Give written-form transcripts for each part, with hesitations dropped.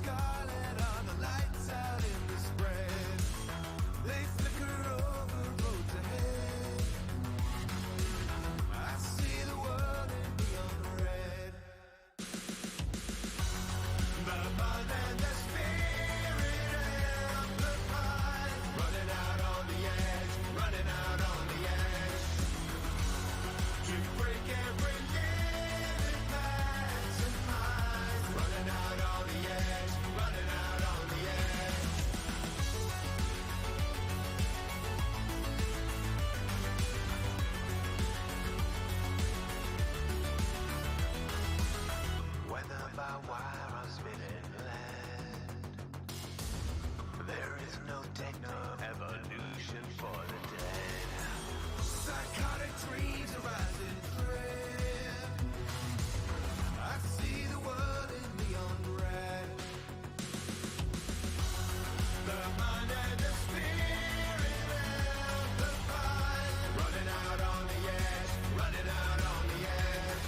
scarlet are the lights out in the spread. They flicker over roads ahead. I see the world in neon red. The mind and the spirit amplified. Running out on the edge, running out on the edge. To break every limit that's in mind. Running out on the edge, running out on the edge. Whether by wire or spinning land, there is no techno-evolution for the dead. Psychotic dreams arise in dread. I see the world in neon red. The mind and the spirit amplified. Running out on the edge, running out on the edge.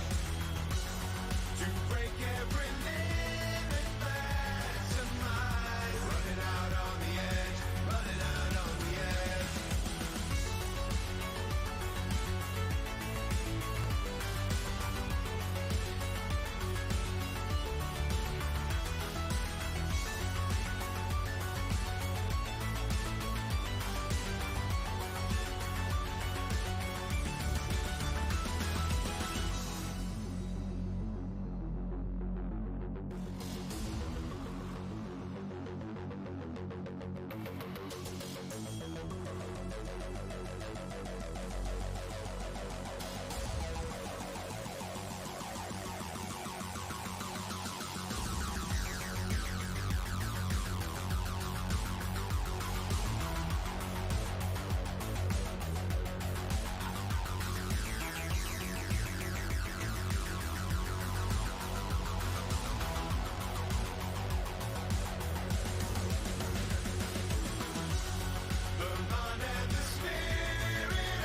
To break every limit that's in mind. Running out on the edge, running out on the edge. The mind and the spirit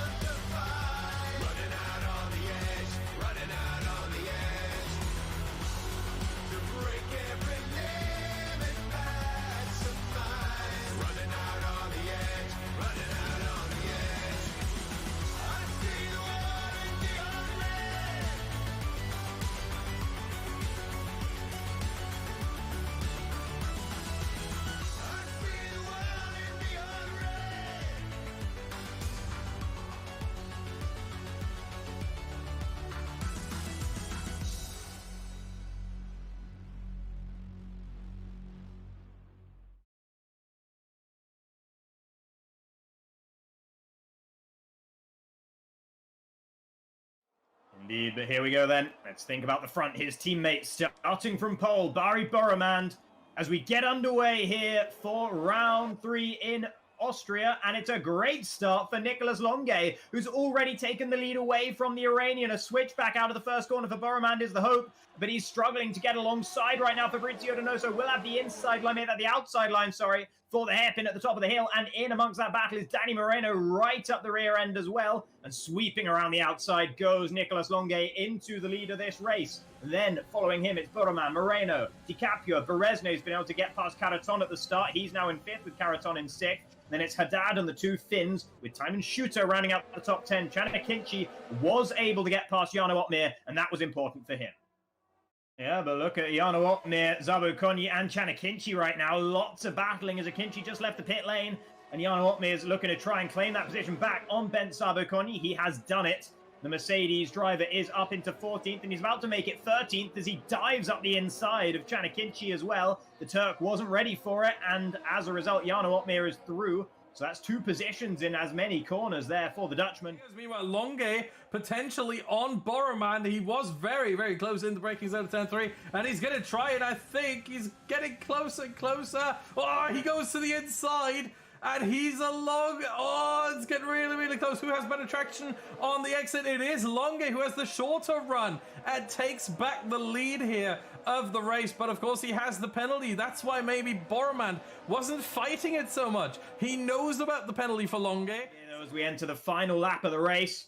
amplified. Running out on the edge, running out on the edge. To break every limit that's in mind. Running out on the edge, running out on the edge. I see the world in neon red. I see the world in neon red. Indeed, but here we go then. Let's think about the front. His teammates starting from pole, Barry Boromand, as we get underway here for round 3 in Austria. And it's a great start for Nicolas Longuet, who's already taken the lead away from the Iranian. A switch back out of the first corner for Boromand is the hope, but he's struggling to get alongside right now. Fabrizio Donoso will have the inside line, the outside line, sorry, for the hairpin at the top of the hill. And in amongst that battle is Danny Moreno right up the rear end as well. And sweeping around the outside goes Nicolas Longuet into the lead of this race. Then following him, it's Boromand, Moreno, DiCaprio. Berezno's been able to get past Caraton at the start. He's now in 5th with Caraton in 6th. Then it's Haddad and the two Finns, with Timon Shooter rounding out the top 10. Chanakinchi was able to get past Jarno Opmeer, and that was important for him. Yeah, but look at Jarno Opmeer, Zabo Konyi, and Chanakinchi right now. Lots of battling as Akinci just left the pit lane, and Jarno Opmeer is looking to try and claim that position back on Bent Zabo Konyi. He has done it. The Mercedes driver is up into 14th, and he's about to make it 13th as he dives up the inside of Chanakinchi as well. The Turk wasn't ready for it, and as a result, Jarno Opmeer is through. So that's 2 positions in as many corners there for the Dutchman. Meanwhile, Longuet potentially on Boromand. He was very, very close in the braking zone of 10-3, and he's going to try it, I think. He's getting closer and closer. Oh, he goes to the inside. And he's along. Oh, it's getting really, really close. Who has better traction on the exit? It is Longuet who has the shorter run and takes back the lead here of the race. But of course, he has the penalty. That's why maybe Boromand wasn't fighting it so much. He knows about the penalty for Longuet. As we enter the final lap of the race.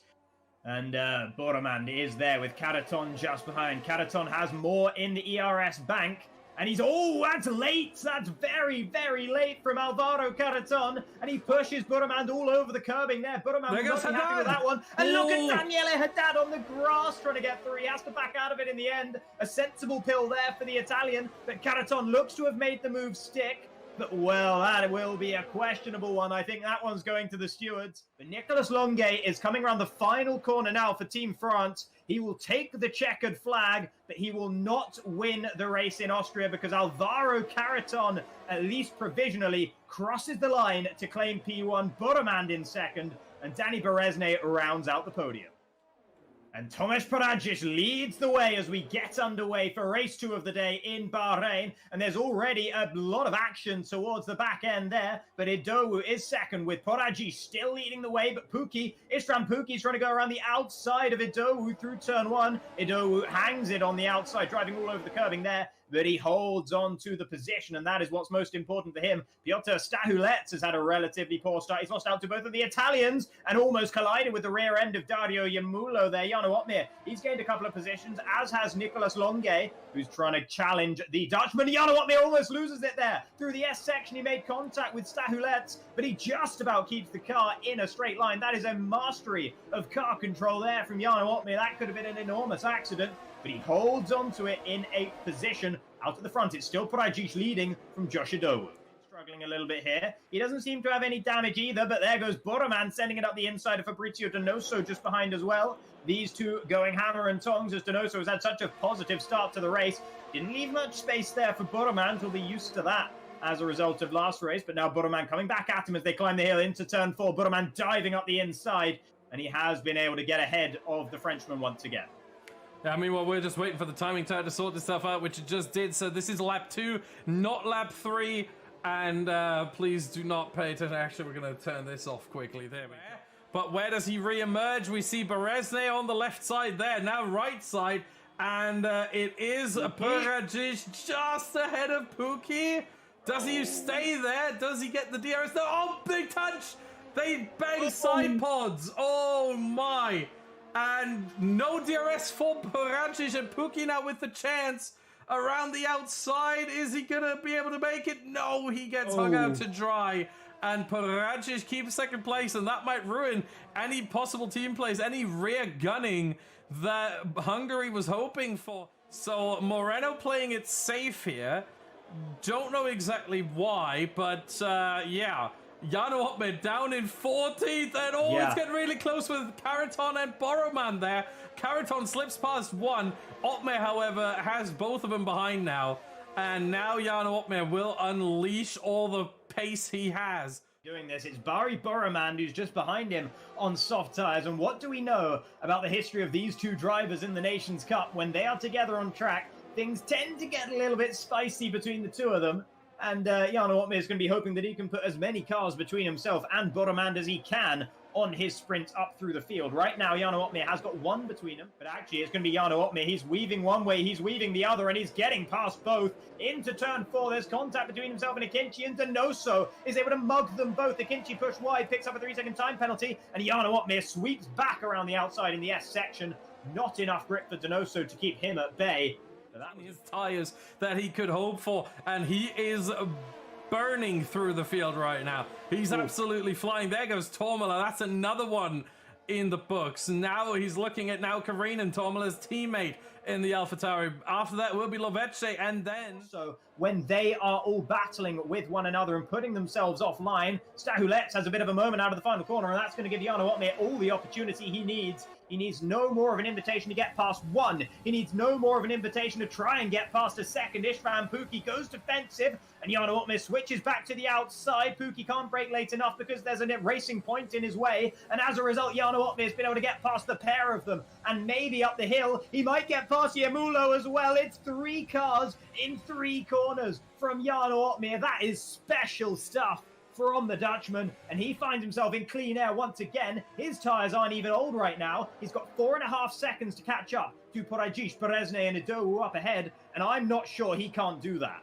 And Boromand is there with Caraton just behind. Caraton has more in the ERS bank. And he's, oh, that's late. That's very, very late from Alvaro Caraton. And he pushes Burromand all over the curbing there. Burromand will not be happy with that one. And look at Daniele Haddad on the grass trying to get through. He has to back out of it in the end. A sensible pill there for the Italian. But Caraton looks to have made the move stick. But, well, that will be a questionable one. I think that one's going to the stewards. But Nicolas Longuet is coming around the final corner now for Team France. He will take the checkered flag, but he will not win the race in Austria because Alvaro Caraton, at least provisionally, crosses the line to claim P1, Burromand in second, and Danny Berezne rounds out the podium. And Tomasz Paradzic leads the way as we get underway for race 2 of the day in Bahrain. And there's already a lot of action towards the back end there. But Idowu is second with Paradzic still leading the way. But Istvan Pukki's trying to go around the outside of Idowu through turn 1. Idowu hangs it on the outside, driving all over the curbing there. But he holds on to the position, and that is what's most important for him. Piotr Stahulets has had a relatively poor start. He's lost out to both of the Italians and almost collided with the rear end of Dario Yamulo there. Jano Otmir, he's gained a couple of positions, as has Nicolas Longuet, who's trying to challenge the Dutchman. Jano Otmir almost loses it there. Through the S section, he made contact with Stahulets, but he just about keeps the car in a straight line. That is a mastery of car control there from Jano Otmir. That could have been an enormous accident, but he holds on to it in 8th position. Out at the front, it's still Paradzic leading from Josh Idowu. Struggling a little bit here. He doesn't seem to have any damage either, but there goes Burromand sending it up the inside of Fabrizio Donoso just behind as well. These two going hammer and tongs as Donoso has had such a positive start to the race. Didn't leave much space there for Burromand. He'll be used to that as a result of last race, but now Burromand coming back at him as they climb the hill into turn 4. Burromand diving up the inside, and he has been able to get ahead of the Frenchman once again. Yeah, I mean, well, we're just waiting for the timing tower to sort this stuff out, which it just did. So this is lap 2, not lap 3. And please do not pay attention. Actually, we're going to turn this off quickly. There we go. But where does he re-emerge? We see Berezne on the left side there. Now right side. And it is Paradzic just ahead of Pukki. Does he stay there? Does he get the DRS? No, oh, big touch. They bang side pods. Oh, my. And no DRS for Paradzic, and Pukki now with the chance around the outside. Is he going to be able to make it? No, he gets hung out to dry. And Paradzic keeps second place, and that might ruin any possible team place, any rear gunning that Hungary was hoping for. So Moreno playing it safe here. Don't know exactly why, but yeah. Jano Otmir down in 14th, and it's getting really close with Caraton and Burromand there. Caraton slips past one. Otmir, however, has both of them behind now. And now Jano Otmir will unleash all the pace he has. Doing this, it's Barry Burromand who's just behind him on soft tyres. And what do we know about the history of these two drivers in the Nations Cup? When they are together on track, things tend to get a little bit spicy between the two of them. And Jano Otmir is going to be hoping that he can put as many cars between himself and Burromand as he can on his sprint up through the field. Right now, Jano Otmir has got one between them, but actually it's going to be Jano Otmir. He's weaving one way, he's weaving the other, and he's getting past both. Into turn 4, there's contact between himself and Akinci, and Donoso is able to mug them both. Akinci pushed wide, picks up a 3-second time penalty, and Jano Otmir sweeps back around the outside in the S section. Not enough grip for Donoso to keep him at bay. That was his tires that he could hope for, and he is burning through the field right now. He's absolutely flying. There goes Tormola. That's another one in the books. Now he's looking at Karinen, Tormola's teammate in the AlphaTauri. After that will be Lovece, and then... So when they are all battling with one another and putting themselves offline, Stahulets has a bit of a moment out of the final corner, and that's going to give Jano Otmir all the opportunity he needs. He needs no more of an invitation to get past one. He needs no more of an invitation to try and get past a second. Istvan Pukki goes defensive, and Jano Otmir switches back to the outside. Pukki can't brake late enough because there's a racing point in his way, and as a result, Jano Otmir has been able to get past the pair of them, and maybe up the hill, he might get past Yamulo as well. It's 3 cars in 3 corners from Jano Otmir. That is special stuff from the Dutchman, and he finds himself in clean air once again. His tyres aren't even old right now. He's got 4.5 seconds to catch up to Paradzic, Berezne, and Idowu up ahead, and I'm not sure he can't do that.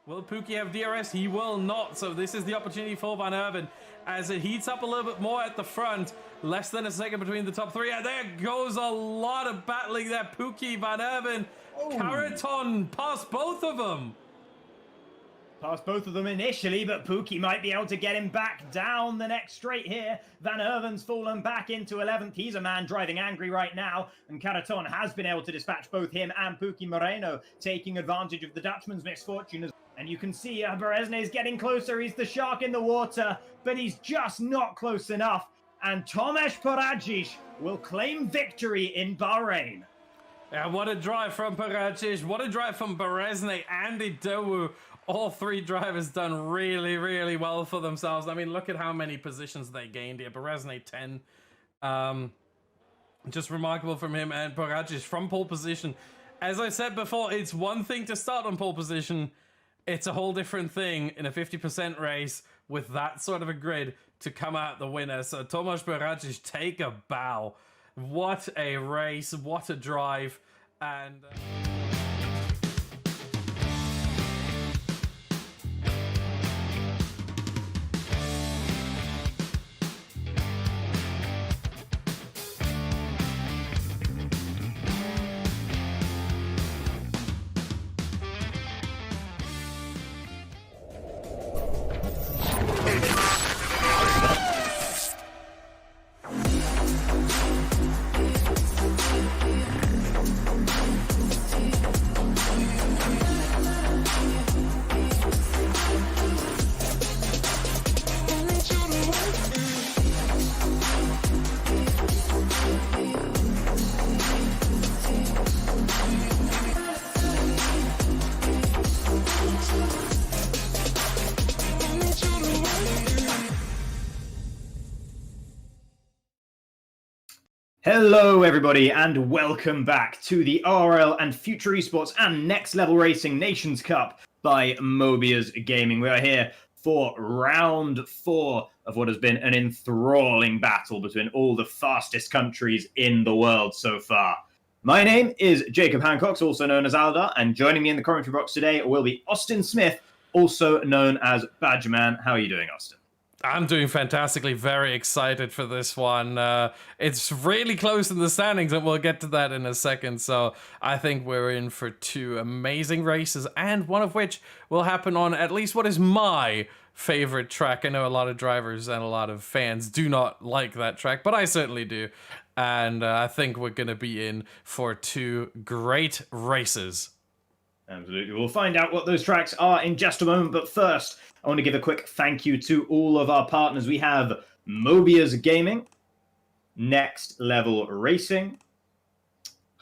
Will Pukki have DRS? He will not, so this is the opportunity for Van Erven as it heats up a little bit more at the front. Less than a second between the top 3, and there goes a lot of battling there. Pukki, Van Erven, Caraton past both of them. Past both of them initially, but Pookie might be able to get him back down the next straight here. Van Erven's fallen back into 11th. He's a man driving angry right now, and Caraton has been able to dispatch both him and Pookie Moreno, taking advantage of the Dutchman's misfortune. And you can see Berezne is getting closer. He's the shark in the water, but he's just not close enough. And Tomasz Paradzic will claim victory in Bahrain. Yeah, what a drive from Paradzic. What a drive from Berezne and Idowu. All three drivers done really, really well for themselves. I mean, look at how many positions they gained here. Berezne 10. Just remarkable from him, and Paradzic from pole position. As I said before, it's one thing to start on pole position. It's a whole different thing in a 50% race with that sort of a grid to come out the winner. So Tomasz Paradzic, take a bow. What a race, what a drive. And... Hello everybody and welcome back to the ORL and FuturEsports and Next Level Racing Nations Cup by Mobiuz Gaming. We are here for round 4 of what has been an enthralling battle between all the fastest countries in the world so far. My name is Jacob Hancock, also known as Aldar, and joining me in the commentary box today will be Austin Smith, also known as Badgerman. How are you doing, Austin? I'm doing fantastically, very excited for this one. It's really close in the standings, and we'll get to that in a second. So I think we're in for 2 amazing races, and one of which will happen on at least what is my favorite track. I know a lot of drivers and a lot of fans do not like that track, but I certainly do. And I think we're going to be in for 2 great races. Absolutely. We'll find out what those tracks are in just a moment. But first, I want to give a quick thank you to all of our partners. We have Mobiuz Gaming, Next Level Racing,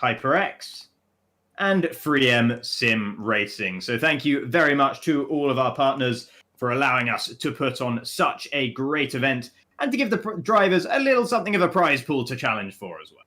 HyperX, and FreeM Sim Racing. So thank you very much to all of our partners for allowing us to put on such a great event and to give the drivers a little something of a prize pool to challenge for as well.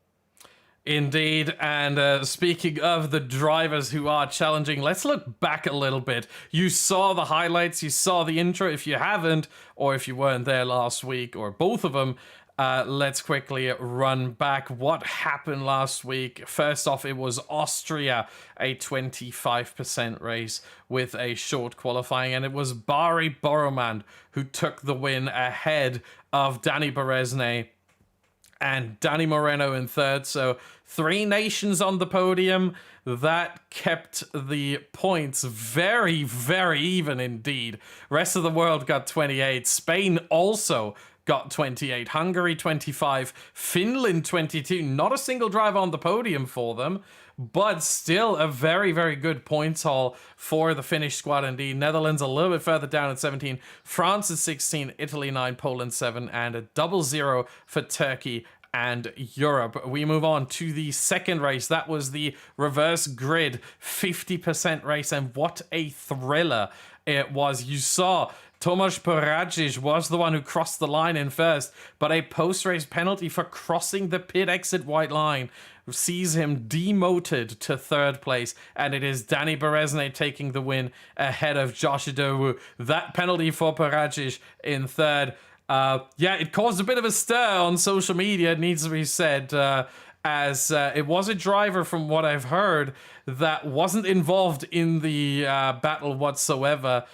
Indeed, and speaking of the drivers who are challenging, let's look back a little bit. You saw the highlights, you saw the intro. If you haven't, or if you weren't there last week, or both of them, let's quickly run back what happened last week. First off, it was Austria, a 25% race with a short qualifying, and it was Bari Boromand who took the win ahead of Danny Berezne and Danny Moreno in third. So 3 nations on the podium. That kept the points very, very even indeed. Rest of the world got 28. Spain also got 28. Hungary 25. Finland 22. Not a single driver on the podium for them, but still a very, very good points haul for the Finnish squad indeed. Netherlands a little bit further down at 17. France is 16. Italy 9. Poland 7. And a 0-0 for Turkey and Europe. We move on to the second race. That was the reverse grid 50% race, and what a thriller it was. You saw Tomasz Paradzic was the one who crossed the line in first, but a post-race penalty for crossing the pit exit white line sees him demoted to third place, and it is Danny Berezne taking the win ahead of Josh Idowu. That penalty for Paradzic in third. Yeah, it caused a bit of a stir on social media, it needs to be said, as it was a driver, from what I've heard, that wasn't involved in the battle whatsoever,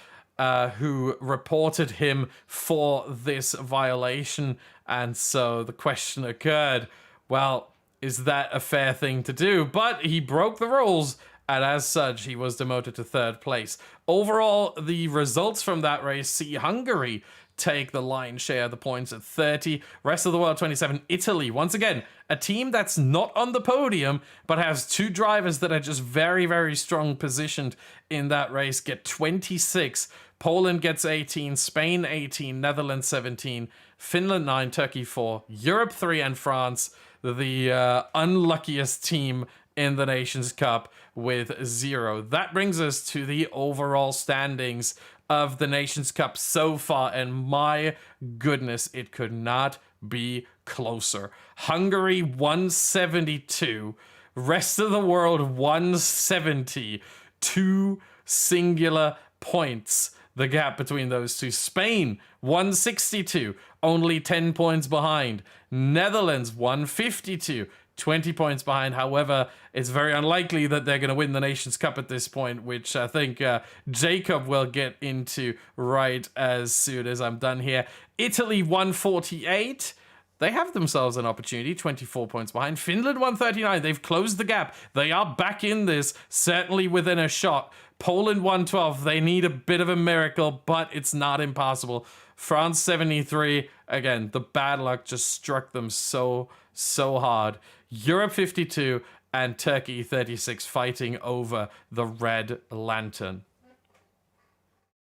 who reported him for this violation. And so the question occurred, well, is that a fair thing to do? But he broke the rules, and as such, he was demoted to 3rd place. Overall, the results from that race see Hungary take the lion's share of the points at 30, rest of the world 27. Italy, once again, a team that's not on the podium, but has 2 drivers that are just very, very strong positioned in that race, get 26. Poland gets 18, Spain 18, Netherlands 17, Finland 9, Turkey 4, Europe 3, and France, the unluckiest team in the Nations Cup, with 0. That brings us to the overall standings of the Nations Cup so far, and my goodness, it could not be closer. Hungary 172, rest of the world 170, 2 singular points. The gap between those two. Spain 162, only 10 points behind. Netherlands 152, 20 points behind. However, it's very unlikely that they're going to win the Nations Cup at this point, which I think Jacob will get into right as soon as I'm done here. Italy 148. They have themselves an opportunity, 24 points behind. Finland 139. They've closed the gap. They are back in this, certainly within a shot. Poland 112. They need a bit of a miracle, but it's not impossible. France 73. Again, the bad luck just struck them so hard. Europe 52 and Turkey 36 fighting over the Red Lantern.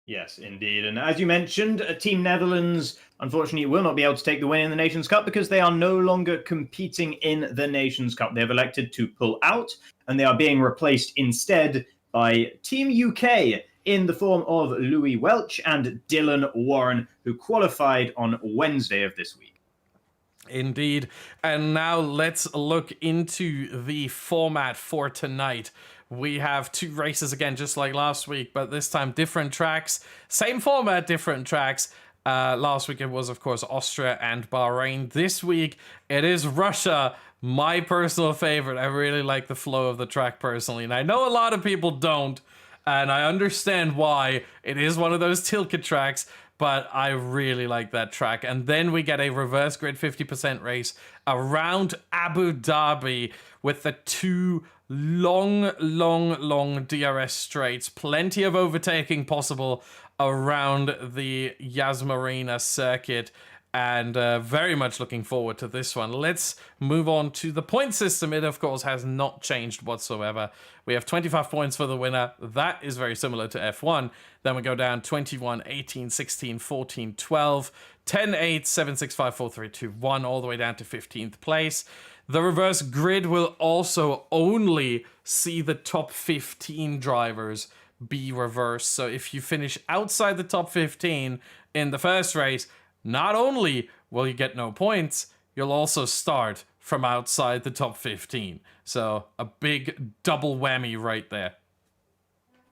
Yes, indeed. And as you mentioned, Team Netherlands, unfortunately, will not be able to take the win in the Nations Cup because they are no longer competing in the Nations Cup. They have elected to pull out, and they are being replaced instead by Team UK in the form of Louis Welch and Dylan Warren, who qualified on Wednesday of this week. Indeed. And now let's look into the format for tonight. We have 2 races again, just like last week, but this time different tracks. Same format, different tracks. Last week it was, of course, Austria and Bahrain. This week it is Russia, my personal favorite. I really like the flow of the track personally, and I know a lot of people don't, and I understand why. It is one of those Tilke tracks, but I really like that track. And then we get a reverse grid 50% race around Abu Dhabi with the 2 long DRS straights. Plenty of overtaking possible around the Yas Marina circuit, and very much looking forward to this one. Let's move on to the point system. It, of course, has not changed whatsoever. We have 25 points for the winner. That is very similar to F1. Then we go down 21, 18, 16, 14, 12, 10, 8, 7, 6, 5, 4, 3, 2, 1, all the way down to 15th place. The reverse grid will also only see the top 15 drivers be reversed. So if you finish outside the top 15 in the first race, not only will you get no points, you'll also start from outside the top 15. So a big double whammy right there.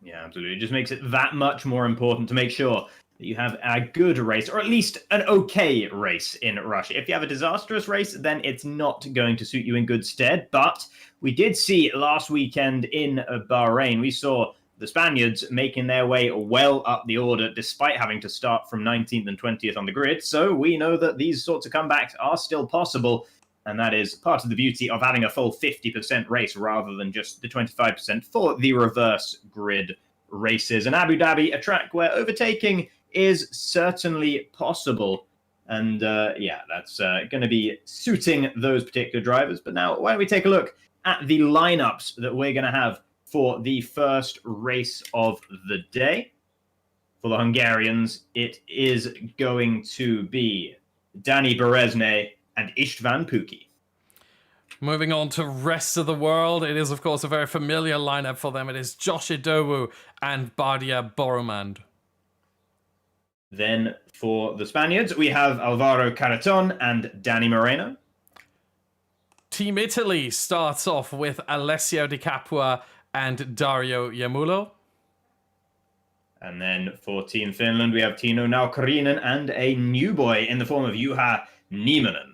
Yeah, absolutely. It just makes it that much more important to make sure that you have a good race, or at least an okay race in Russia. If you have a disastrous race, then it's not going to suit you in good stead. But we did see last weekend in Bahrain, we saw the Spaniards making their way well up the order, despite having to start from 19th and 20th on the grid. So we know that these sorts of comebacks are still possible. And that is part of the beauty of having a full 50% race rather than just the 25% for the reverse grid races. And Abu Dhabi, a track where overtaking is certainly possible. And yeah, that's going to be suiting those particular drivers. But now, why don't we take a look at the lineups that we're going to have for the first race of the day. For the Hungarians, it is going to be Dani Berezne and Istvan Puki. Moving on to rest of the world, it is, of course, a very familiar lineup for them. It is Josh Idowu and Badia Boromand. Then for the Spaniards, we have Alvaro Caraton and Danny Moreno. Team Italy starts off with Alessio Di Capua and Dario Iamulo. And then for Team Finland, we have Tino Naukarinen and a new boy in the form of Juha Nieminen.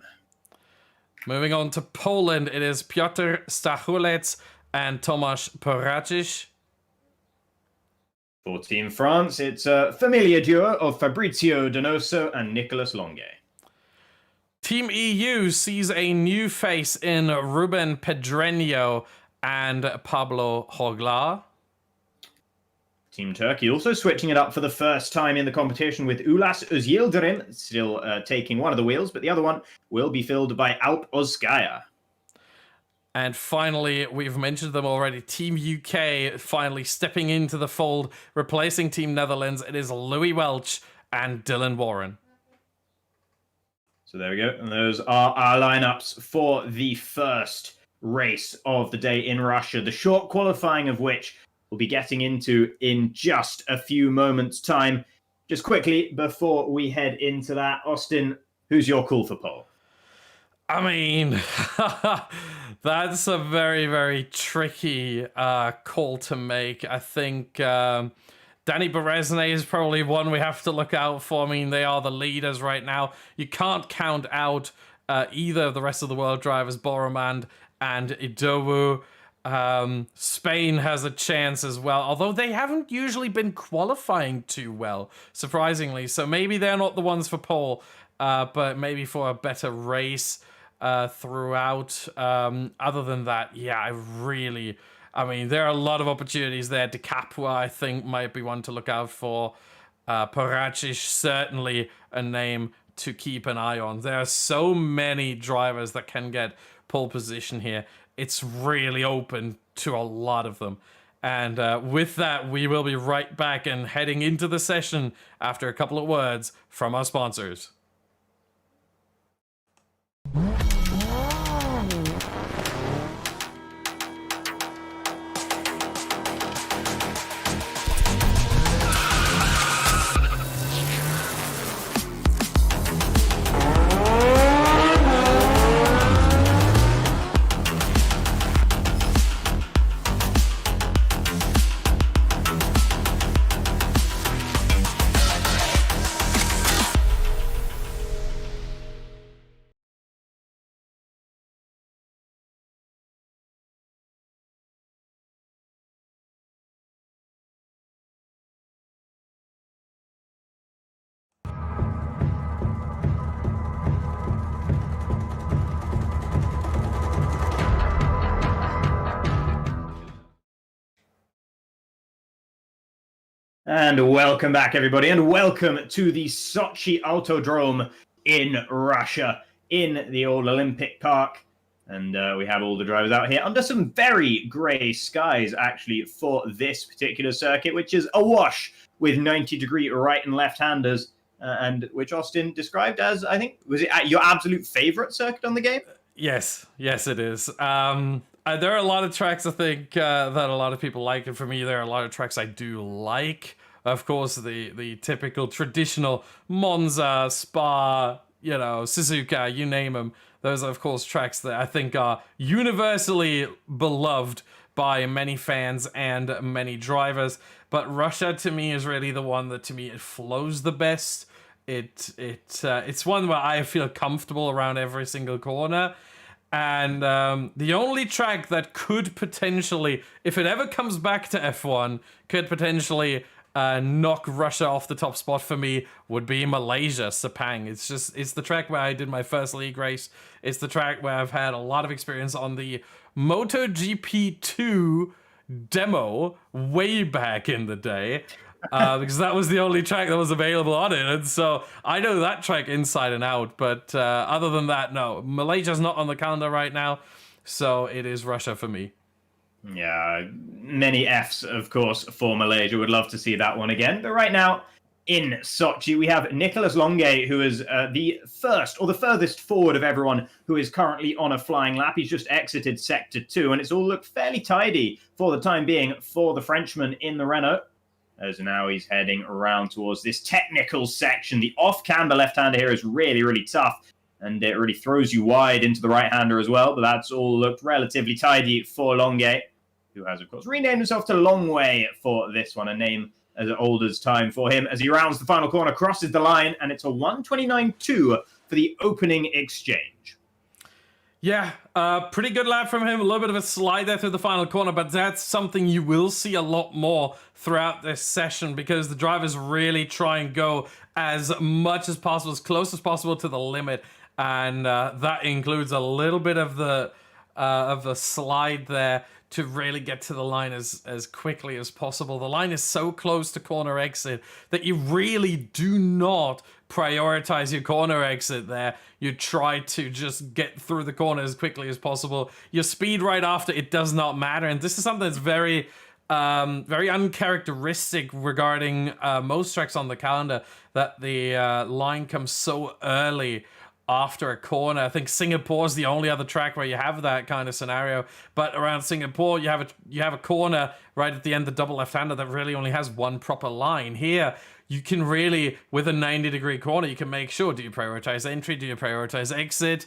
Moving on to Poland, it is Piotr Stachulec and Tomasz Poracic. For Team France, it's a familiar duo of Fabrizio Donoso and Nicolas Longue. Team EU sees a new face in Ruben Pedreño and Pablo Joglar. Team Turkey also switching it up for the first time in the competition with Ulas Özyildirim still taking one of the wheels, but the other one will be filled by Alp Ozgaya. And finally, we've mentioned them already, Team UK finally stepping into the fold, replacing Team Netherlands. It is Louis Welch and Dylan Warren. So there we go. And those are our lineups for the first race of the day in Russia, the short qualifying of which we'll be getting into in just a few moments' time. Just quickly, before we head into that, Austin, who's your call for pole? I mean, that's a very, very tricky call to make. I think Danny Berezne is probably one we have to look out for. I mean, they are the leaders right now. You can't count out either of the rest of the world drivers, Boromand and Idowu. Spain has a chance as well, although they haven't usually been qualifying too well, surprisingly. So maybe they're not the ones for pole, but maybe for a better race throughout. Other than that, yeah, I mean, there are a lot of opportunities there. De Capua, I think, might be one to look out for. Paracic, certainly a name to keep an eye on. There are so many drivers that can get pole position here. It's really open to a lot of them. And with that, we will be right back and heading into the session after a couple of words from our sponsors. And welcome back, everybody, and welcome to the Sochi Autodrome in Russia, in the old Olympic Park. And we have all the drivers out here under some very grey skies, actually, for this particular circuit, which is awash with 90-degree right and left-handers, and which Austin described as, I think, was it your absolute favourite circuit on the game? Yes, it is. There are a lot of tracks I think that a lot of people like, and for me, there are a lot of tracks I do like. Of course, the typical traditional Monza, Spa, Suzuka, you name them. Those are, of course, tracks that I think are universally beloved by many fans and many drivers. But Russia, to me, is really the one that, to me, it flows the best. It's one where I feel comfortable around every single corner. And the only track that could potentially, if it ever comes back to F1, could potentially knock Russia off the top spot for me would be Malaysia, Sepang. It's the track where I did my first league race. It's the track where I've had a lot of experience on the MotoGP2 demo way back in the day. Because that was the only track that was available on it. And so I know that track inside and out. But other than that, no. Malaysia's not on the calendar right now. So it is Russia for me. Yeah, many Fs, of course, for Malaysia. Would love to see that one again. But right now, in Sochi, we have Nicholas Longe, who is the first, or the furthest forward of everyone who is currently on a flying lap. He's just exited Sector 2, and it's all looked fairly tidy for the time being for the Frenchman in the Renault. As now he's heading around towards this technical section. The off-camber left-hander here is really, really tough, and it really throws you wide into the right-hander as well, but that's all looked relatively tidy for Longe, who has, of course, renamed himself to Longway for this one, a name as old as time for him, as he rounds the final corner, crosses the line, and it's a 1:29.2 for the opening exchange. Yeah, pretty good lap from him. A little bit of a slide there through the final corner, but that's something you will see a lot more throughout this session because the drivers really try and go as much as possible, as close as possible to the limit, and that includes a little bit of the slide there to really get to the line as quickly as possible. The line is so close to corner exit that you really do not prioritize your corner exit there. You try to just get through the corner as quickly as possible. Your speed right after, it does not matter. And this is something that's very uncharacteristic regarding most tracks on the calendar, that the line comes so early after a corner. I think Singapore is the only other track where you have that kind of scenario. But around Singapore, you have a corner right at the end, the double left-hander that really only has one proper line. Here, you can really, with a 90-degree corner, you can make sure, do you prioritize entry? Do you prioritize exit?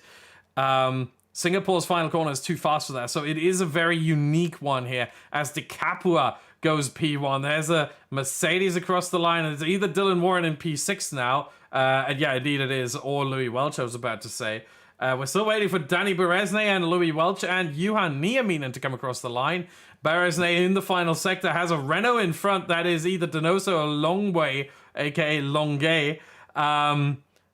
Singapore's final corner is too fast for that. So it is a very unique one here as Di Capua goes P1. There's a Mercedes across the line. It's either Dylan Warren in P6 now. And yeah, indeed it is. Or Louis Welch, I was about to say. We're still waiting for Danny Berezne and Louis Welch and Juhan Nieminen to come across the line. Berezne in the final sector has a Renault in front. That is either Donoso or Longway, aka Longuet,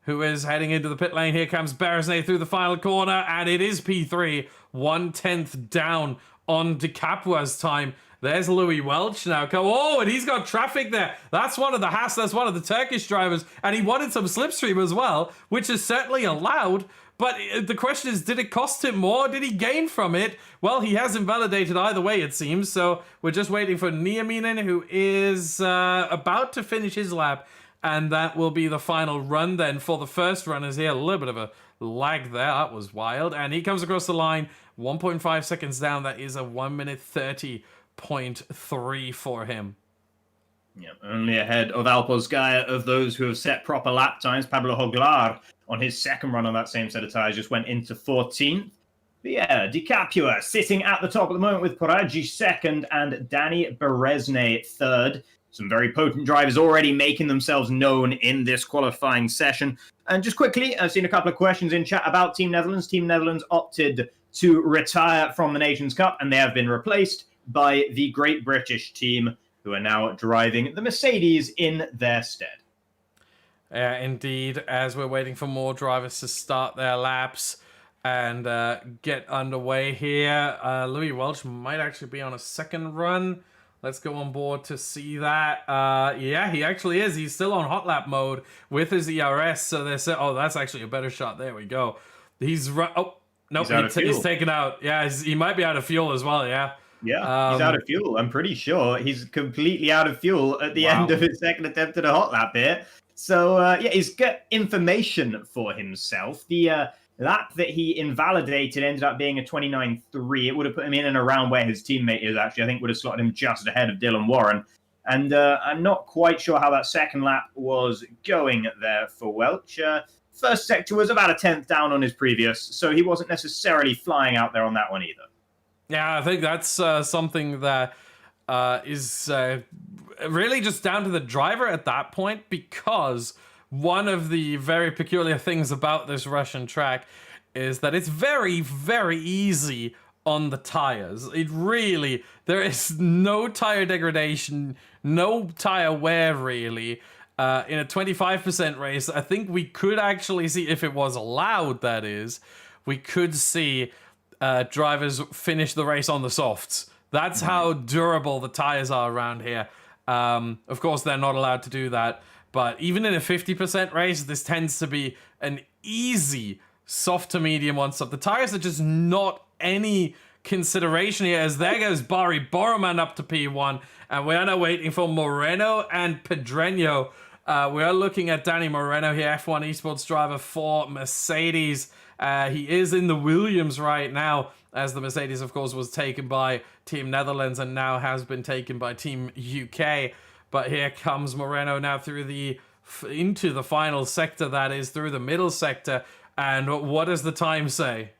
who is heading into the pit lane. Here comes Berezne through the final corner, and it is P3, 1/10 down on Di Capua's time. There's Louis Welch now. Oh, and he's got traffic there. That's one of the Haas, that's one of the Turkish drivers, and he wanted some slipstream as well, which is certainly allowed. But the question is, did it cost him more? Did he gain from it? Well, he has invalidated either way, it seems. So we're just waiting for Nieminen, who is about to finish his lap. And that will be the final run then for the first runners here. A little bit of a lag there. That was wild. And he comes across the line, 1.5 seconds down. That is a 1:30.3 for him. Yeah, only ahead of Alpozgaya of those who have set proper lap times. Pablo Joglar on his second run on that same set of tyres just went into 14th. But yeah, Di Capua sitting at the top at the moment with Poraggi second and Danny Berezne third. Some very potent drivers already making themselves known in this qualifying session. And just quickly, I've seen a couple of questions in chat about Team Netherlands. Team Netherlands opted to retire from the Nations Cup, and they have been replaced by the Great British team, who are now driving the Mercedes in their stead. Indeed, as we're waiting for more drivers to start their laps and get underway here. Louis Welch might actually be on a second run. Let's go on board to see that. Yeah, he actually is. He's still on hot lap mode with his ERS. So they're oh, that's actually a better shot. There we go. He's oh no, he's taken out. Yeah, he might be out of fuel as well. Yeah. Yeah, he's out of fuel. I'm pretty sure he's completely out of fuel at the end of his second attempt at a hot lap here. So yeah, he's got information for himself. The lap that he invalidated ended up being a 29.3. It would have put him in and around where his teammate is, actually. I think would have slotted him just ahead of Dylan Warren. And I'm not quite sure how that second lap was going there for Welch. First sector was about a 10th down on his previous, so he wasn't necessarily flying out there on that one either. Yeah, I think that's something that is really just down to the driver at that point, because one of the very peculiar things about this Russian track is that it's very, very easy on the tires. There is no tire degradation, no tire wear really. In a 25% race, I think we could actually see, if it was allowed, that is, we could see drivers finish the race on the softs. That's how durable the tires are around here. Of course, they're not allowed to do that. But even in a 50% race, this tends to be an easy soft to medium one stop. The tires are just not any consideration here, as there goes Barry Boroman up to P1. And we are now waiting for Moreno and Pedreño. We are looking at Danny Moreno here, F1 esports driver for Mercedes. He is in the Williams right now, as the Mercedes, of course, was taken by Team Netherlands and now has been taken by Team UK. But here comes Moreno now into the final sector, that is, through the middle sector. And what does the time say?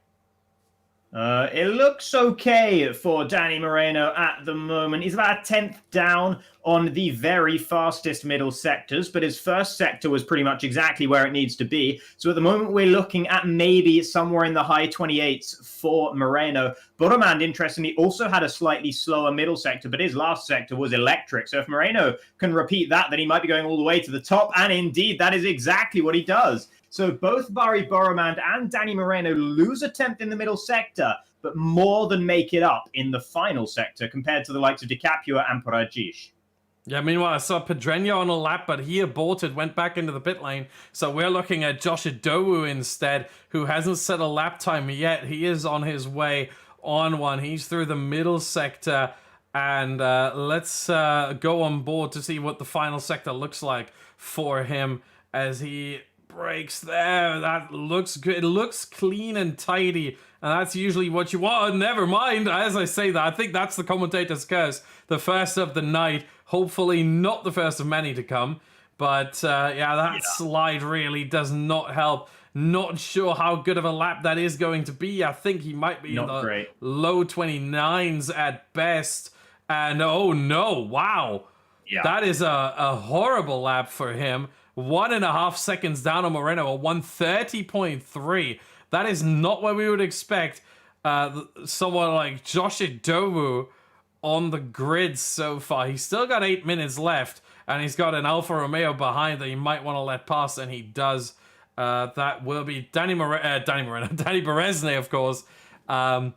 It looks okay for Danny Moreno at the moment. He's about a 10th down on the very fastest middle sectors, but his first sector was pretty much exactly where it needs to be. So at the moment, we're looking at maybe somewhere in the high 28s for Moreno. Boromand, interestingly, also had a slightly slower middle sector, but his last sector was electric. So if Moreno can repeat that, then he might be going all the way to the top. And indeed, that is exactly what he does. So both Barry Boromand and Danny Moreno lose a 10th in the middle sector, but more than make it up in the final sector compared to the likes of DiCaprio and Poradzic. Yeah, meanwhile, I saw Pedreño on a lap, but he aborted, went back into the pit lane. So we're looking at Josh Adowu instead, who hasn't set a lap time yet. He is on his way on one. He's through the middle sector. And let's go on board to see what the final sector looks like for him as he breaks there. That looks good. It looks clean and tidy. And that's usually what you want. Never mind. As I say that, I think that's the commentator's curse. The first of the night. Hopefully not the first of many to come. But that slide really does not help. Not sure how good of a lap that is going to be. I think he might be in the low 29s at best. And oh no, wow. Yeah. That is a horrible lap for him. 1.5 seconds down on Moreno, a 1:30.3. That is not what we would expect someone like Josh Adowu on the grid so far. He's still got 8 minutes left, and he's got an Alfa Romeo behind that he might want to let pass, and he does. That will be Danny Berezne, of course.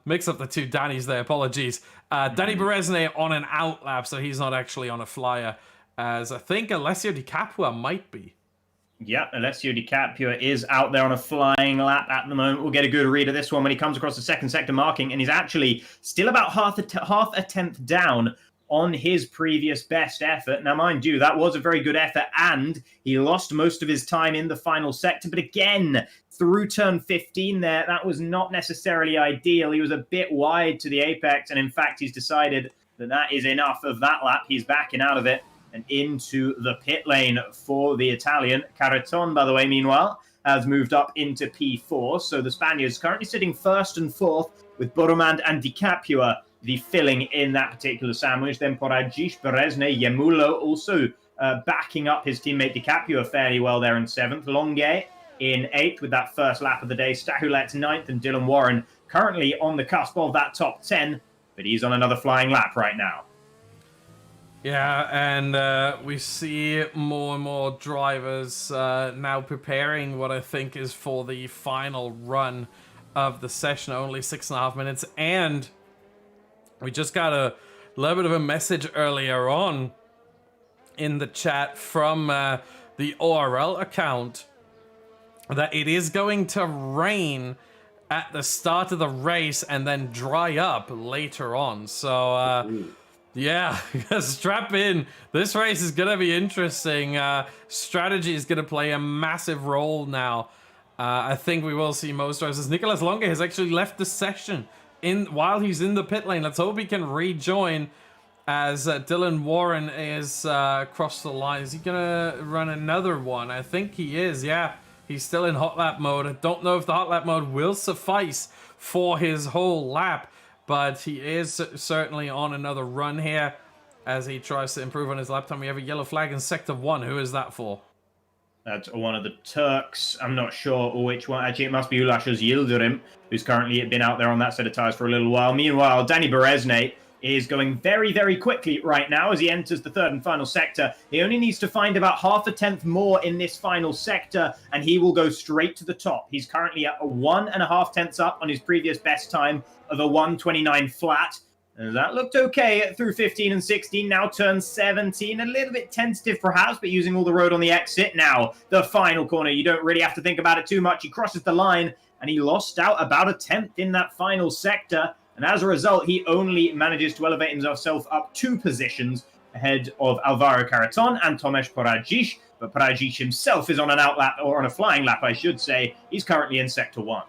Mix up the two Dannys there, apologies. Danny Berezne on an out lap, so he's not actually on a flyer, as I think Alessio Di Capua might be. Yeah, Alessio Di Capua is out there on a flying lap at the moment. We'll get a good read of this one when he comes across the second sector marking, and he's actually still about half a tenth down on his previous best effort. Now, mind you, that was a very good effort, and he lost most of his time in the final sector. But again, through turn 15 there, that was not necessarily ideal. He was a bit wide to the apex, and in fact, he's decided that that is enough of that lap. He's backing out of it and into the pit lane for the Italian. Carreton, by the way, meanwhile, has moved up into P4. So the Spaniards currently sitting first and fourth with Boromand and Di Capua, the filling in that particular sandwich. Then Poradzic, Berezne, Yemulo also backing up his teammate Di Capua fairly well there in seventh. Longuet in eighth with that first lap of the day. Stahulet ninth, and Dylan Warren currently on the cusp of that top 10, but he's on another flying lap right now. Yeah, and we see more and more drivers now preparing what I think is for the final run of the session. Only 6.5 minutes, and we just got a little bit of a message earlier on in the chat from the ORL account that it is going to rain at the start of the race and then dry up later on. So, yeah, strap in. This race is going to be interesting. Strategy is going to play a massive role now. I think we will see most drivers. Nicolas Longuet has actually left the session while he's in the pit lane. Let's hope he can rejoin as Dylan Warren is across the line. Is he going to run another one? I think he is, yeah. He's still in hot lap mode. I don't know if the hot lap mode will suffice for his whole lap, but he is certainly on another run here as he tries to improve on his lap time. We have a yellow flag in Sector 1. Who is that for? That's one of the Turks. I'm not sure which one. Actually, it must be Ulaş's Yildirim, who's currently been out there on that set of tires for a little while. Meanwhile, Danny Berezne is going very, very quickly right now as he enters the third and final sector. He only needs to find about half a tenth more in this final sector, and he will go straight to the top. He's currently at 1.5 tenths up on his previous best time of a 1:29 flat. That looked okay through 15 and 16. Now turn 17. A little bit tentative perhaps, but using all the road on the exit. Now, the final corner. You don't really have to think about it too much. He crosses the line, and he lost out about a tenth in that final sector. And as a result, he only manages to elevate himself up 2 positions ahead of Alvaro Carreton and Tomasz Poradzic. But Poradzic himself is on an out lap, or on a flying lap, I should say. He's currently in Sector 1.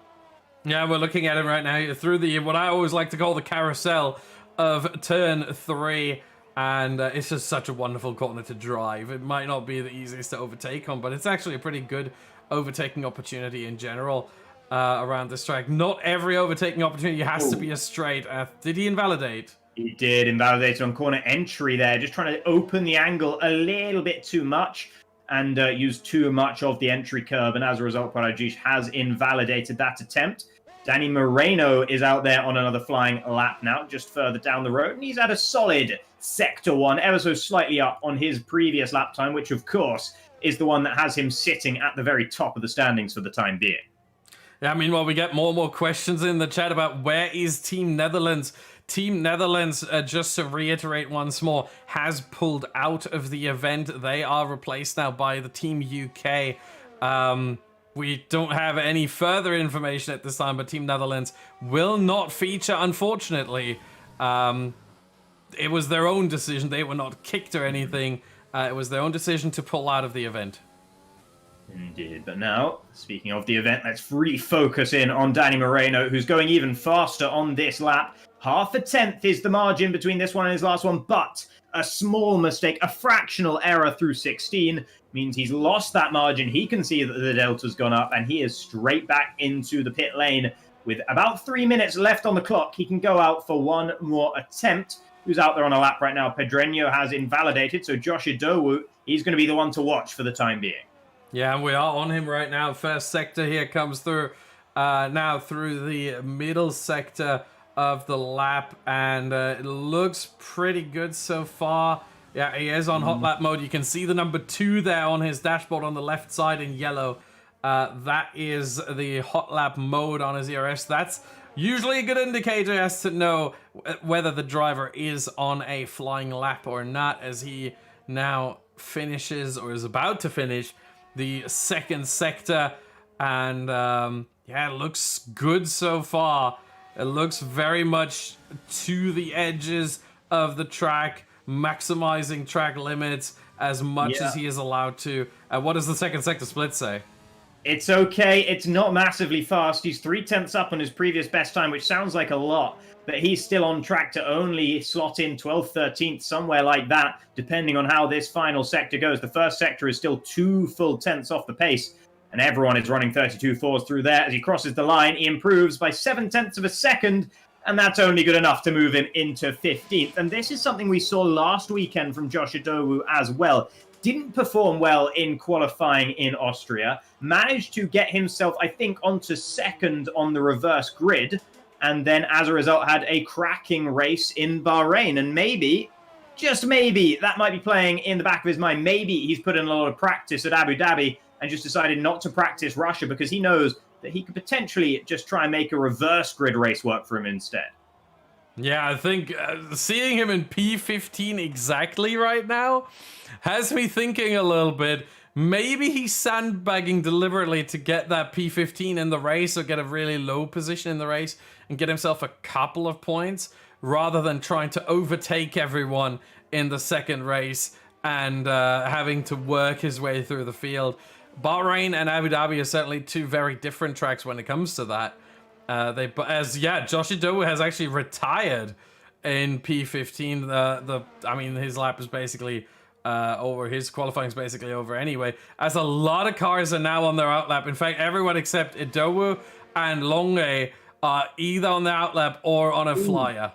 Yeah, we're looking at him right now through what I always like to call the carousel of turn 3. And it's just such a wonderful corner to drive. It might not be the easiest to overtake on, but it's actually a pretty good overtaking opportunity in general. Around this track. Not every overtaking opportunity has to be a straight. Did he invalidate? He did invalidate on corner entry there, just trying to open the angle a little bit too much and use too much of the entry curve, and as a result, Poradzic has invalidated that attempt. Danny Moreno is out there on another flying lap now, just further down the road, and he's at a solid Sector 1, ever so slightly up on his previous lap time, which of course is the one that has him sitting at the very top of the standings for the time being. Yeah, meanwhile, we get more and more questions in the chat about where is Team Netherlands. Team Netherlands, just to reiterate once more, has pulled out of the event. They are replaced now by the Team UK. We don't have any further information at this time, but Team Netherlands will not feature, unfortunately. It was their own decision. They were not kicked or anything. It was their own decision to pull out of the event. Indeed, but now, speaking of the event, let's refocus in on Danny Moreno, who's going even faster on this lap. Half a tenth is the margin between this one and his last one, but a small mistake, a fractional error through 16, means he's lost that margin. He can see that the delta's gone up, and he is straight back into the pit lane. With about 3 minutes left on the clock, he can go out for one more attempt. Who's out there on a lap right now? Pedreño has invalidated, so Josh Idowu, he's going to be the one to watch for the time being. Yeah, we are on him right now. First sector here comes through now through the middle sector of the lap, and it looks pretty good so far. Yeah, he is on hot lap mode. You can see the number 2 there on his dashboard on the left side in yellow. That is the hot lap mode on his ERS. That's usually a good indicator as to know whether the driver is on a flying lap or not, as he now finishes or is about to finish the second sector. And yeah, it looks good so far. It looks very much to the edges of the track, maximizing track limits as much as he is allowed to. What does the second sector split say? It's okay. It's not massively fast. He's 3/10 up on his previous best time, which sounds like a lot, but he's still on track to only slot in 12th, 13th, somewhere like that, depending on how this final sector goes. The first sector is still 2 full tenths off the pace, and everyone is running 32.4s through there. As he crosses the line, he improves by 7/10 of a second, and that's only good enough to move him into 15th. And this is something we saw last weekend from Josh Idowu as well. Didn't perform well in qualifying in Austria, managed to get himself, I think, onto second on the reverse grid, and then as a result had a cracking race in Bahrain. And maybe, just maybe, that might be playing in the back of his mind. Maybe he's put in a lot of practice at Abu Dhabi and just decided not to practice Russia because he knows that he could potentially just try and make a reverse grid race work for him instead. Yeah, I think seeing him in P15 exactly right now has me thinking a little bit. Maybe he's sandbagging deliberately to get that P15 in the race or get a really low position in the race and get himself a couple of points rather than trying to overtake everyone in the second race and having to work his way through the field. Bahrain and Abu Dhabi are certainly 2 very different tracks when it comes to that. Josh Idowu has actually retired in P15. I mean, his lap is basically over. His qualifying is basically over anyway, as a lot of cars are now on their outlap. In fact, everyone except Idowu and Longe are either on the outlap or on a flyer.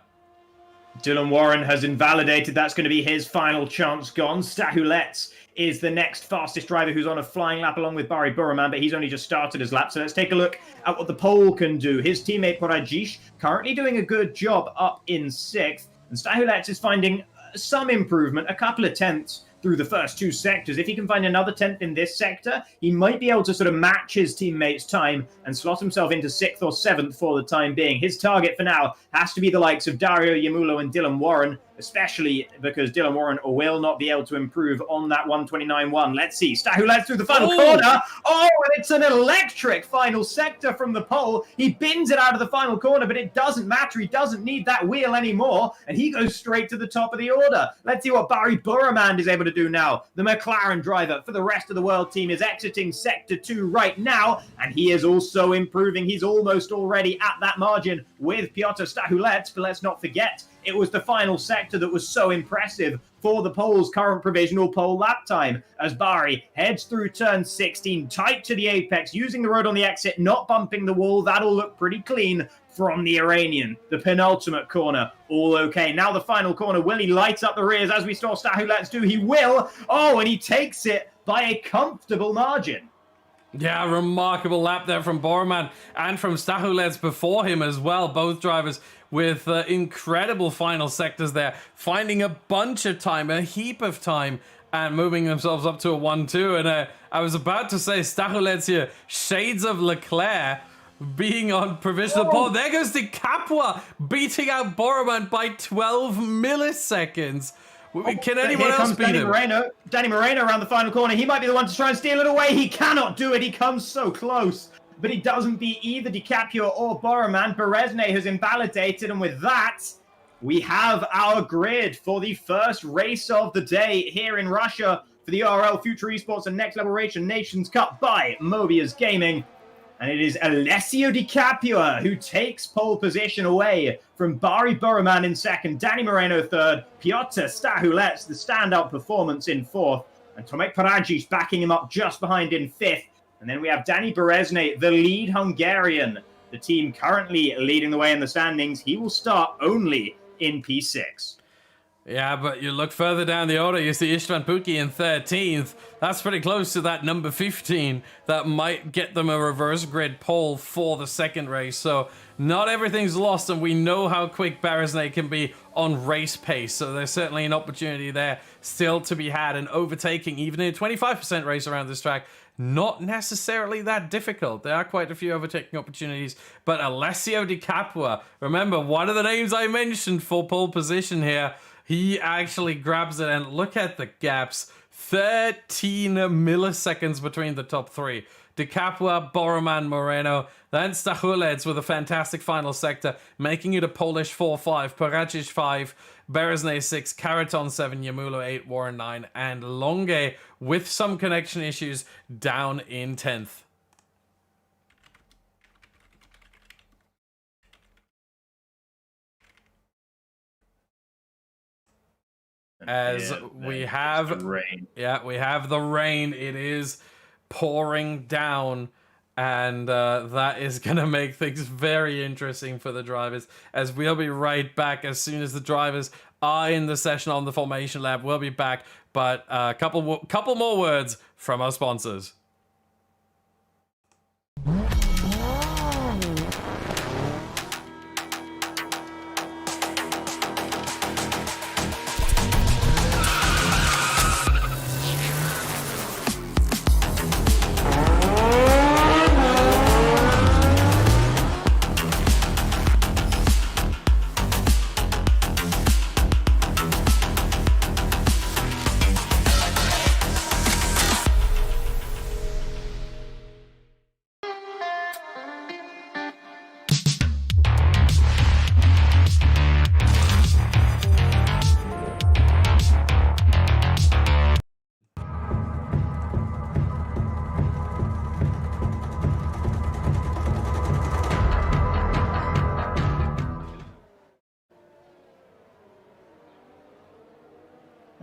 Dylan Warren has invalidated. That's going to be his final chance gone. Stahulets is the next fastest driver who's on a flying lap along with Barry Burraman, but he's only just started his lap. So let's take a look at what the pole can do. His teammate Porajish currently doing a good job up in 6th, and Stahulets is finding some improvement, a couple of tenths through the first 2 sectors. If he can find another 10th in this sector, he might be able to sort of match his teammates' time and slot himself into 6th or 7th for the time being. His target for now has to be the likes of Dario Yamulo and Dylan Warren, especially because Dylan Warren will not be able to improve on that 129.1. Let's see. Stahulets through the final corner. Oh, and it's an electric final sector from the pole. He bins it out of the final corner, but it doesn't matter. He doesn't need that wheel anymore, and he goes straight to the top of the order. Let's see what Barry Burraman is able to do now. The McLaren driver for the rest of the world team is exiting Sector 2 right now, and he is also improving. He's almost already at that margin with Piotr Stahulets, but let's not forget, it was the final sector that was so impressive for the pole's current provisional pole lap time, as Barry heads through turn 16, tight to the apex, using the road on the exit, not bumping the wall. That'll look pretty clean from the Iranian. The penultimate corner, all okay. Now the final corner, will he light up the rears as we saw Stahulets do? He will. Oh, and he takes it by a comfortable margin. Yeah, remarkable lap there from Borman and from Stahulets before him as well. Both drivers with incredible final sectors there, finding a bunch of time, a heap of time, and moving themselves up to a 1-2. And I was about to say Stahulets here, shades of Leclerc, being on provisional pole. There goes the Capua beating out Boroman by 12 milliseconds. Can anyone else beat him? Danny Moreno around the final corner. He might be the one to try and steal it away. He cannot do it. He comes so close. But he doesn't beat either DiCaprio or Boroman. Berezne has invalidated, and with that, we have our grid for the first race of the day here in Russia for the ORL FuturEsports and Next Level Nations Cup by Mobiuz Gaming. And it is Alessio DiCaprio who takes pole position away from Bari Boroman in second, Danny Moreno third, Piotr Stahulets, the standout performance in fourth, and Tomek Paradzic backing him up just behind in fifth. And then we have Danny Berezne, the lead Hungarian, the team currently leading the way in the standings. He will start only in P6. Yeah, but you look further down the order, you see Istvan Puki in 13th. That's pretty close to that number 15 that might get them a reverse grid pole for the second race. So not everything's lost, and we know how quick Berezne can be on race pace. So there's certainly an opportunity there still to be had, and overtaking even in a 25% race around this track, not necessarily that difficult. There are quite a few overtaking opportunities, but Alessio DiCaprio, remember one of the names I mentioned for pole position here, he actually grabs it, and look at the gaps. 13 milliseconds between the top three. DiCaprio, Boroman, Moreno, then Stahulets with a fantastic final sector, making it a Polish 4-5, Paradzic 5, Berezne 6, Karaton 7, Yamulo 8, Warren 9, and Longe with some connection issues down in 10th. As we have the rain. Yeah, we have the rain. It is pouring down, and that is going to make things very interesting for the drivers, as we'll be right back as soon as the drivers are in the session on the Formation Lab. We'll be back, but a couple more words from our sponsors.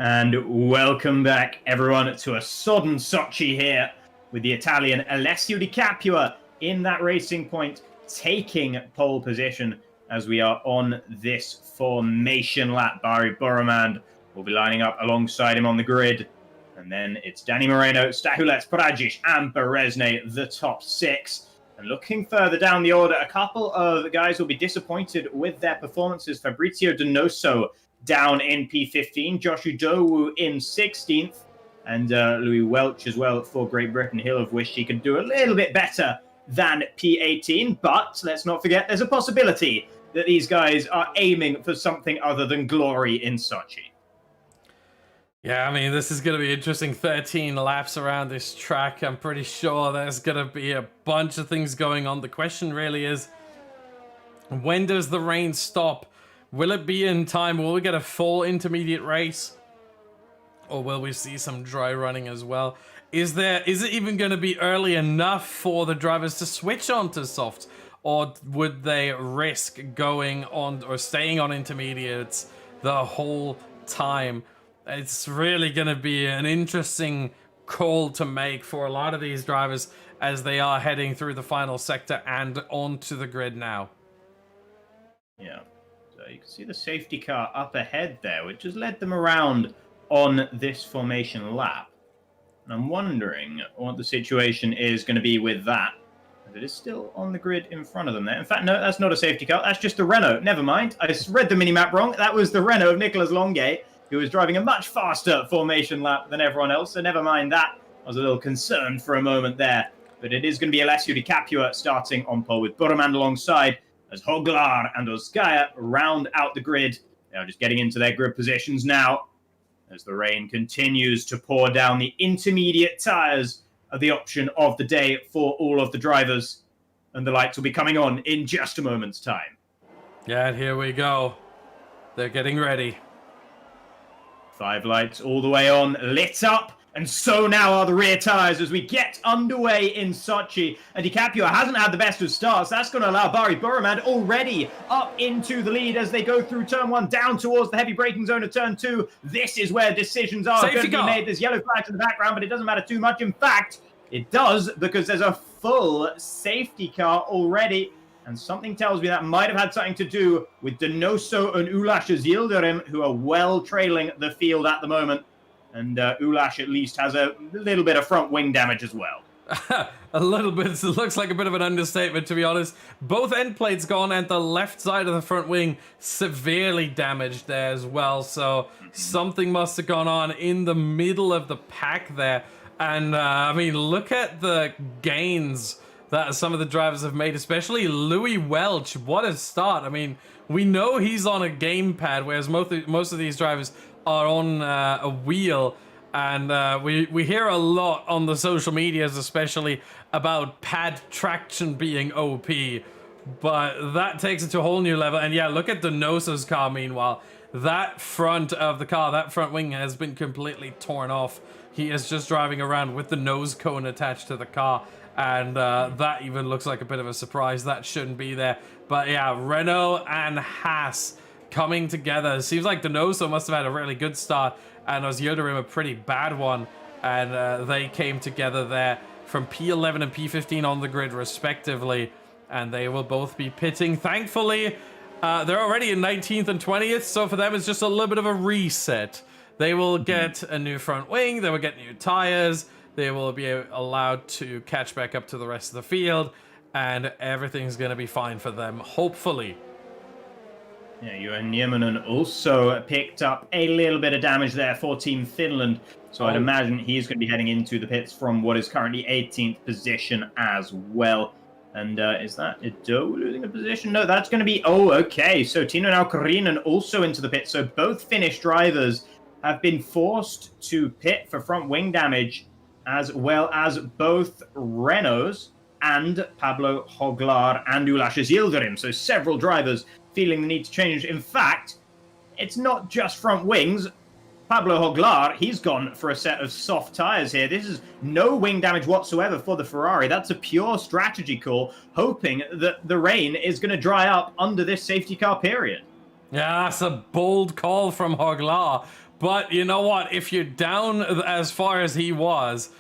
And welcome back, everyone, to a sodden Sochi here with the Italian Alessio DiCaprio in that racing point, taking pole position as we are on this formation lap. Bari Boroman will be lining up alongside him on the grid. And then it's Danny Moreno, Stahulets, Paradzic, and Berezne, the top six. And looking further down the order, a couple of guys will be disappointed with their performances. Fabrizio Donoso down in P15, Josh Udowu in 16th, and Louis Welch as well for Great Britain. He'll have wished he could do a little bit better than P18, but let's not forget there's a possibility that these guys are aiming for something other than glory in Sochi. Yeah, I mean, this is going to be interesting. 13 laps around this track. I'm pretty sure there's going to be a bunch of things going on. The question really is, when does the rain stop? Will it be in time? Will we get a full intermediate race? Or will we see some dry running as well? Is it even going to be early enough for the drivers to switch on to softs? Or would they risk going on or staying on intermediates the whole time? It's really going to be an interesting call to make for a lot of these drivers as they are heading through the final sector and onto the grid now. Yeah. You can see the safety car up ahead there, which has led them around on this formation lap. And I'm wondering what the situation is going to be with that. It is still on the grid in front of them there. In fact, no, that's not a safety car. That's just the Renault. Never mind. I read the minimap wrong. That was the Renault of Nicolas Longe, who was driving a much faster formation lap than everyone else. So never mind that. I was a little concerned for a moment there but it is going to be Alessio Di Capua starting on pole with Burman alongside as Hoglar and Oskaya round out the grid. They are just getting into their grid positions now as the rain continues to pour down the intermediate tyres of the option of the day for all of the drivers. And the lights will be coming on in just a moment's time. Yeah, and here we go. They're getting ready. 5 lights all the way on, lit up. And so now are the rear tyres as we get underway in Sochi. And Di Capua hasn't had the best of starts. That's going to allow Barry Burman already up into the lead as they go through turn 1, down towards the heavy braking zone of turn 2. This is where decisions are going to be made. There's yellow flags in the background, but it doesn't matter too much. In fact, it does, because there's a full safety car already. And something tells me that might have had something to do with Donoso and Ulash Yildirim, who are well trailing the field at the moment. And Ulash at least has a little bit of front wing damage as well. A little bit. It looks like a bit of an understatement, to be honest. Both end plates gone, and the left side of the front wing severely damaged there as well. So something must have gone on in the middle of the pack there. And I mean, look at the gains that some of the drivers have made, especially Louis Welch. What a start. I mean, we know he's on a gamepad, whereas most of these drivers are on a wheel. And we hear a lot on the social medias, especially about pad traction being OP. But that takes it to a whole new level. And yeah, look at Donoso's car, meanwhile. That front of the car, that front wing has been completely torn off. He is just driving around with the nose cone attached to the car. And that even looks like a bit of a surprise. That shouldn't be there. But yeah, Renault and Haas coming together. Seems like Donoso must have had a really good start, and Ozyodarim a pretty bad one. And they came together there from P11 and P15 on the grid respectively. And they will both be pitting. Thankfully, they're already in 19th and 20th. So for them, it's just a little bit of a reset. They will get a new front wing. They will get new tires. They will be allowed to catch back up to the rest of the field, and everything's going to be fine for them, hopefully. Yeah, Johan Nieminen also picked up a little bit of damage there for Team Finland. So I'd imagine he's going to be heading into the pits from what is currently 18th position as well. And is that Ido losing a position? No, that's going to be... Oh, okay. So Tino Naukarinen also into the pit. So both Finnish drivers have been forced to pit for front wing damage, as well as both Renaults and Pablo Hoglar and Ulash Yildirim. So several drivers feeling the need to change. In fact, it's not just front wings. Pablo Hoglar, he's gone for a set of soft tires here. This is no wing damage whatsoever for the Ferrari. That's a pure strategy call, hoping that the rain is going to dry up under this safety car period. Yeah, that's a bold call from Hoglar. But you know what? If you're down as far as he was,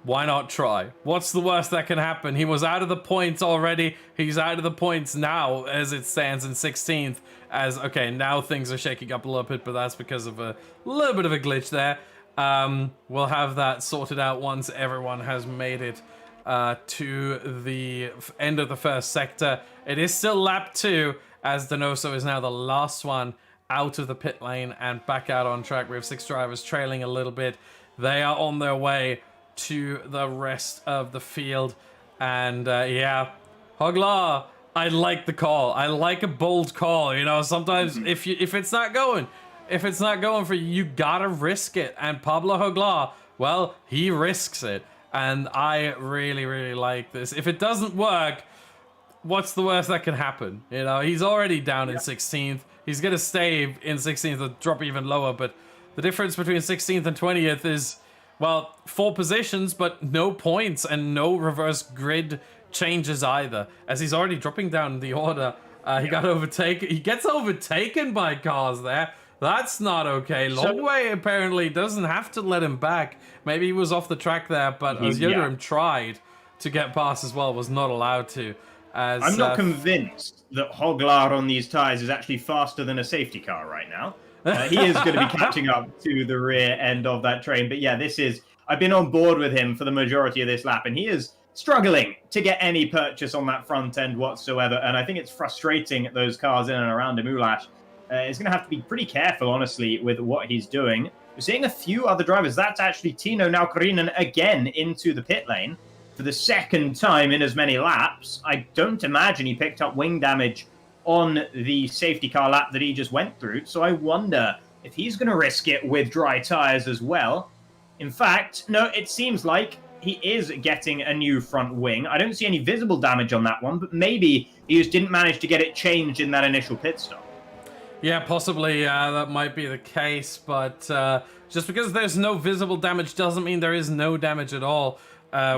why not try? What's the worst that can happen? He was out of the points already. He's out of the points now as it stands in 16th. As, okay, now things are shaking up a little bit, but that's because of a little bit of a glitch there. We'll have that sorted out once everyone has made it to the end of the first sector. It is still lap 2, as Donoso is now the last one out of the pit lane and back out on track. We have 6 drivers trailing a little bit. They are on their way to the rest of the field. And yeah, Hoglar, I like the call. I like a bold call. You know, sometimes if it's not going for you, you gotta risk it. And Pablo Hoglar, well, he risks it. And I really, really like this. If it doesn't work, what's the worst that can happen? You know, he's already down in 16th. He's gonna stay in 16th or drop even lower. But the difference between 16th and 20th is, well, 4 positions, but no points and no reverse grid changes either, as he's already dropping down the order. He got overtaken. He gets overtaken by cars there. That's not okay. Longway apparently doesn't have to let him back. Maybe he was off the track there, but Ozyodarim tried to get past as well, was not allowed to. As, I'm not convinced that Hoglar on these tyres is actually faster than a safety car right now. He is going to be catching up to the rear end of that train. But yeah, I've been on board with him for the majority of this lap, and he is struggling to get any purchase on that front end whatsoever. And I think it's frustrating those cars in and around him. Ulash is going to have to be pretty careful, honestly, with what he's doing. We're seeing a few other drivers. That's actually Tino Naukarinen again into the pit lane. for the second time in as many laps. I don't imagine he picked up wing damage on the safety car lap that he just went through. So I wonder if he's going to risk it with dry tires as well. In fact, no, it seems like he is getting a new front wing. I don't see any visible damage on that one, but maybe he just didn't manage to get it changed in that initial pit stop. Yeah, possibly that might be the case, but just because there's no visible damage doesn't mean there is no damage at all.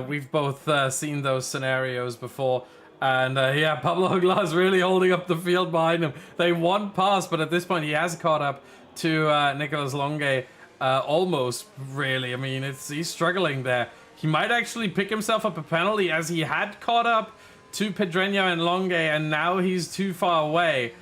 We've both seen those scenarios before. And yeah, Pablo Juglar's really holding up the field behind him. They want pass, but at this point he has caught up to Nicolas Longue almost, really. I mean, he's struggling there. He might actually pick himself up a penalty, as he had caught up to Pedreño and Longue, and now he's too far away.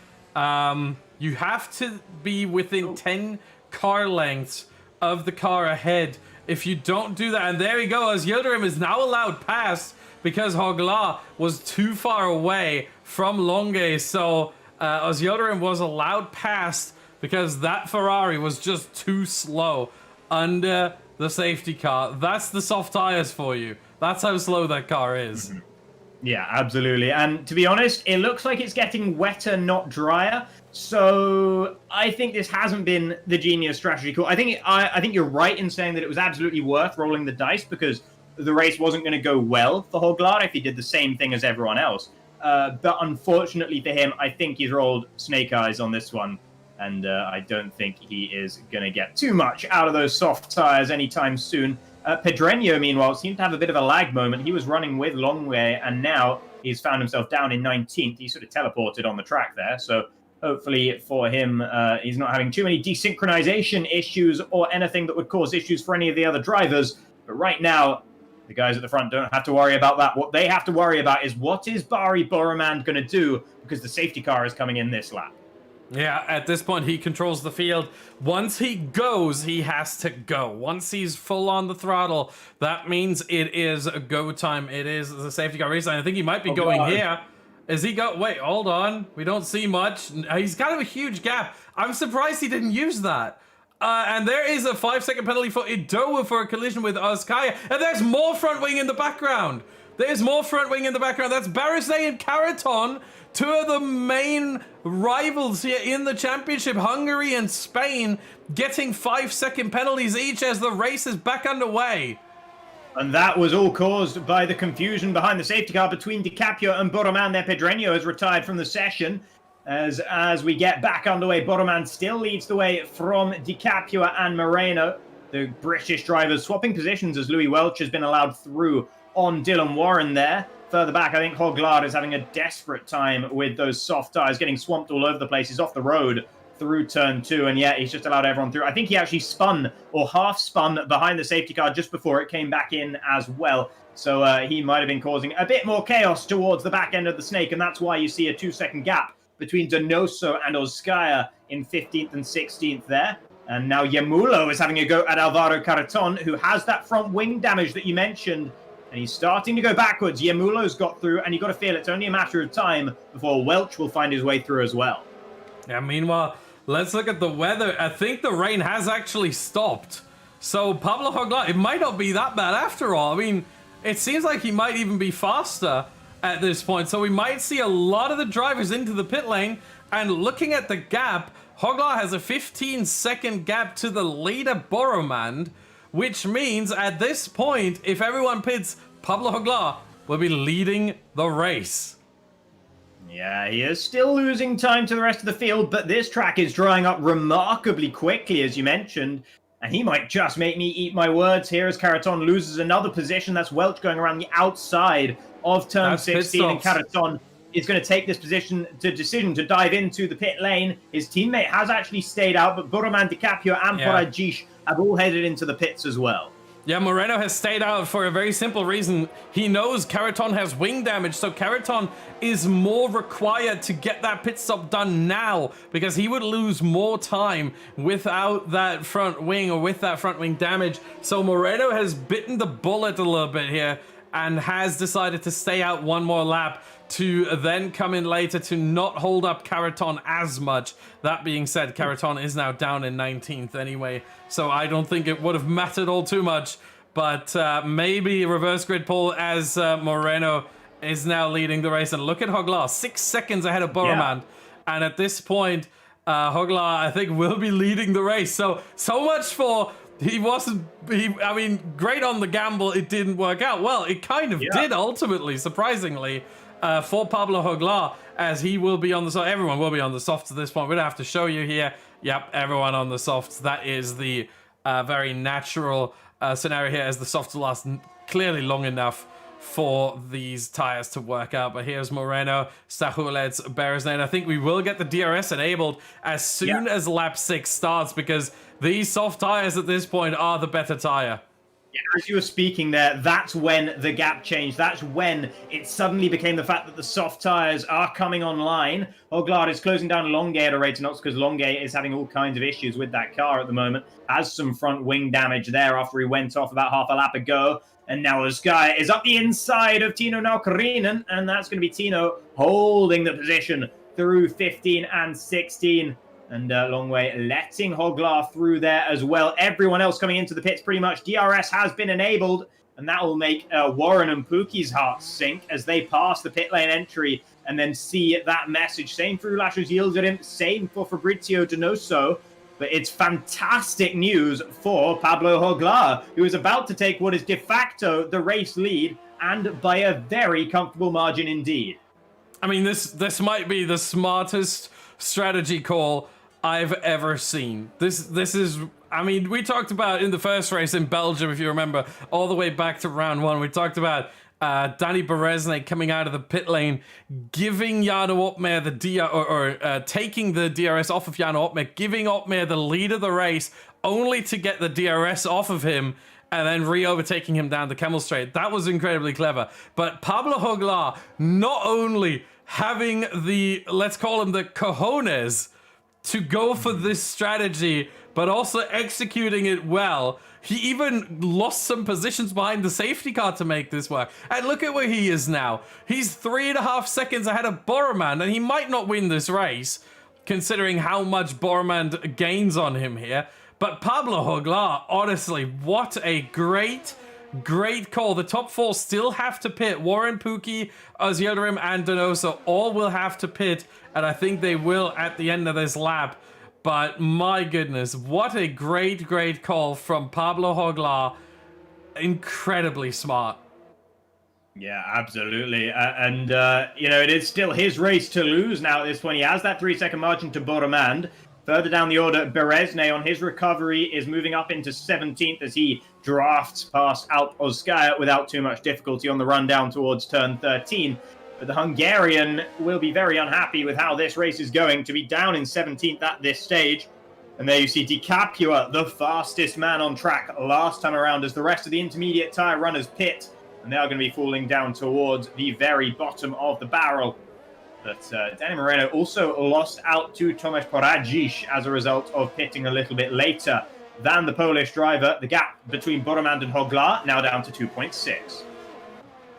You have to be within 10 car lengths of the car ahead. If you don't do that, and there we go, as Yildirim is now allowed past because Juglar was too far away from Longue. So as Yildirim was allowed past because that Ferrari was just too slow under the safety car. That's the soft tires for you. That's how slow that car is. Mm-hmm. Yeah, absolutely. And to be honest, it looks like it's getting wetter, not drier. So I think this hasn't been the genius strategy call. I think you're right in saying that it was absolutely worth rolling the dice because the race wasn't going to go well for Juglar if he did the same thing as everyone else. But unfortunately for him, I think he's rolled snake eyes on this one. And I don't think he is going to get too much out of those soft tires anytime soon. Pedreño, meanwhile, seemed to have a bit of a lag moment. He was running with Longue, and now he's found himself down in 19th. He sort of teleported on the track there. So hopefully for him, he's not having too many desynchronization issues or anything that would cause issues for any of the other drivers. But right now, the guys at the front don't have to worry about that. What they have to worry about is what is Bari Boromand going to do, because the safety car is coming in this lap. Yeah, at this point, he controls the field. Once he goes, he has to go. Once he's full on the throttle, that means it is a go time. It is the safety car race line. I think he might be going here. Is he go? Wait, hold on. We don't see much. He's kind of a huge gap. I'm surprised he didn't use that. And there is a 5-second penalty for Idowu for a collision with Oskaya. And there's more front wing in the background. There's more front wing in the background. That's Barisay and Caraton, two of the main rivals here in the championship. Hungary and Spain getting 5-second penalties each as the race is back underway. And that was all caused by the confusion behind the safety car between DiCaprio and Boromand there. Pedreño has retired from the session. As we get back underway, Boromand still leads the way from DiCaprio and Moreno. The British drivers swapping positions as Louis Welch has been allowed through on Dylan Warren there. Further back, I think Juglar is having a desperate time with those soft tires, getting swamped all over the place. He's off the road through turn 2, and yeah, he's just allowed everyone through. I think he actually spun or half spun behind the safety car just before it came back in as well. So he might have been causing a bit more chaos towards the back end of the snake, and that's why you see a 2-second gap between Donoso and Oskaya in 15th and 16th there. And now Yemulo is having a go at Alvaro Caraton, who has that front wing damage that you mentioned. And he's starting to go backwards. Yemulo's got through, and you've got to feel it's only a matter of time before Welch will find his way through as well. Yeah, meanwhile, let's look at the weather. I think the rain has actually stopped. So Pablo Juglar, it might not be that bad after all. I mean, it seems like he might even be faster at this point. So we might see a lot of the drivers into the pit lane. And looking at the gap, Juglar has a 15-second gap to the leader Boromand, which means at this point, if everyone pits, Pablo Juglar will be leading the race. Yeah, he is still losing time to the rest of the field, but this track is drying up remarkably quickly, as you mentioned. And he might just make me eat my words here as Caraton loses another position. That's Welch going around the outside of turn 16, and Caraton is going to take this decision to dive into the pit lane. His teammate has actually stayed out, but Boromand, DiCaprio, and Poragish have all headed into the pits as well. Yeah, Moreno has stayed out for a very simple reason. He knows Caraton has wing damage, so Caraton is more required to get that pit stop done now, because he would lose more time without that front wing or with that front wing damage. So Moreno has bitten the bullet a little bit here and has decided to stay out one more lap to then come in later to not hold up Caraton as much. That being said, Caraton is now down in 19th anyway, so I don't think it would have mattered all too much. but maybe reverse grid pole as Moreno is now leading the race. And look at Hoglar, 6 seconds ahead of Boromand. And at this point, Hoglar, I think, will be leading the race. So much for I mean, great on the gamble. It didn't work out. Well, it kind of did ultimately, surprisingly, for Pablo Hoglar, as he will be on the soft. Everyone will be on the softs at this point. We don't have to show you here. Yep, everyone on the softs. That is the very natural scenario here, as the softs last clearly long enough for these tires to work out. But here's Moreno, Stachulets, Berezne, and I think we will get the DRS enabled as soon as lap 6 starts, because these soft tires at this point are the better tire. Yeah, as you were speaking there, that's when the gap changed. That's when it suddenly became the fact that the soft tires are coming online. Hoglar is closing down Longay at a rate of knots because Longay is having all kinds of issues with that car at the moment. Has some front wing damage there after he went off about half a lap ago. And now the Sky is up the inside of Tino Naukarinen, and that's going to be Tino holding the position through 15 and 16. And Longway letting Hoglar through there as well. Everyone else coming into the pits pretty much. DRS has been enabled, and that will make Warren and Pookie's hearts sink as they pass the pit lane entry and then see that message. Same for Lashes Yildirim, same for Fabrizio Donoso. But it's fantastic news for Pablo Hoglar, who is about to take what is de facto the race lead, and by a very comfortable margin indeed. I mean, this might be the smartest strategy call I've ever seen. This is, I mean, we talked about in the first race in Belgium, if you remember, all the way back to round 1, we talked about Danny Berezne coming out of the pit lane, giving Jarno Opmeer the taking the DRS off of Jarno Opmeer, giving Opmeer the lead of the race, only to get the DRS off of him and then re-overtaking him down the Camel Straight. That was incredibly clever. But Pablo Hoglar not only having the, let's call him the cojones, to go for this strategy, but also executing it well. He even lost some positions behind the safety car to make this work. And look at where he is now. He's 3.5 seconds ahead of Boromand, and he might not win this race, considering how much Boromand gains on him here. But Pablo Hoglar, honestly, what a great call. The top 4 still have to pit. Warren, Pookie, Yildirim, and Donoso all will have to pit, and I think they will at the end of this lap. But my goodness, what a great call from Pablo Hoglar. Incredibly smart. Yeah, absolutely. You know, it is still his race to lose now at this point. He has that 3-second margin to Boromand. Further down the order, Berezne on his recovery is moving up into 17th as he drafts past Alp Oskaya without too much difficulty on the run down towards turn 13. But the Hungarian will be very unhappy with how this race is going, to be down in 17th at this stage. And there you see DiCapua, the fastest man on track last time around, as the rest of the intermediate tyre runners pit. And they are going to be falling down towards the very bottom of the barrel. But Danny Moreno also lost out to Tomasz Poradzic as a result of pitting a little bit later than the Polish driver. The gap between Boromand and Hoglar now down to 2.6.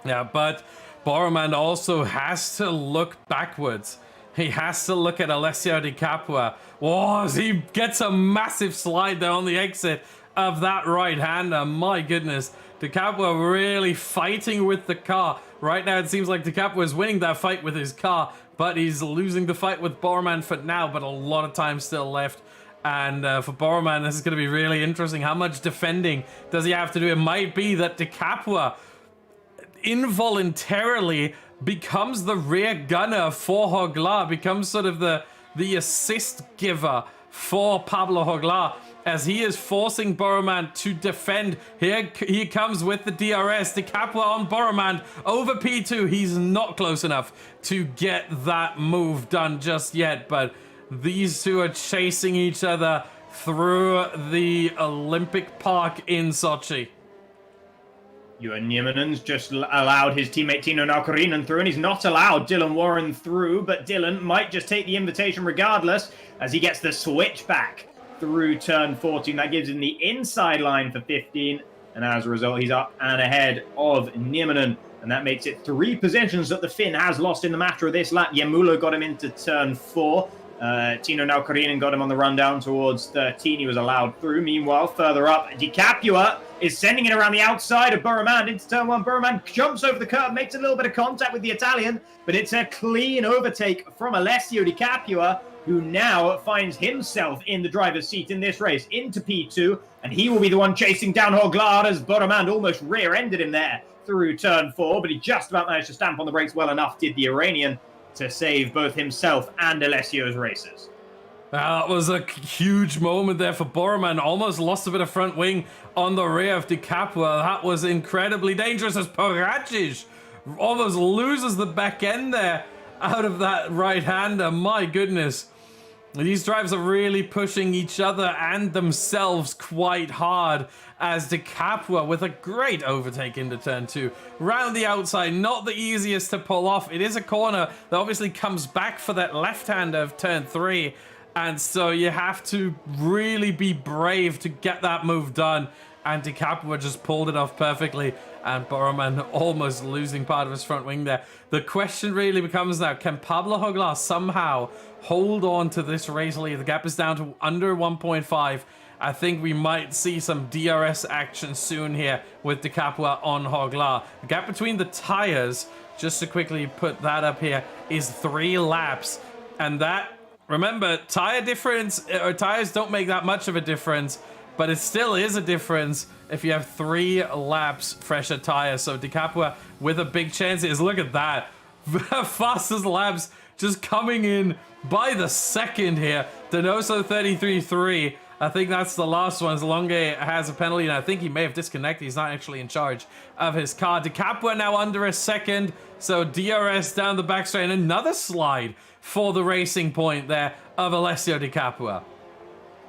Yeah, but Boromand also has to look backwards. He has to look at Alessio Di Capua. Whoa, as he gets a massive slide there on the exit of that right-hander. My goodness, Di Capua really fighting with the car. Right now, it seems like Di Capua is winning that fight with his car, but he's losing the fight with Boromand for now, but a lot of time still left. And for Boromand, this is going to be really interesting. How much defending does he have to do? It might be that Di Capua involuntarily becomes the rear gunner for Hoglar, becomes sort of the assist giver for Pablo Hoglar, as he is forcing Boromand to defend. Here he comes with the DRS. Di Capua on Boromand over P2. He's not close enough to get that move done just yet, but these two are chasing each other through the Olympic Park in Sochi. Ewan Niemanen's just allowed his teammate Tino Naukarinen through, and he's not allowed Dylan Warren through, but Dylan might just take the invitation regardless as he gets the switch back through turn 14. That gives him the inside line for 15, and as a result, he's up and ahead of Niemanen, and that makes it 3 positions that the Finn has lost in the matter of this lap. Yemulo got him into turn 4. Tino Naukarinen got him on the run down towards 13. He was allowed through. Meanwhile, further up, Di Capua is sending it around the outside of Boromand into turn one. Boromand jumps over the curb, makes a little bit of contact with the Italian, but it's a clean overtake from Alessio Di Capua, who now finds himself in the driver's seat in this race into P2, and he will be the one chasing down Hoglar as Boromand almost rear-ended him there through turn 4, but he just about managed to stamp on the brakes well enough, did the Iranian, to save both himself and Alessio's races. That was a huge moment there for Boromand. Almost lost a bit of front wing on the rear of Di Capua. That was incredibly dangerous as Paracic almost loses the back end there out of that right-hander. My goodness. These drivers are really pushing each other and themselves quite hard as Di Capua with a great overtake into turn 2. Round the outside, not the easiest to pull off. It is a corner that obviously comes back for that left-hander of turn 3. And so you have to really be brave to get that move done. And Di Capua just pulled it off perfectly. And Boromand almost losing part of his front wing there. The question really becomes now, can Pablo Hoglar somehow hold on to this race lead? The gap is down to under 1.5. I think we might see some DRS action soon here with Di Capua on Hoglar. The gap between the tires, just to quickly put that up here, is 3 laps. And that, remember, tire difference, or tires don't make that much of a difference, but it still is a difference if you have 3 laps fresher tires. So Di Capua with a big chance is, look at that. Fastest laps just coming in by the second here. Donoso 33.3. I think that's the last one. Zalonge has a penalty, and I think he may have disconnected. He's not actually in charge of his car. Di Capua now under a second. So DRS down the back straight, and another slide for the racing point there of Alessio Di Capua.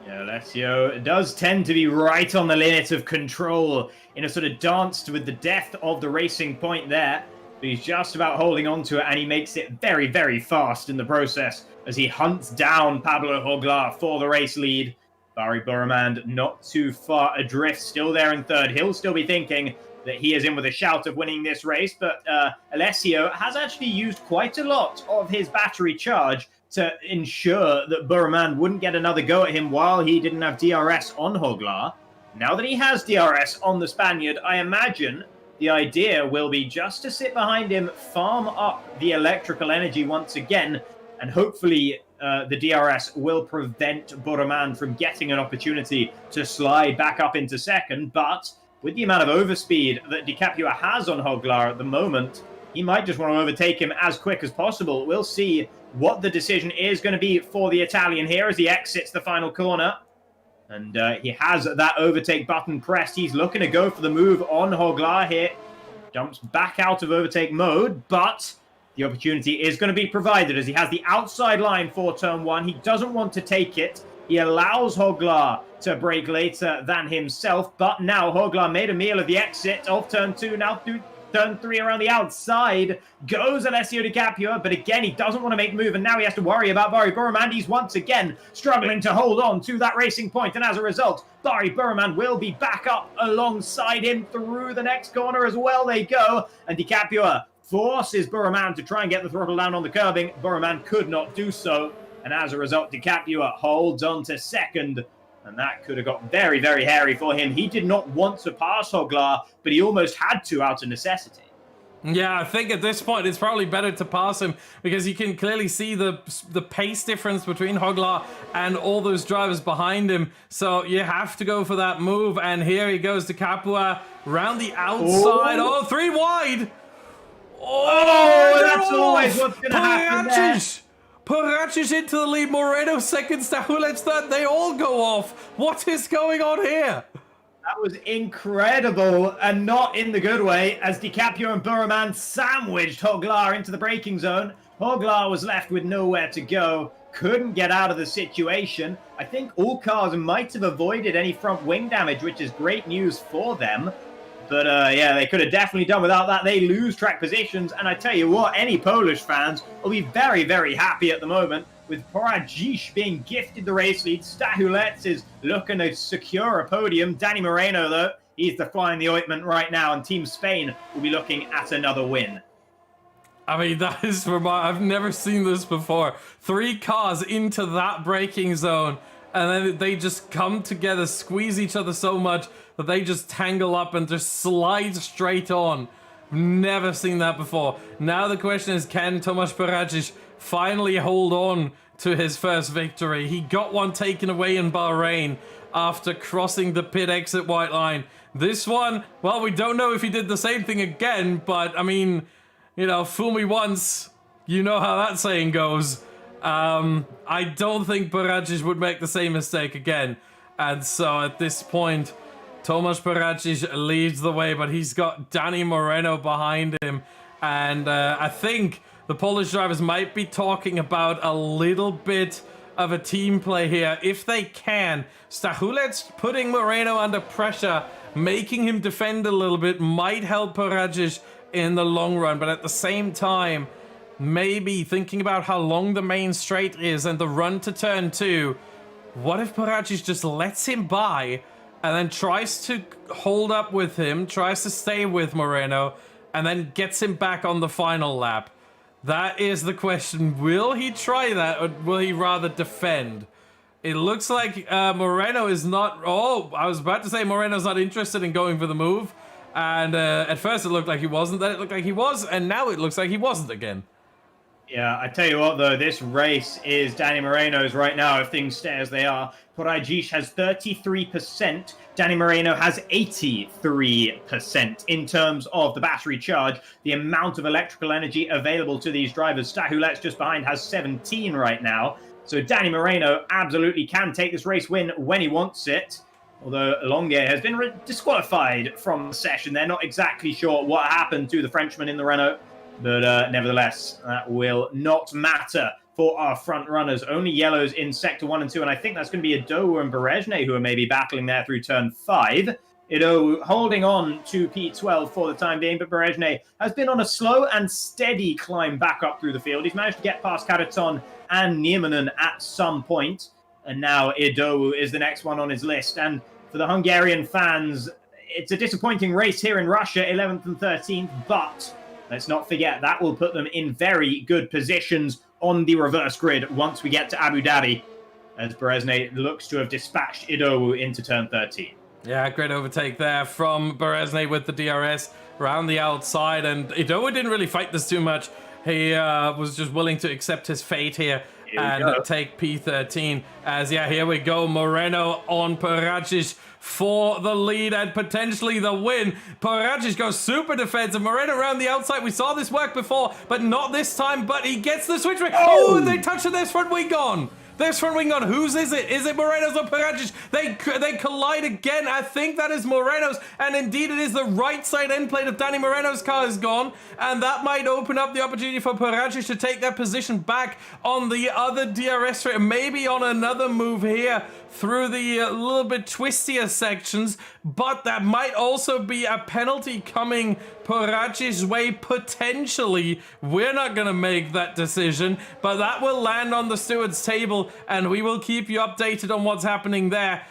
Yeah, Alessio does tend to be right on the limit of control in a sort of dance with the death of the racing point there. But he's just about holding on to it, and he makes it very, very fast in the process as he hunts down Pablo Hoglar for the race lead. Barry Boromand not too far adrift, still there in third. He'll still be thinking that he is in with a shout of winning this race, but Alessio has actually used quite a lot of his battery charge to ensure that Boromand wouldn't get another go at him while he didn't have DRS on Hoglar. Now that he has DRS on the Spaniard, I imagine the idea will be just to sit behind him, farm up the electrical energy once again, and hopefully the DRS will prevent Boromand from getting an opportunity to slide back up into second. But with the amount of overspeed that Di Capua has on Hoglar at the moment, he might just want to overtake him as quick as possible. We'll see what the decision is going to be for the Italian here as he exits the final corner. And he has that overtake button pressed. He's looking to go for the move on Hoglar here. Jumps back out of overtake mode, but the opportunity is going to be provided as he has the outside line for turn 1. He doesn't want to take it. He allows Hoglar to brake later than himself, but now Hoglar made a meal of the exit of turn 2. Now through turn 3 around the outside goes Alessio Di Capua, but again, he doesn't want to make the move, and now he has to worry about Barry Boromand. He's once again struggling to hold on to that racing point, and as a result, Barry Boromand will be back up alongside him through the next corner as well. They go, and Di Capua forces Boromand to try and get the throttle down on the curbing. Boromand could not do so, and as a result, Di Capua holds on to second, and that could have got very, very hairy for him. He did not want to pass Hoglar, but he almost had to out of necessity. Yeah, I think at this point it's probably better to pass him because you can clearly see the pace difference between Hoglar and all those drivers behind him. So you have to go for that move, and here he goes to Capua round the outside. Oh, 3 wide. Oh, that's always what's going to happen there. Paracic into the lead, Moreno second, Stahulec third, they all go off. What is going on here? That was incredible, and not in the good way, as Di Capua and Boromand sandwiched Hoglar into the braking zone. Hoglar was left with nowhere to go, couldn't get out of the situation. I think all cars might have avoided any front wing damage, which is great news for them. But yeah, they could have definitely done without that. They lose track positions, and I tell you what, any Polish fans will be very, very happy at the moment with Paracic being gifted the race lead. Stahulec is looking to secure a podium. Danny Moreno, though, he's the fly in the ointment right now, and Team Spain will be looking at another win. I mean, that is remarkable. I've never seen this before. 3 cars into that braking zone, and then they just come together, squeeze each other so much that they just tangle up and just slide straight on. Never seen that before. Now the question is, can Tomasz Paradzic finally hold on to his first victory? He got one taken away in Bahrain after crossing the pit exit white line. This one, well, we don't know if he did the same thing again, but I mean, you know, fool me once, you know how that saying goes. I don't think Paradzic would make the same mistake again. And so at this point, Tomasz Paradzic leads the way, but he's got Danny Moreno behind him. And I think the Polish drivers might be talking about a little bit of a team play here. If they can, Stachulec putting Moreno under pressure, making him defend a little bit, might help Paradzic in the long run. But at the same time, maybe thinking about how long the main straight is and the run to turn 2, what if Paradzic just lets him by and then tries to hold up with him, tries to stay with Moreno, and then gets him back on the final lap? That is the question. Will he try that, or will he rather defend? It looks like Moreno is not... Oh, I was about to say Moreno's not interested in going for the move. And at first it looked like he wasn't, then it looked like he was, and now it looks like he wasn't again. Yeah, I tell you what, though, this race is Danny Moreno's right now, if things stay as they are. Paradzic has 33%. Danny Moreno has 83% in terms of the battery charge, the amount of electrical energy available to these drivers. Stachulec just behind has 17 right now. So Danny Moreno absolutely can take this race win when he wants it. Although Longuet has been disqualified from the session. They're not exactly sure what happened to the Frenchman in the Renault. But nevertheless, that will not matter for our front runners. Only yellows in Sector 1 and 2, and I think that's going to be Idowu and Berezhny who are maybe battling there through Turn 5. Idowu holding on to P12 for the time being, but Berezhny has been on a slow and steady climb back up through the field. He's managed to get past Karaton and Niemanen at some point, and now Idowu is the next one on his list. And for the Hungarian fans, it's a disappointing race here in Russia, 11th and 13th, but let's not forget that will put them in very good positions on the reverse grid once we get to Abu Dhabi, as Berezhny looks to have dispatched Idowu into turn 13. Yeah, great overtake there from Berezhny with the DRS around the outside, and Idowu didn't really fight this too much. He was just willing to accept his fate here and take P13. As, yeah, here we go, Moreno on Paradzic for the lead and potentially the win. Paradzic goes super defensive. Moreno around the outside. We saw this work before, but not this time. But he gets the switch. Oh, they touched their front wing on. There's front wing on. Whose is it? Is it Moreno's or Paradzic? They collide again. I think that is Moreno's. And indeed, it is the right side end plate of Danny Moreno's car is gone. And that might open up the opportunity for Paradzic to take that position back on the other DRS straight. Maybe on another move here through the little bit twistier sections. But that might also be a penalty coming Paradzic's way, potentially. We're not going to make that decision, but that will land on the steward's table, and we will keep you updated on what's happening there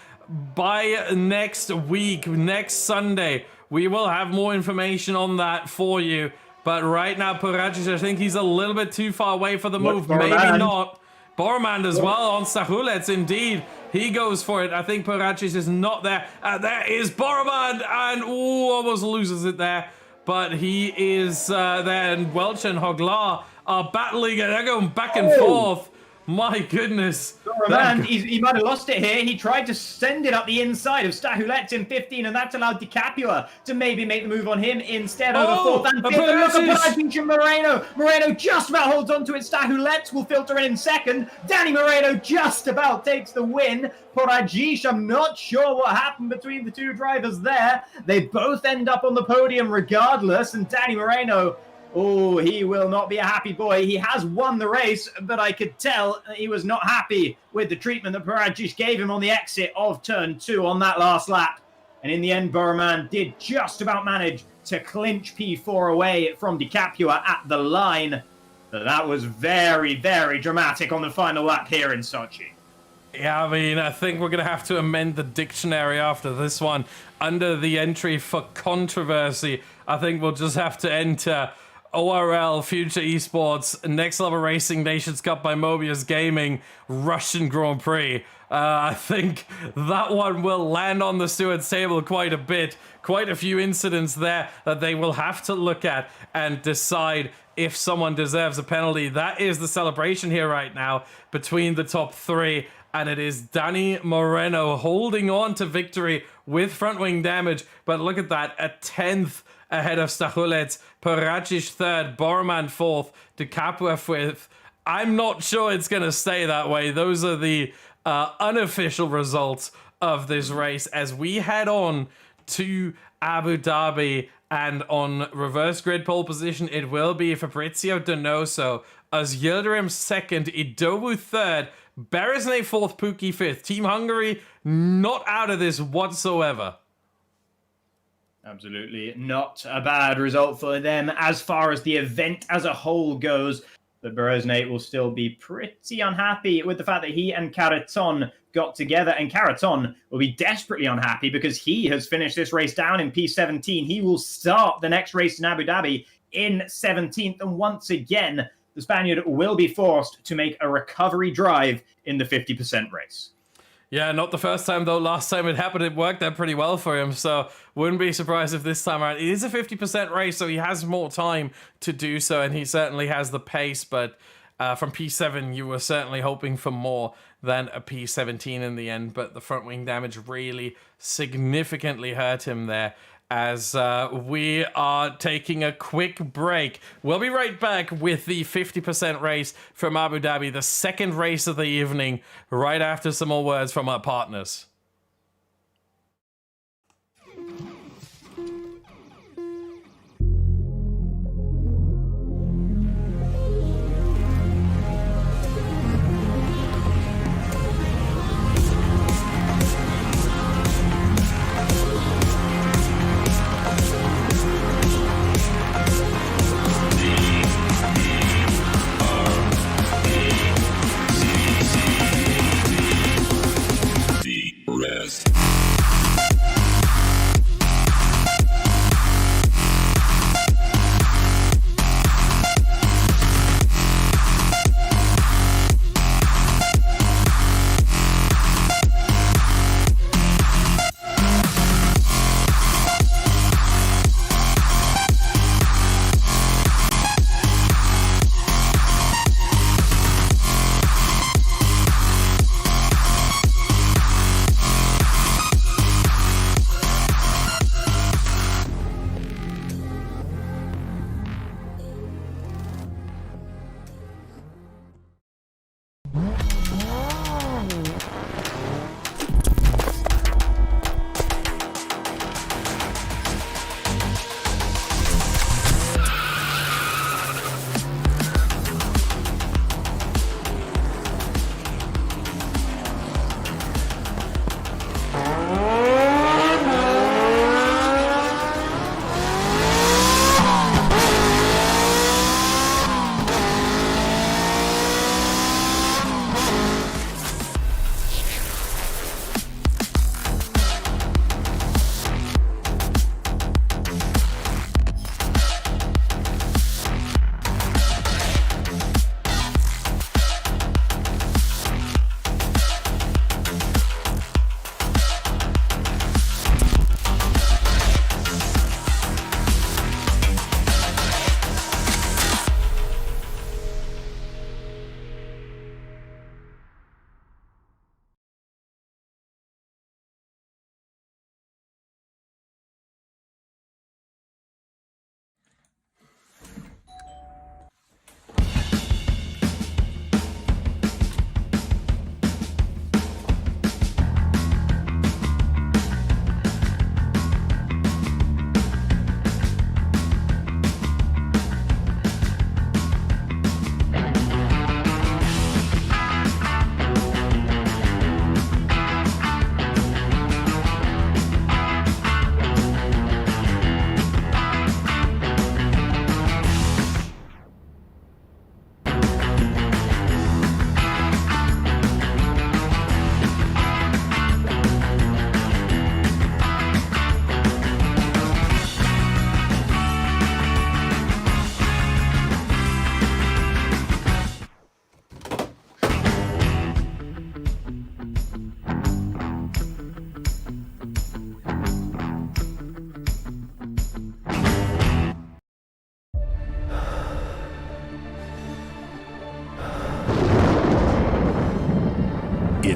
by next week, next Sunday. We will have more information on that for you. But right now, Paradzic, I think he's a little bit too far away for the move. Maybe not. Bormand as well on Stachulec, indeed. He goes for it. I think Paradzic is not there. There is Bormand, and almost loses it there. But he is there, and Welch and Hoglar are battling, and they're going back and forth. My goodness. Man, he might have lost it here. He tried to send it up the inside of Stachulec in 15, and that's allowed DiCapua to maybe make the move on him instead over fourth and fifth. And look at Paradzic and Moreno. Moreno just about holds on to it. Stachulec will filter in second. Danny Moreno just about takes the win. Paradzic, I'm not sure what happened between the two drivers there. They both end up on the podium regardless, and Danny Moreno, oh, he will not be a happy boy. He has won the race, but I could tell he was not happy with the treatment that Paradzic gave him on the exit of turn 2 on that last lap. And in the end, Burman did just about manage to clinch P4 away from DiCapua at the line. But that was very, very dramatic on the final lap here in Sochi. Yeah, I mean, I think we're going to have to amend the dictionary after this one. Under the entry for controversy, I think we'll just have to enter ORL Future Esports Next Level Racing Nations Cup by Mobiuz Gaming Russian Grand Prix. I think that one will land on the stewards' table quite a bit. Quite a few incidents there that they will have to look at and decide if someone deserves a penalty. That is the celebration here right now between the top three. And it is Danny Moreno holding on to victory with front wing damage. But look at that, a 10th ahead of Stachulec, Paracic third, Boroman fourth, De Capua fifth. I'm not sure it's going to stay that way. Those are the unofficial results of this race as we head on to Abu Dhabi. And on reverse grid pole position, it will be Fabrizio Donoso as Yildirim second, Idowu third, Berezne fourth, Pookie fifth. Team Hungary not out of this whatsoever. Absolutely not a bad result for them as far as the event as a whole goes. But Berezne will still be pretty unhappy with the fact that he and Caraton got together. And Caraton will be desperately unhappy because he has finished this race down in P17. He will start the next race in Abu Dhabi in 17th. And once again, the Spaniard will be forced to make a recovery drive in the 50% race. Yeah, not the first time though. Last time it happened, it worked out pretty well for him. So wouldn't be surprised if this time around. It is a 50% race, so he has more time to do so, and he certainly has the pace. But from P7, you were certainly hoping for more than a P17 in the end. But the front wing damage really significantly hurt him there. As we are taking a quick break. We'll be right back with the 50% race from Abu Dhabi, the second race of the evening, right after some more words from our partners.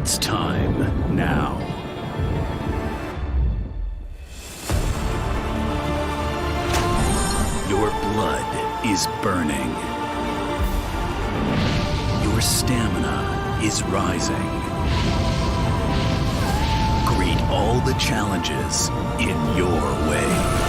It's time now. Your blood is burning. Your stamina is rising. Greet all the challenges in your way.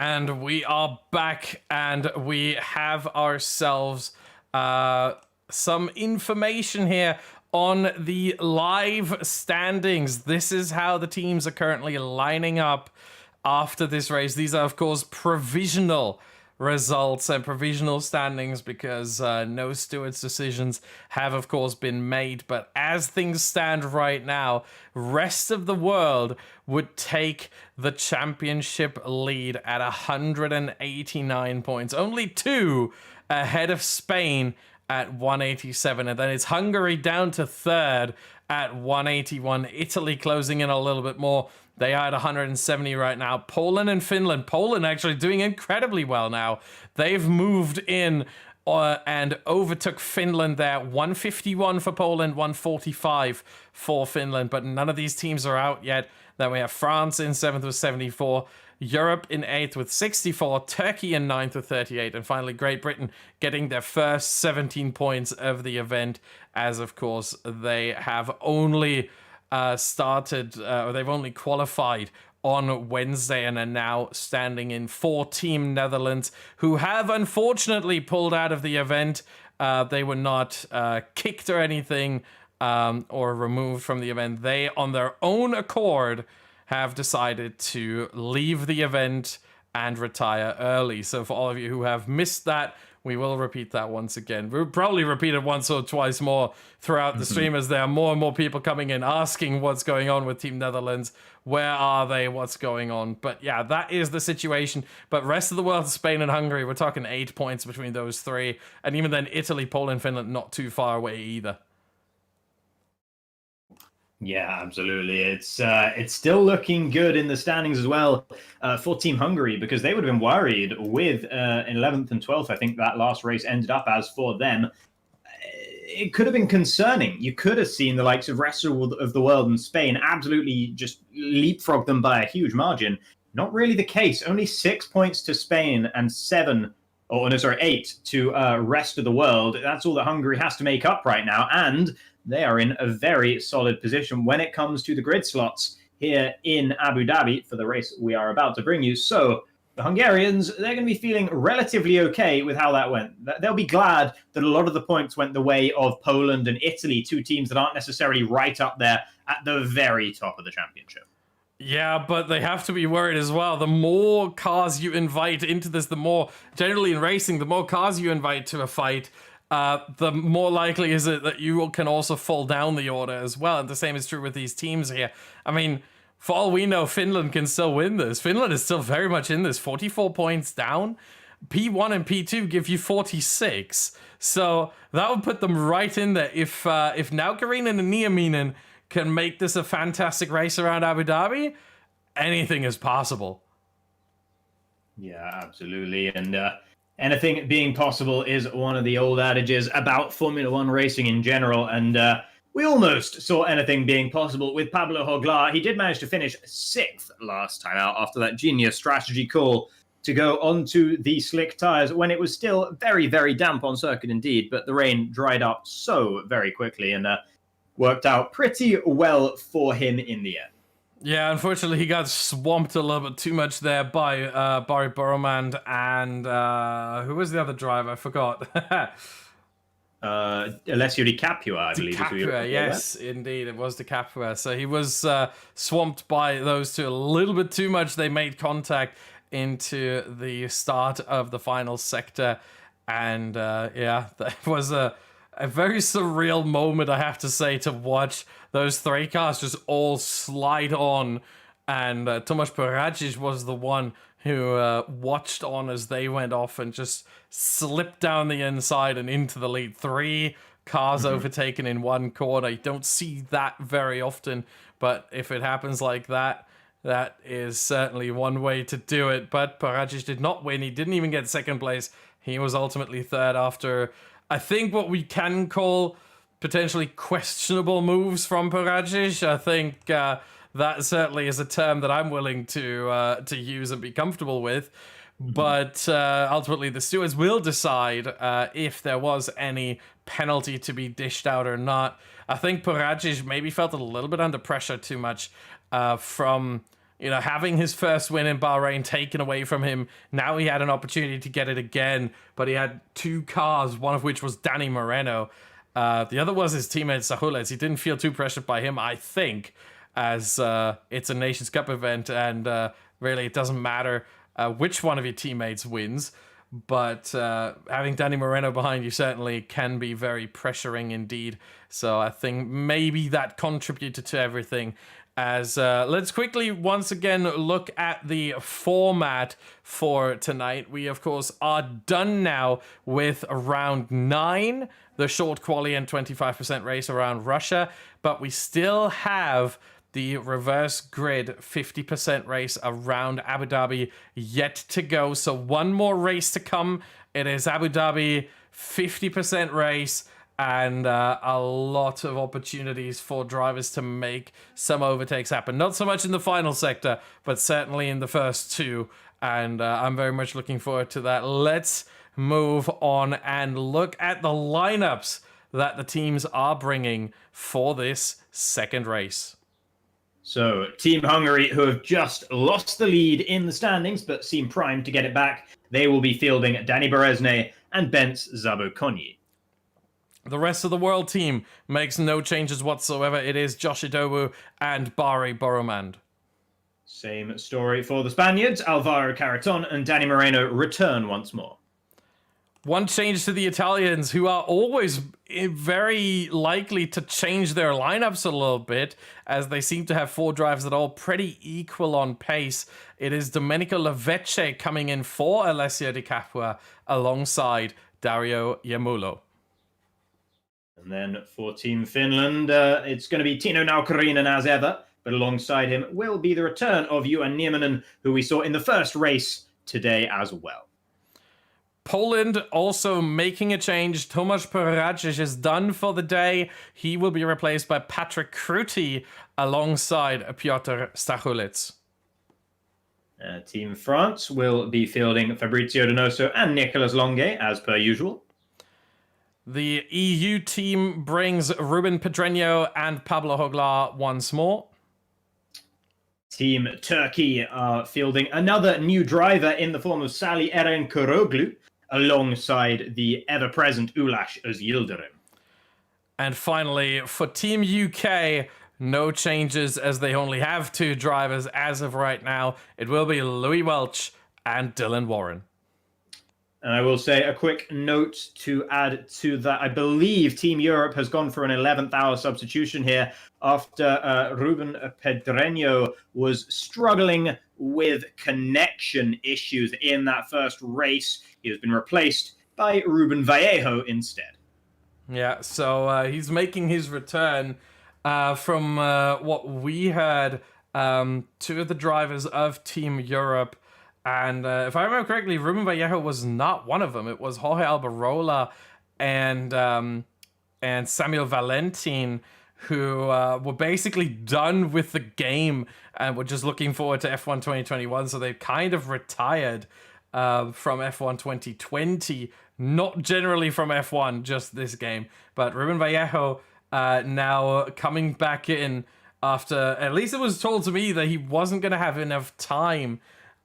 And we are back, and we have ourselves some information here on the live standings. This is how the teams are currently lining up after this race. These are, of course, provisional results and provisional standings because no stewards' decisions have, of course, been made. But as things stand right now, rest of the world would take the championship lead at 189 points. Only 2 ahead of Spain at 187. And then it's Hungary down to 3rd at 181. Italy closing in a little bit more. They are at 170 right now. Poland and Finland. Poland actually doing incredibly well now. They've moved in and overtook Finland there. 151 for Poland, 145 for Finland. But none of these teams are out yet. Then we have France in 7th with 74. Europe in 8th with 64. Turkey in 9th with 38. And finally, Great Britain getting their first 17 points of the event. As, of course, they have only... they've only qualified on Wednesday and are now standing in for Team Netherlands, who have unfortunately pulled out of the event. They were not kicked or anything or removed from the event. They, on their own accord, have decided to leave the event and retire early. So for all of you who have missed that, we will repeat that once again. We'll probably repeat it once or twice more throughout the stream as there are more and more people coming in asking what's going on with Team Netherlands. Where are they? What's going on? But yeah, that is the situation. But rest of the world, Spain and Hungary, we're talking 8 points between those 3. And even then, Italy, Poland, Finland, not too far away either. Yeah, absolutely. It's still looking good in the standings as well for Team Hungary, because they would have been worried with 11th and 12th. I think that last race ended up as for them. It could have been concerning. You could have seen the likes of rest of the world and Spain absolutely just leapfrog them by a huge margin. Not really the case. Only 6 points to Spain and 8 to rest of the world. That's all that Hungary has to make up right now. And they are in a very solid position when it comes to the grid slots here in Abu Dhabi for the race we are about to bring you. So the Hungarians, they're going to be feeling relatively okay with how that went. They'll be glad that a lot of the points went the way of Poland and Italy, 2 teams that aren't necessarily right up there at the very top of the championship. Yeah, but they have to be worried as well. The more cars you invite into this, the more, generally in racing, the more cars you invite to a fight, the more likely is it that you can also fall down the order as well. And the same is true with these teams here. I mean, for all we know, Finland can still win this. Finland is still very much in this, 44 points down. P1 and P2 give you 46. So that would put them right in there. If Naukarinen and Nieminen can make this a fantastic race around Abu Dhabi, anything is possible. Yeah, absolutely. And anything being possible is one of the old adages about Formula One racing in general. And we almost saw anything being possible with Pablo Joglar. He did manage to finish 6th last time out after that genius strategy call to go onto the slick tires when it was still very, very damp on circuit indeed. But the rain dried up so very quickly and worked out pretty well for him in the end. Yeah, unfortunately, he got swamped a little bit too much there by Barry Boromand and who was the other driver? I forgot. Alessio Di Capua, I believe. Capua, yes, indeed, it was Di Capua. So he was swamped by those two a little bit too much. They made contact into the start of the final sector, and yeah, that was a very surreal moment, I have to say, to watch those 3 cars just all slide on, and Tomasz Poradzic was the one who watched on as they went off and just slipped down the inside and into the lead. 3 cars overtaken in 1 corner. You don't see that very often, but if it happens like that, that is certainly one way to do it. But Poradzic did not win. He didn't even get 2nd place. He was ultimately 3rd after, I think, what we can call potentially questionable moves from Poradzic. I think that certainly is a term that I'm willing to use and be comfortable with. But ultimately, the stewards will decide if there was any penalty to be dished out or not. I think Poradzic maybe felt a little bit under pressure too much from having his first win in Bahrain taken away from him. Now he had an opportunity to get it again, but he had 2 cars, one of which was Danny Moreno. The other was his teammate Sahules. He didn't feel too pressured by him, I think, as it's a Nations Cup event, and really it doesn't matter which one of your teammates wins. But having Danny Moreno behind you certainly can be very pressuring indeed. So I think maybe that contributed to everything. As let's quickly once again look at the format for tonight. We, of course, are done now with round 9, the short quali and 25% race around Russia, but we still have the reverse grid 50% race around Abu Dhabi yet to go. So 1 more race to come. It is Abu Dhabi 50% race, and a lot of opportunities for drivers to make some overtakes happen. Not so much in the final sector, but certainly in the first 2. And I'm very much looking forward to that. Let's move on and look at the lineups that the teams are bringing for this second race. So, Team Hungary, who have just lost the lead in the standings, but seem primed to get it back, they will be fielding Danny Berezne and Bence Zabokonyi. The rest of the world team makes no changes whatsoever. It is Josh Idowu and Barry Boromand. Same story for the Spaniards. Alvaro Caraton and Danny Moreno return once more. One change to the Italians, who are always very likely to change their lineups a little bit, as they seem to have 4 drivers that are all pretty equal on pace. It is Domenico Lavecce coming in for Alessio Di Capua alongside Dario Iamulo. And then for Team Finland, it's going to be Tino Naukarinen as ever, but alongside him will be the return of Johan Nieminen, who we saw in the first race today as well. Poland also making a change. Tomasz Poradzic is done for the day. He will be replaced by Patrick Kruti alongside Piotr Stachulic. Team France will be fielding Fabrizio Donoso and Nicolas Longue as per usual. The EU team brings Ruben Pedreño and Pablo Joglar once more. Team Turkey are fielding another new driver in the form of Salih Erenkuroglu, alongside the ever-present Ulaş Özyıldırım. And finally, for Team UK, no changes as they only have 2 drivers as of right now. It will be Louis Welch and Dylan Warren. And I will say a quick note to add to that. I believe Team Europe has gone for an 11th hour substitution here after Ruben Pedreño was struggling with connection issues in that first race. He has been replaced by Ruben Vallejo instead. Yeah, so he's making his return. From what we heard, two of the drivers of Team Europe, and if I remember correctly, Ruben Vallejo was not one of them. It was Jorge Alberola and Samuel Valentin, who were basically done with the game and were just looking forward to F1 2021. So they kind of retired from F1 2020, not generally from F1, just this game. But Ruben Vallejo now coming back in after, at least it was told to me that he wasn't going to have enough time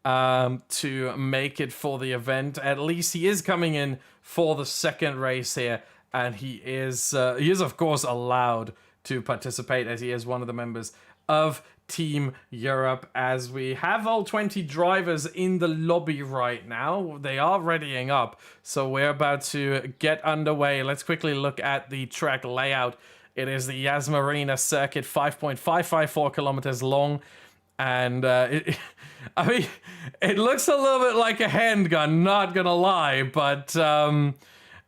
to make it for the event. At least he is coming in for the second race here, and he is of course allowed to participate as he is one of the members of Team Europe. As we have all 20 drivers in the lobby right now, they are readying up, so we're about to get underway. Let's quickly look at the track layout. It is the Yas Marina circuit, 5.554 kilometers long. And I mean, it looks a little bit like a handgun, not gonna lie, but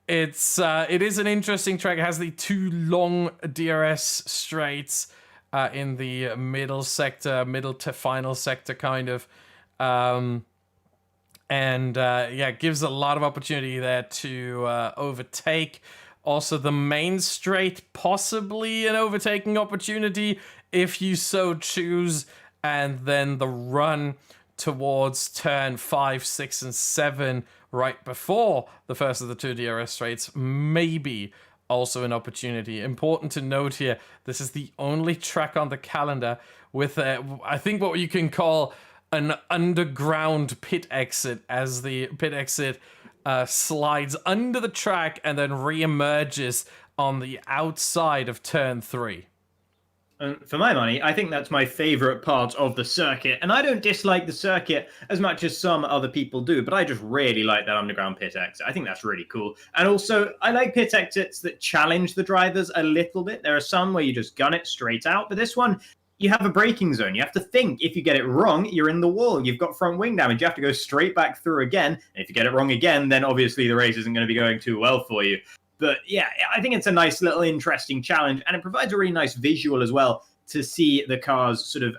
it is an interesting track. It has the two long DRS straights in the middle sector, middle to final sector, kind of, and yeah, it gives a lot of opportunity there to overtake. Also, the main straight, possibly an overtaking opportunity if you so choose. And then the run towards turn 5, 6, and 7 right before the first of the two DRS straights, maybe also an opportunity. Important to note here, this is the only track on the calendar with, I think, what you can call an underground pit exit, as the pit exit slides under the track and then re-emerges on the outside of turn 3. For my money, I think that's my favorite part of the circuit. And I don't dislike the circuit as much as some other people do, but I just really like that underground pit exit. I think that's really cool. And also, I like pit exits that challenge the drivers a little bit. There are some where you just gun it straight out, but this one, you have a braking zone. You have to think. If you get it wrong, you're in the wall. You've got front wing damage. You have to go straight back through again. And if you get it wrong again, then obviously the race isn't going to be going too well for you. But yeah, I think it's a nice little interesting challenge, and it provides a really nice visual as well to see the cars sort of,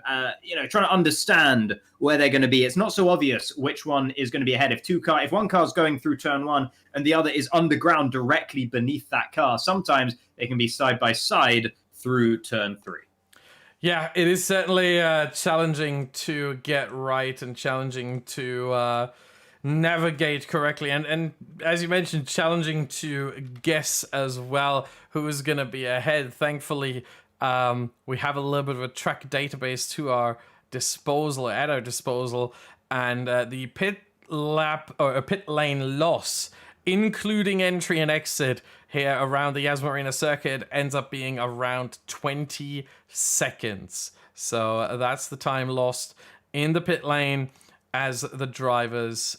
trying to understand where they're going to be. It's not so obvious which one is going to be ahead. If one car's going through turn 1 and the other is underground directly beneath that car, sometimes they can be side by side through turn 3. Yeah, it is certainly challenging to get right and challenging to navigate correctly, and as you mentioned, challenging to guess as well who is going to be ahead. Thankfully, we have a little bit of a track database to our disposal, and the pit lap or a pit lane loss, including entry and exit here around the Yas Marina circuit, ends up being around 20 seconds. So that's the time lost in the pit lane as the drivers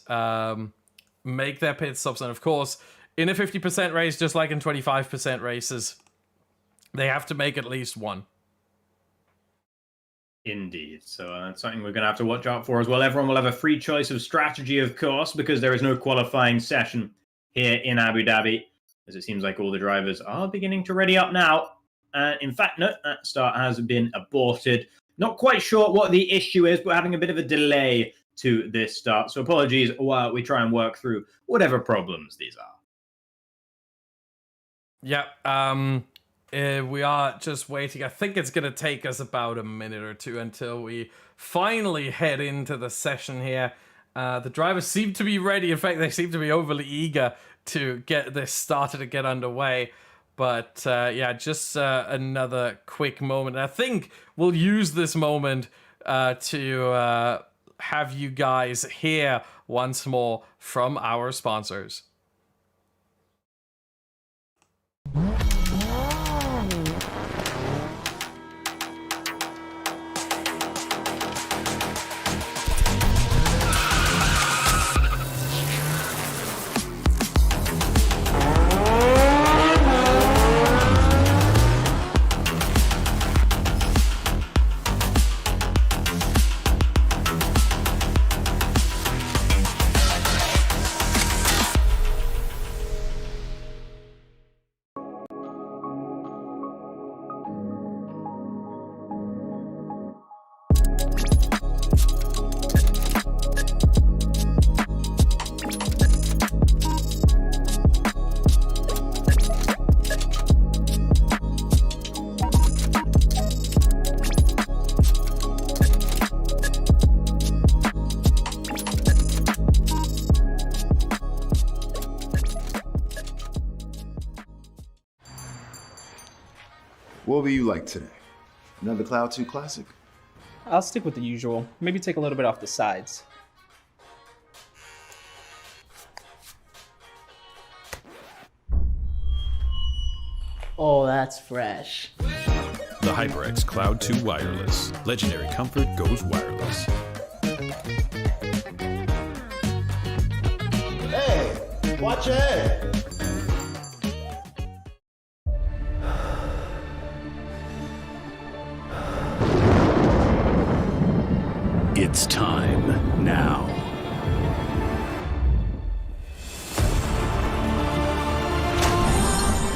make their pit stops. And of course, in a 50% race, just like in 25% races, they have to make at least one. Indeed. So that's something we're going to have to watch out for as well. Everyone will have a free choice of strategy, of course, because there is no qualifying session here in Abu Dhabi, as it seems like all the drivers are beginning to ready up now. In fact, no, that start has been aborted. Not quite sure what the issue is, but having a bit of a delay to this start. So apologies while we try and work through whatever problems these are. Yeah, we are just waiting. I think it's going to take us about a minute or two until we finally head into the session here. The drivers seem to be ready. In fact, they seem to be overly eager to get this started and get underway. But yeah, just another quick moment. And I think we'll use this moment to have you guys hear once more from our sponsors. What will you like today? Another Cloud 2 Classic? I'll stick with the usual. Maybe take a little bit off the sides. Oh, that's fresh. The HyperX Cloud 2 Wireless. Legendary comfort goes wireless. Hey, watch your head. It's time now.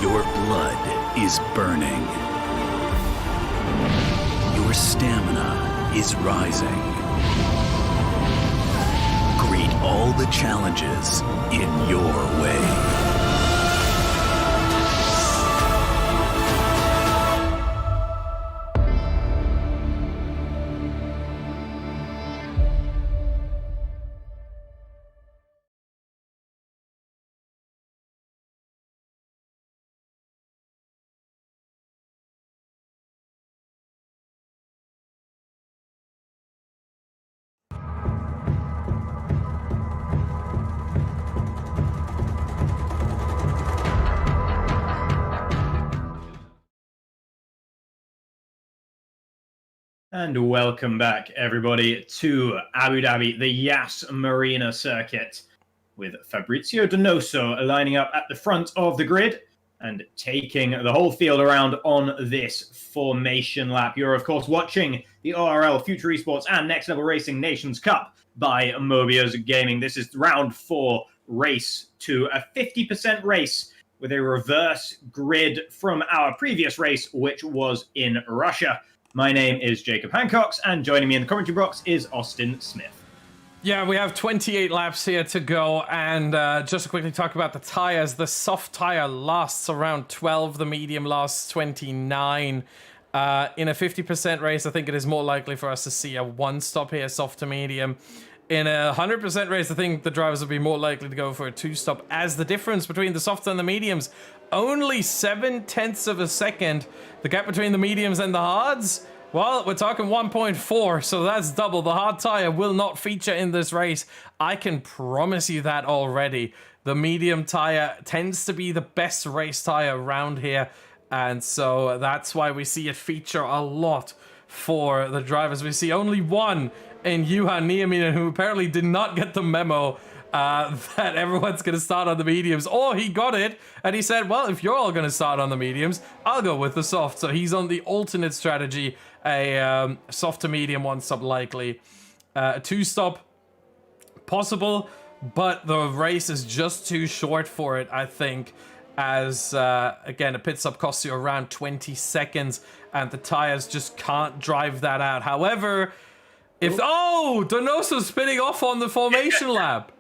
Your blood is burning. Your stamina is rising. Greet all the challenges in your way. And welcome back, everybody, to Abu Dhabi, the Yas Marina circuit, with Fabrizio Donoso lining up at the front of the grid and taking the whole field around on this formation lap. You're, of course, watching the ORL, FuturEsports, and Next Level Racing Nations Cup by Mobiuz Gaming. This is round 4, race 2, a 50% race with a reverse grid from our previous race, which was in Russia. My name is Jacob Hancock, and joining me in the commentary box is Austin Smith. Yeah, we have 28 laps here to go, and just to quickly talk about the tyres, the soft tyre lasts around 12, the medium lasts 29. In a 50% race, I think it is more likely for us to see a one-stop here, soft to medium. In a 100% race, I think the drivers will be more likely to go for a two-stop, as the difference between the softs and the mediums, only 7/10 of a second. The gap between the mediums and the hards, well, we're talking 1.4, so that's double. The hard tire will not feature in this race. I can promise you that already. The medium tire tends to be the best race tire around here, and so that's why we see it feature a lot for the drivers. We see only one in Juha Nieminen, who apparently did not get the memo that everyone's going to start on the mediums, or he got it and he said, well, if you're all going to start on the mediums, I'll go with the soft. So he's on the alternate strategy, a soft to medium one stop likely, a two stop possible, but the race is just too short for it, I think, as again, a pit stop costs you around 20 seconds and the tires just can't drive that out. However, if Donoso's spinning off on the formation lap.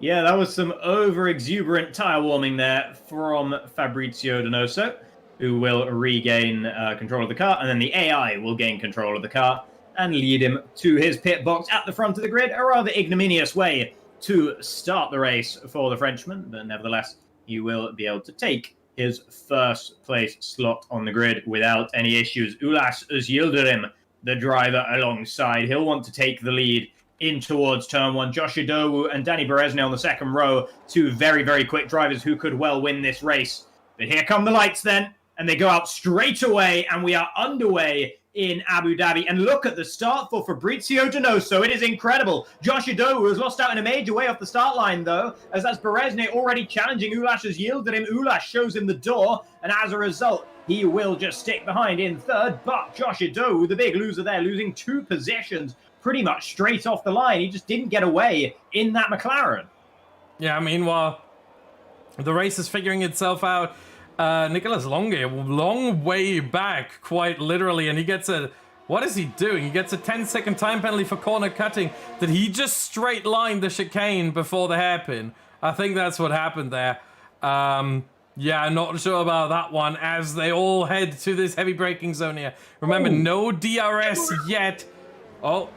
Yeah, that was some over-exuberant tyre warming there from Fabrizio Donoso, who will regain control of the car, and then the AI will gain control of the car and lead him to his pit box at the front of the grid. A rather ignominious way to start the race for the Frenchman, but nevertheless, he will be able to take his first place slot on the grid without any issues. Ulas Yildirim, the driver alongside, he'll want to take the lead in towards turn 1. Josh Idowu and Danny Berezne on the second row, two very, very quick drivers who could well win this race. But here come the lights then, and they go out straight away, and we are underway in Abu Dhabi. And look at the start for Fabrizio Donoso. It is incredible. Josh Idowu has lost out in a major way off the start line, though, as that's Berezne already challenging. Ulash has yielded him. Ulash shows him the door, and as a result, he will just stick behind in third. But Josh Idowu, the big loser there, losing 2 positions pretty much straight off the line. He just didn't get away in that McLaren. Yeah, meanwhile, the race is figuring itself out. Nicolas Longe, long way back, quite literally, and he gets a... What is he doing? He gets a 10-second time penalty for corner cutting. Did he just straight line the chicane before the hairpin? I think that's what happened there. Yeah, not sure about that one, as they all head to this heavy braking zone here. Remember, no DRS yet. Oh,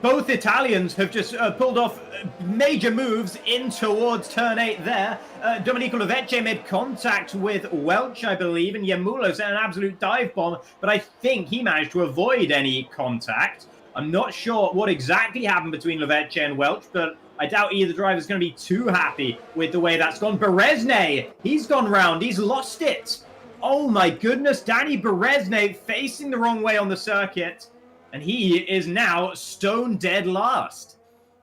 both Italians have just pulled off major moves in towards turn 8 there. Domenico Lovecce made contact with Welch, I believe, and Yamulo sent an absolute dive bomb, but I think he managed to avoid any contact. I'm not sure what exactly happened between Lovecce and Welch, but I doubt either driver is going to be too happy with the way that's gone. Berezne, he's gone round. He's lost it. Oh my goodness, Danny Berezne facing the wrong way on the circuit. And he is now stone dead last.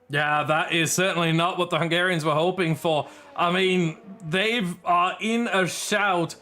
Yeah, that is certainly not what the Hungarians were hoping for. I mean, they are in a shout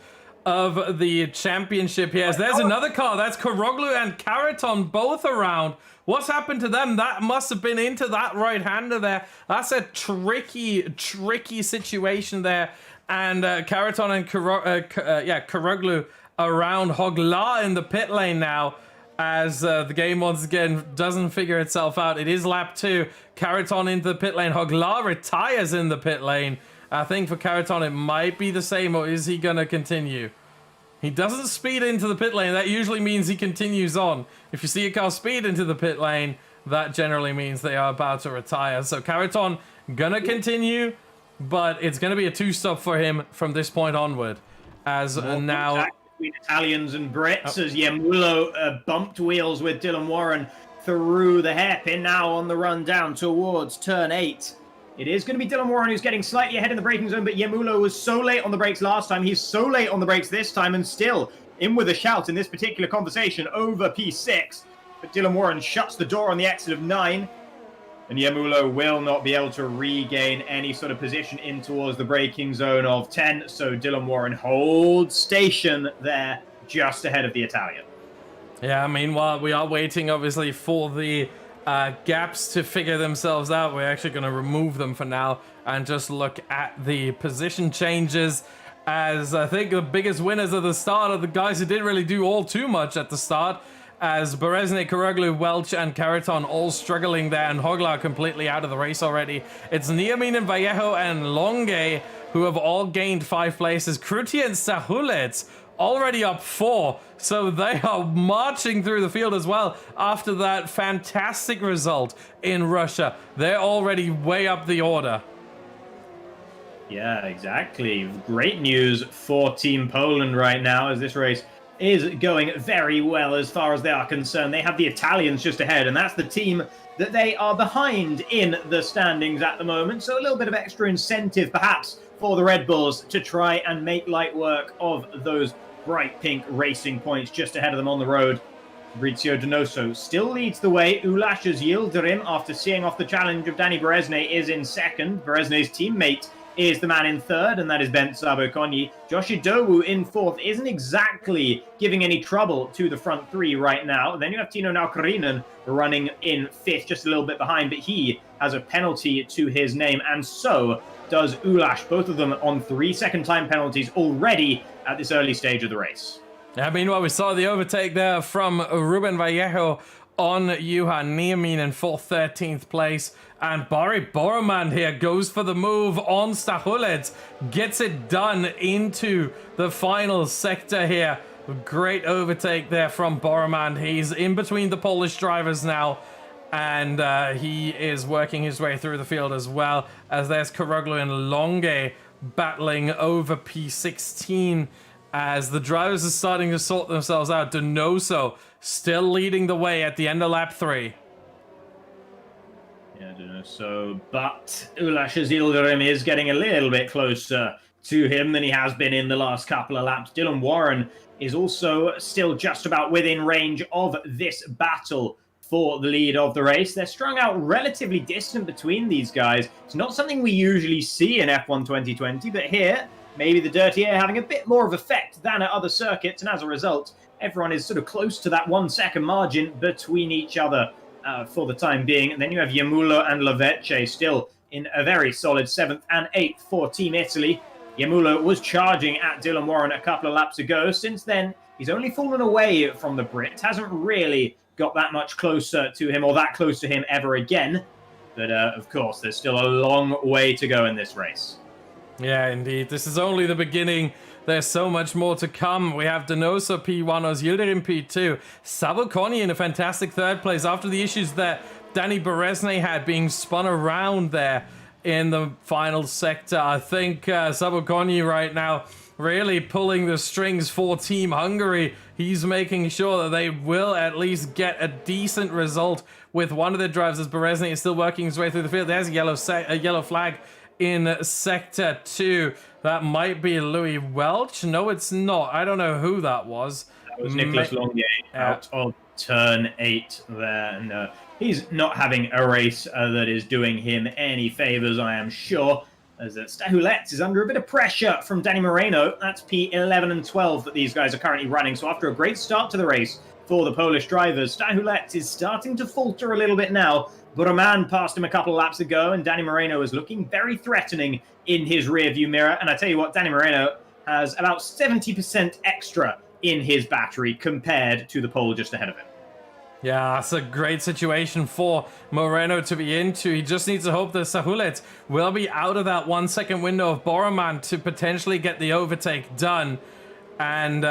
of the championship here. There's another car. That's Koroglu and Karaton both around. What's happened to them? That must have been into that right-hander there. That's a tricky situation there. And Karaton and Koroglu around Hogla in the pit lane now. As the game once again doesn't figure itself out. It is lap 2. Karaton into the pit lane. Hogla retires in the pit lane. I think for Karaton it might be the same, or is he going to continue? He doesn't speed into the pit lane. That usually means he continues on. If you see a car speed into the pit lane, that generally means they are about to retire. So Karaton going to continue, but it's going to be a 2-stop for him from this point onward. As now... between Italians and Brits as Yamulo bumped wheels with Dylan Warren through the hairpin, now on the run down towards turn 8. It is going to be Dylan Warren who's getting slightly ahead in the braking zone, but Yamulo was so late on the brakes last time. He's so late on the brakes this time and still in with a shout in this particular conversation over P6. But Dylan Warren shuts the door on the exit of 9. And Yamulo will not be able to regain any sort of position in towards the braking zone of 10. So Dylan Warren holds station there just ahead of the Italian. Yeah, meanwhile, we are waiting, obviously, for the gaps to figure themselves out. We're actually going to remove them for now and just look at the position changes. As I think the biggest winners of the start are the guys who didn't really do all too much at the start. As Berezne, Koroglu, Welch, and Karaton all struggling there, and Hogla completely out of the race already. It's Niamin and Vallejo and Longe who have all gained 5 places. Kruti and Sahulets already up 4, so they are marching through the field as well after that fantastic result in Russia. They're already way up the order. Yeah, exactly. Great news for Team Poland right now as this race is going very well as far as they are concerned. They have the Italians just ahead, and that's the team that they are behind in the standings at the moment. So a little bit of extra incentive, perhaps, for the Red Bulls to try and make light work of those bright pink racing points just ahead of them on the road. Fabrizio Donoso still leads the way. Ulas's Yildirim, after seeing off the challenge of Danny Berezne, is in second. Berezne's teammate is the man in third, and that is Ben Sabokonyi. Josh Idowu in fourth isn't exactly giving any trouble to the front 3 right now. Then you have Tino Naukarinen running in fifth, just a little bit behind, but he has a penalty to his name, and so does Ulash. Both of them on 3 second time penalties already at this early stage of the race. Yeah, meanwhile, we saw the overtake there from Ruben Vallejo on Juhan Niamin in 4th, 13th place. And Barry Boroman here goes for the move on Stahulets. Gets it done into the final sector here. Great overtake there from Boroman. He's in between the Polish drivers now. And he is working his way through the field as well. As there's Koroglu and Longe battling over P16. As the drivers are starting to sort themselves out. Donoso still leading the way at the end of lap 3. Yeah, Donoso, but Ulas's Yildirim is getting a little bit closer to him than he has been in the last couple of laps. Dylan Warren is also still just about within range of this battle for the lead of the race. They're strung out relatively distant between these guys. It's not something we usually see in F1 2020, but here, maybe the dirty air having a bit more of effect than at other circuits, and as a result, everyone is sort of close to that 1 second margin between each other for the time being. And then you have Yamulo and Lovecce still in a very solid 7th and 8th for Team Italy. Yamulo was charging at Dylan Warren a couple of laps ago. Since then, he's only fallen away from the Brit. Hasn't really got that much closer to him or that close to him ever again. But of course, there's still a long way to go in this race. Yeah, indeed. This is only the beginning. There's so much more to come. We have Donoso P1, Yildirim P2, Sabokonyi in a fantastic 3rd place after the issues that Danny Berezny had being spun around there in the final sector. I think Sabukonyi right now really pulling the strings for Team Hungary. He's making sure that they will at least get a decent result with one of the drives as Berezny is still working his way through the field. There's a yellow flag in Sector 2. That might be Louis Welch. No, it's not. I don't know who that was. That was Nicholas Longier out of turn 8 there. And he's not having a race that is doing him any favors, I am sure. As Stahulets is under a bit of pressure from Danny Moreno. That's P11 and 12 that these guys are currently running. So after a great start to the race for the Polish drivers, Stahulets is starting to falter a little bit now. Buraman passed him a couple of laps ago, and Danny Moreno is looking very threatening in his rearview mirror. And I tell you what, Danny Moreno has about 70% extra in his battery compared to the pole just ahead of him. Yeah, that's a great situation for Moreno to be into. He just needs to hope that Stahulets will be out of that 1 second window of Boroman to potentially get the overtake done and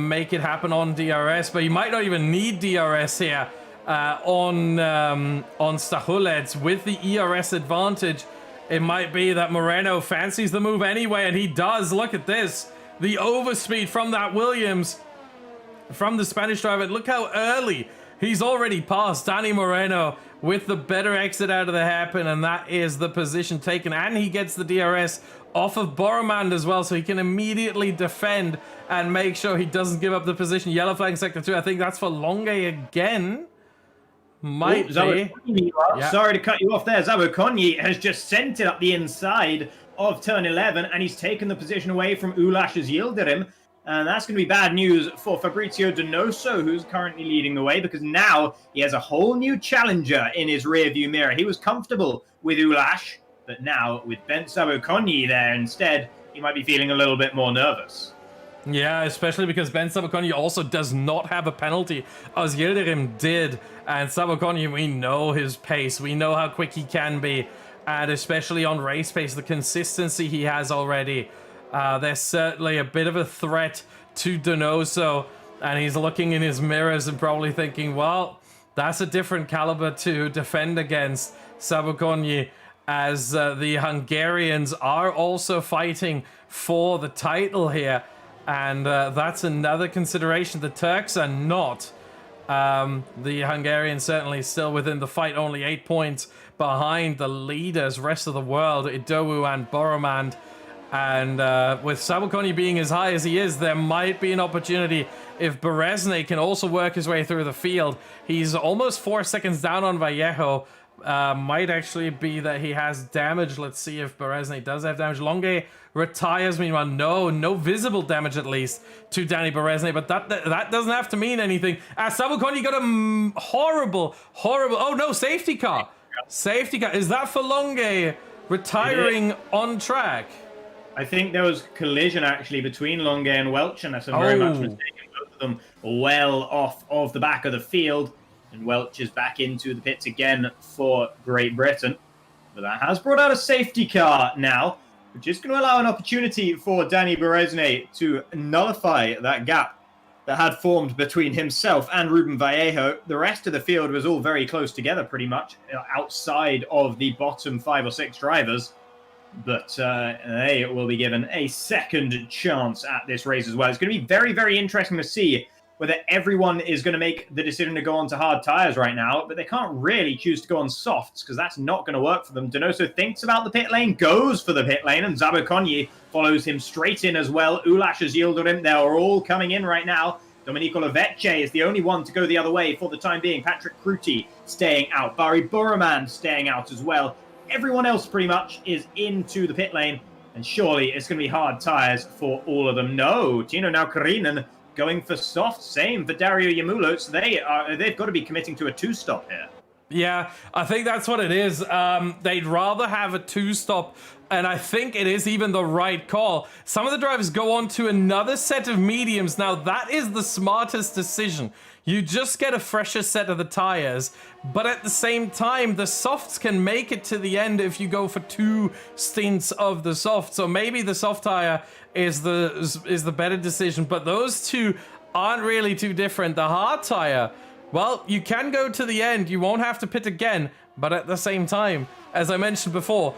make it happen on DRS. But you might not even need DRS here on Stahulets. With the ERS advantage, it might be that Moreno fancies the move anyway, and he does. Look at this. The overspeed from that Williams, from the Spanish driver. Look how early he's already passed Danny Moreno with the better exit out of the hairpin, and that is the position taken. And he gets the DRS off of Boromand as well, so he can immediately defend and make sure he doesn't give up the position. Yellow flag in Sector 2. I think that's for Longe again. Might be. Yeah. Sorry to cut you off there. Zabukonyi has just sent it up the inside of turn 11, and he's taken the position away from Ulash's Yildirim. And that's going to be bad news for Fabrizio Donoso, who's currently leading the way, because now he has a whole new challenger in his rearview mirror. He was comfortable with Ulash, but now with Ben Sabukonyi there instead, he might be feeling a little bit more nervous. Yeah, especially because Ben Sabukonyi also does not have a penalty, as Yildirim did. And Sabukonyi, we know his pace. We know how quick he can be. And especially on race pace, the consistency he has already. There's certainly a bit of a threat to Donoso, and he's looking in his mirrors and probably thinking, well, that's a different caliber to defend against. Sabukonyi, as the Hungarians are also fighting for the title here, and that's another consideration. The Turks are not. The Hungarians certainly still within the fight, only 8 points behind the leaders, rest of the world, Idowu and Boromand. And with Sabukonyi being as high as he is, there might be an opportunity if Berezny can also work his way through the field. He's almost 4 seconds down on Vallejo. Might actually be that he has damage. Let's see if Berezny does have damage. Longe retires, meanwhile. No visible damage at least to Danny Berezny, but that doesn't have to mean anything. Sabukonyi got a horrible... Oh no, safety car. Safety car. Is that for Longe retiring on track? I think there was collision actually between Longe and Welch, and that's a very much mistaken. Both of them well off of the back of the field, and Welch is back into the pits again for Great Britain. But that has brought out a safety car now, which is going to allow an opportunity for Danny Berezny to nullify that gap that had formed between himself and Ruben Vallejo. The rest of the field was all very close together pretty much, outside of the bottom 5 or 6 drivers. But they will be given a second chance at this race as well. It's going to be very, very interesting to see whether everyone is going to make the decision to go on to hard tires right now, but they can't really choose to go on softs because that's not going to work for them. Donoso thinks about the pit lane, goes for the pit lane, and Zabukonyi follows him straight in as well. Ulash has yielded him. They're all coming in right now. Domenico Lovecce is the only one to go the other way for the time being. Patrick Cruti staying out. Barry Buraman staying out as well. Everyone else pretty much is into the pit lane, and surely it's going to be hard tires for all of them. No, Tino Naukarinen going for soft. Same for Dario Yamulos. They've got to be committing to a 2-stop here. Yeah, I think that's what it is. They'd rather have a 2-stop, and I think it is even the right call. Some of the drivers go on to another set of mediums. Now, that is the smartest decision. You just get a fresher set of the tires, but at the same time, the softs can make it to the end if you go for 2 stints of the soft. So maybe the soft tire is the better decision, but those two aren't really too different. The hard tire Well, you can go to the end. You won't have to pit again. But at the same time, as I mentioned before,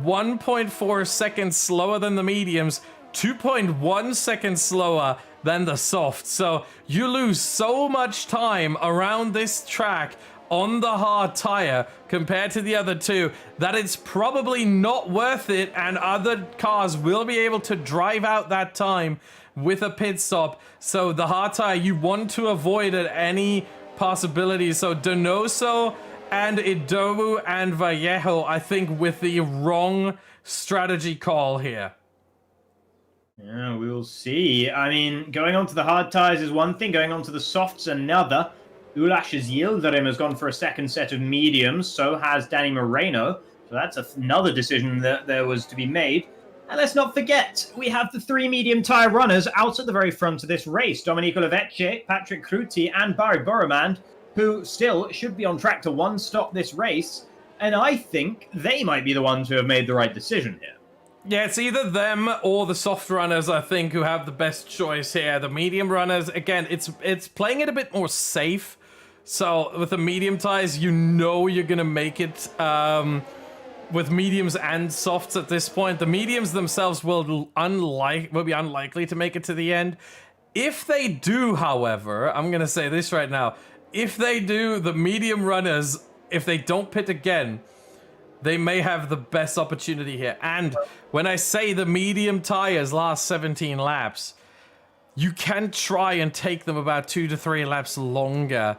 1.4 seconds slower than the mediums, 2.1 seconds slower than the softs. So you lose so much time around this track on the hard tire compared to the other two that it's probably not worth it, and other cars will be able to drive out that time with a pit stop. So the hard tire you want to avoid at any possibility. So Donoso and Idowu and Vallejo, I think, with the wrong strategy call here. Yeah, we will see. I mean, going on to the hard tires is one thing, going on to the softs another. Ulas's Yildirim has gone for a second set of mediums, so has Danny Moreno. So that's another decision that there was to be made. And let's not forget, we have the 3 medium tire runners out at the very front of this race. Domenico Lovecce, Patrick Kruti, and Barry Boromand, who still should be on track to one-stop this race. And I think they might be the ones who have made the right decision here. Yeah, it's either them or the soft runners, I think, who have the best choice here. The medium runners, again, it's playing it a bit more safe. So with the medium tires, you know you're going to make it with mediums and softs at this point. The mediums themselves will be unlikely to make it to the end. If they do, however, I'm going to say this right now. If they do, the medium runners, if they don't pit again, they may have the best opportunity here. And when I say the medium tires last 17 laps, you can try and take them about 2 to 3 laps longer.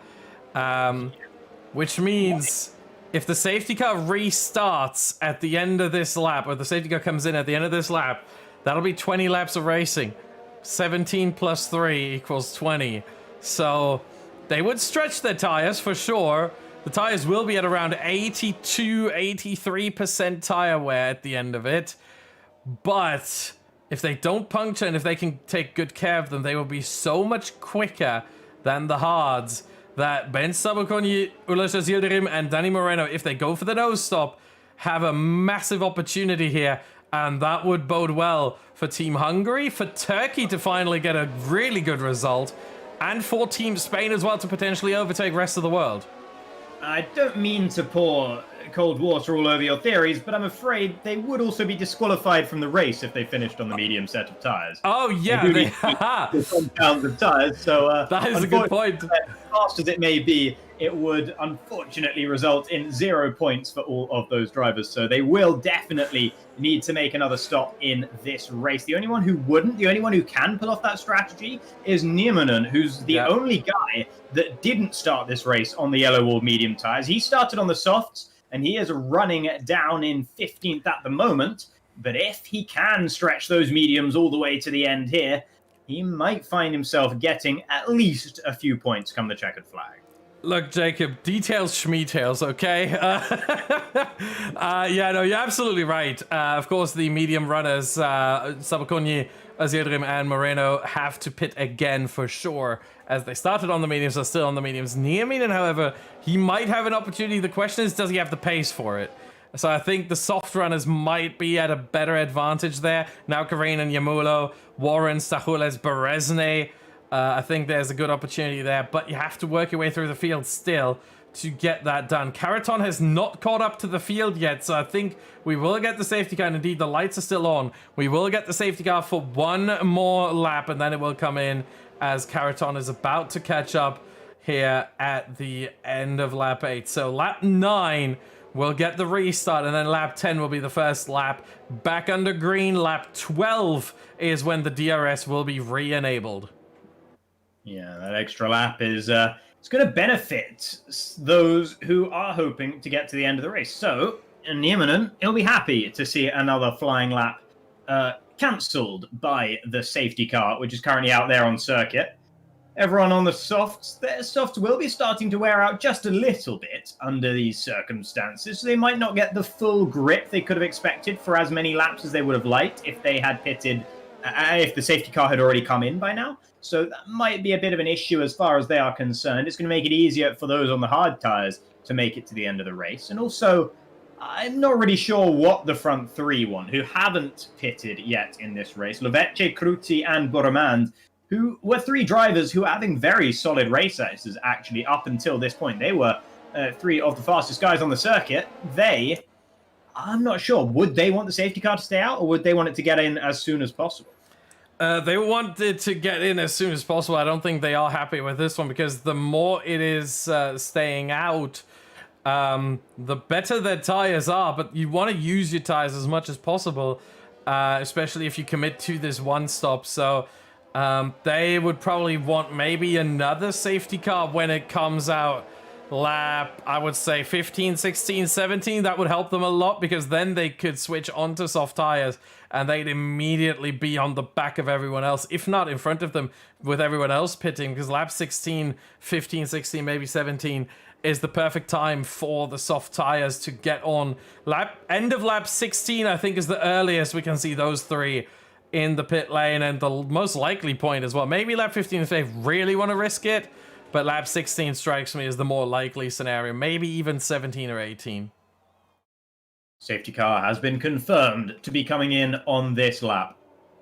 Which means if the safety car restarts at the end of this lap, or the safety car comes in at the end of this lap, that'll be 20 laps of racing. 17 plus 3 equals 20. So they would stretch their tires for sure. The tires will be at around 82, 83% tire wear at the end of it. But if they don't puncture and if they can take good care of them, they will be so much quicker than the hards that Ben Sabakonyi, Ulasas Yildirim, and Danny Moreno, if they go for the nose stop, have a massive opportunity here. And that would bode well for Team Hungary, for Turkey to finally get a really good result, and for Team Spain as well to potentially overtake the rest of the world. I don't mean to pour cold water all over your theories, but I'm afraid they would also be disqualified from the race if they finished on the medium set of tires. Oh, yeah. They pounds of tires, so that is a good point. As fast as it may be, it would unfortunately result in 0 points for all of those drivers. So they will definitely need to make another stop in this race. The only one who wouldn't, the only one who can pull off that strategy is Niemanen, who's the only guy that didn't start this race on the yellow wall medium tires. He started on the softs, and he is running down in 15th at the moment. But if he can stretch those mediums all the way to the end here, he might find himself getting at least a few points come the checkered flag. Look, Jacob, details schmeetails, okay? Yeah, no, you're absolutely right. Of course, the medium runners, Sabakonyi, Azirrim, and Moreno have to pit again for sure, as they started on the mediums, are still on the mediums. Nieminen, however, he might have an opportunity. The question is, does he have the pace for it? So I think the soft runners might be at a better advantage there. Now Karain and Yamulo, Warren, Stahules, Berezne. I think there's a good opportunity there, but you have to work your way through the field still to get that done. Karaton has not caught up to the field yet, so I think we will get the safety car, and indeed the lights are still on. We will get the safety car for one more lap, and then it will come in as Karaton is about to catch up here at the end of lap 8. So lap 9 will get the restart, and then lap 10 will be the first lap back under green. Lap 12 is when the DRS will be re-enabled. Yeah, that extra lap is it's going to benefit those who are hoping to get to the end of the race. So, Niemanen, he'll be happy to see another flying lap cancelled by the safety car, which is currently out there on circuit. Everyone on the softs, their softs will be starting to wear out just a little bit under these circumstances. So they might not get the full grip they could have expected for as many laps as they would have liked if they had pitted, if the safety car had already come in by now. So that might be a bit of an issue as far as they are concerned. It's going to make it easier for those on the hard tires to make it to the end of the race. And also, I'm not really sure what the front three want, who haven't pitted yet in this race. Lovecce, Kruti, and Boromand who were three drivers who are having very solid race races, actually, up until this point. They were three of the fastest guys on the circuit. I'm not sure, would they want the safety car to stay out, or would they want it to get in as soon as possible? They wanted to get in as soon as possible. I don't think they are happy with this one, because the more it is staying out, the better their tires are. But you want to use your tires as much as possible, especially if you commit to this one stop. So they would probably want maybe another safety car when it comes out. Lap, I would say 15, 16, 17. That would help them a lot, because then they could switch onto soft tires and they'd immediately be on the back of everyone else, if not in front of them, with everyone else pitting, because lap 16, 15, 16, maybe 17 is the perfect time for the soft tires to get on. End of lap 16, I think, is the earliest we can see those three in the pit lane, and the most likely point as well. Maybe lap 15 if they really want to risk it. But lap 16 strikes me as the more likely scenario. Maybe even 17 or 18. Safety car has been confirmed to be coming in on this lap.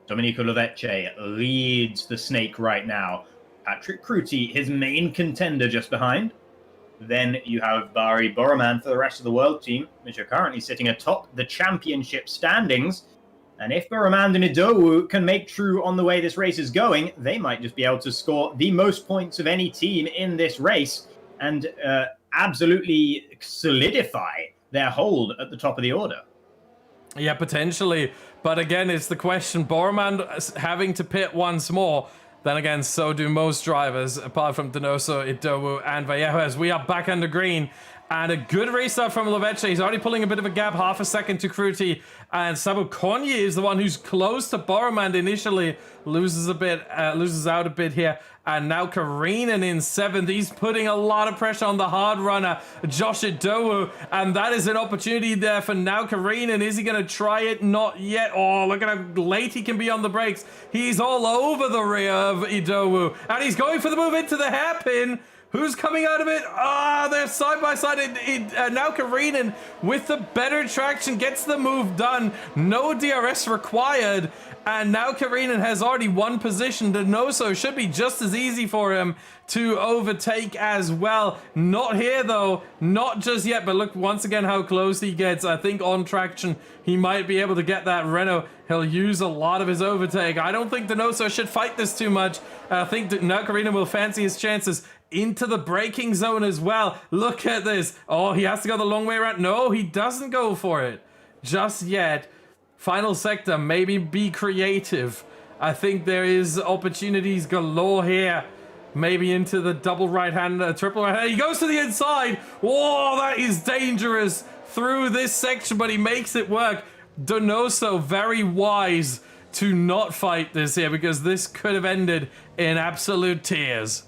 Domenico Lovecce leads the Snake right now. Patrick Cruti, his main contender, just behind. Then you have Barry Boroman for the rest of the world team, which are currently sitting atop the championship standings. And if Boroman and Idowu can make true on the way this race is going, they might just be able to score the most points of any team in this race and absolutely solidify their hold at the top of the order. Yeah, potentially. But again, it's the question. Boroman having to pit once more. Then again, so do most drivers, apart from Donoso, Idowu, and Vallejo, as we are back under green. And a good restart from Lovecce. He's already pulling a bit of a gap, half a second to Cruti. And Sabo Konye is the one who's close to Boroman initially. Loses out a bit here. And now Karinen in 7th. He's putting a lot of pressure on the hard runner, Josh Idowu. And that is an opportunity there for now Karinen. Is he going to try it? Not yet. Oh, look at how late he can be on the brakes. He's all over the rear of Idowu. And he's going for the move into the hairpin. Who's coming out of it? They're side by side. Now Karinen, with the better traction, gets the move done. No DRS required. And now Karinen has already won position. Donoso should be just as easy for him to overtake as well. Not here, though. Not just yet. But look once again how close he gets. I think on traction, he might be able to get that Renault. He'll use a lot of his overtake. I don't think Donoso should fight this too much. I think now Karinen will fancy his chances into the braking zone as well. Look at this. Oh, he has to go the long way around. No, he doesn't go for it just yet. Final sector, maybe be creative. I think there is opportunities galore here. Maybe into the double right hand, triple right hand. He goes to the inside. Whoa, that is dangerous through this section, but he makes it work. Donoso, very wise to not fight this here, because this could have ended in absolute tears.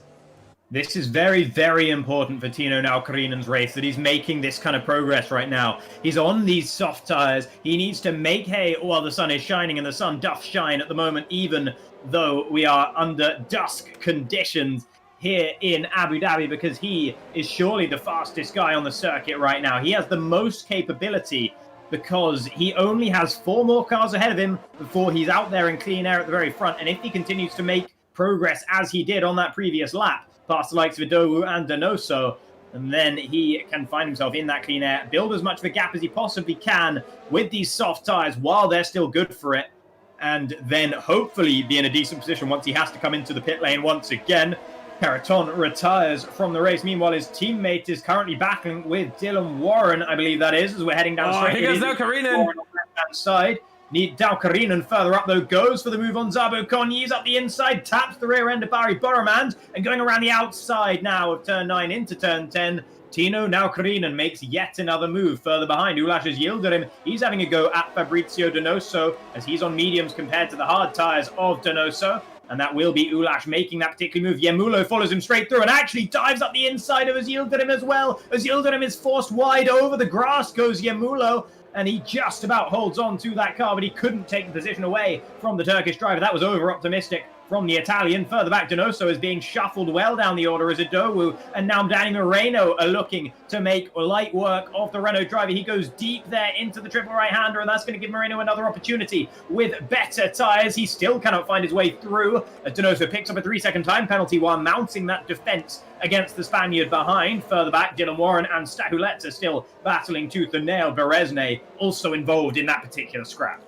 This is very, very important for Tino now Karinen's race, that he's making this kind of progress right now. He's on these soft tires. He needs to make hay while the sun is shining, and the sun doth shine at the moment, even though we are under dusk conditions here in Abu Dhabi, because he is surely the fastest guy on the circuit right now. He has the most capability, because he only has 4 more cars ahead of him before he's out there in clean air at the very front. And if he continues to make progress as he did on that previous lap, past the likes of Idowu and Donoso, and then he can find himself in that clean air, build as much of a gap as he possibly can with these soft tires while they're still good for it, and then hopefully be in a decent position once he has to come into the pit lane once again. Caraton retires from the race. Meanwhile, his teammate is currently battling with Dylan Warren, I believe that is, as we're heading down straight. Here goes now Karinen. Warren on the left-hand side. Need Dow Karinen further up, though, goes for the move on Zabo Konye's up the inside, taps the rear end of Barry Boroman, and going around the outside now of turn 9 into turn 10. Tino now Karinen makes yet another move further behind. Ulash has yielded him. He's having a go at Fabrizio Donoso, as he's on mediums compared to the hard tires of Donoso. And that will be Ulash making that particular move. Yemulo follows him straight through and actually dives up the inside of Azildirim as well. Azildirim is forced wide over the grass goes Yemulo. And he just about holds on to that car, but he couldn't take the position away from the Turkish driver. That was over-optimistic from the Italian. Further back, Donoso is being shuffled well down the order as Adowu and now Danny Moreno are looking to make light work of the Renault driver. He goes deep there into the triple right-hander, and that's going to give Moreno another opportunity with better tyres. He still cannot find his way through as Donoso picks up a 3-second time penalty while mounting that defence against the Spaniard behind. Further back, Dylan Warren and Stahulets are still battling tooth and nail. Beresne also involved in that particular scrap.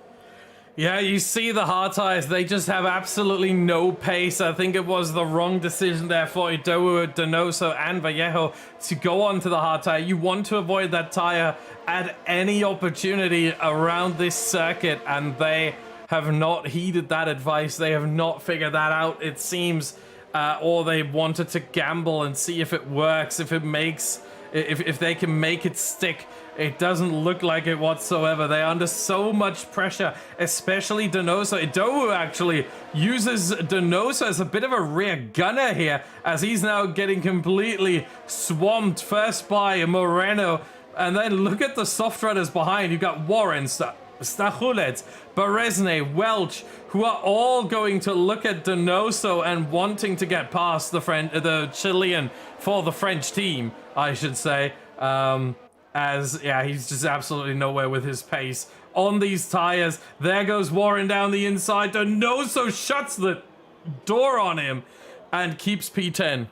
Yeah, you see the hard tires, they just have absolutely no pace. I think it was the wrong decision there for Adowu, Donoso, and Vallejo to go onto the hard tire. You want to avoid that tire at any opportunity around this circuit, and they have not heeded that advice. They have not figured that out, it seems, or they wanted to gamble and see if it works, if it makes, if they can make it stick. It doesn't look like it whatsoever. They're under so much pressure, especially Donoso. Adowu actually uses Donoso as a bit of a rear gunner here, as he's now getting completely swamped first by Moreno. And then look at the soft runners behind. You've got Warren, Stahulets, Beresne, Welch, who are all going to look at Donoso and wanting to get past the Chilean for the French team, I should say. As, yeah, he's just absolutely nowhere with his pace on these tires. There goes Warren down the inside. Donoso shuts the door on him and keeps P10.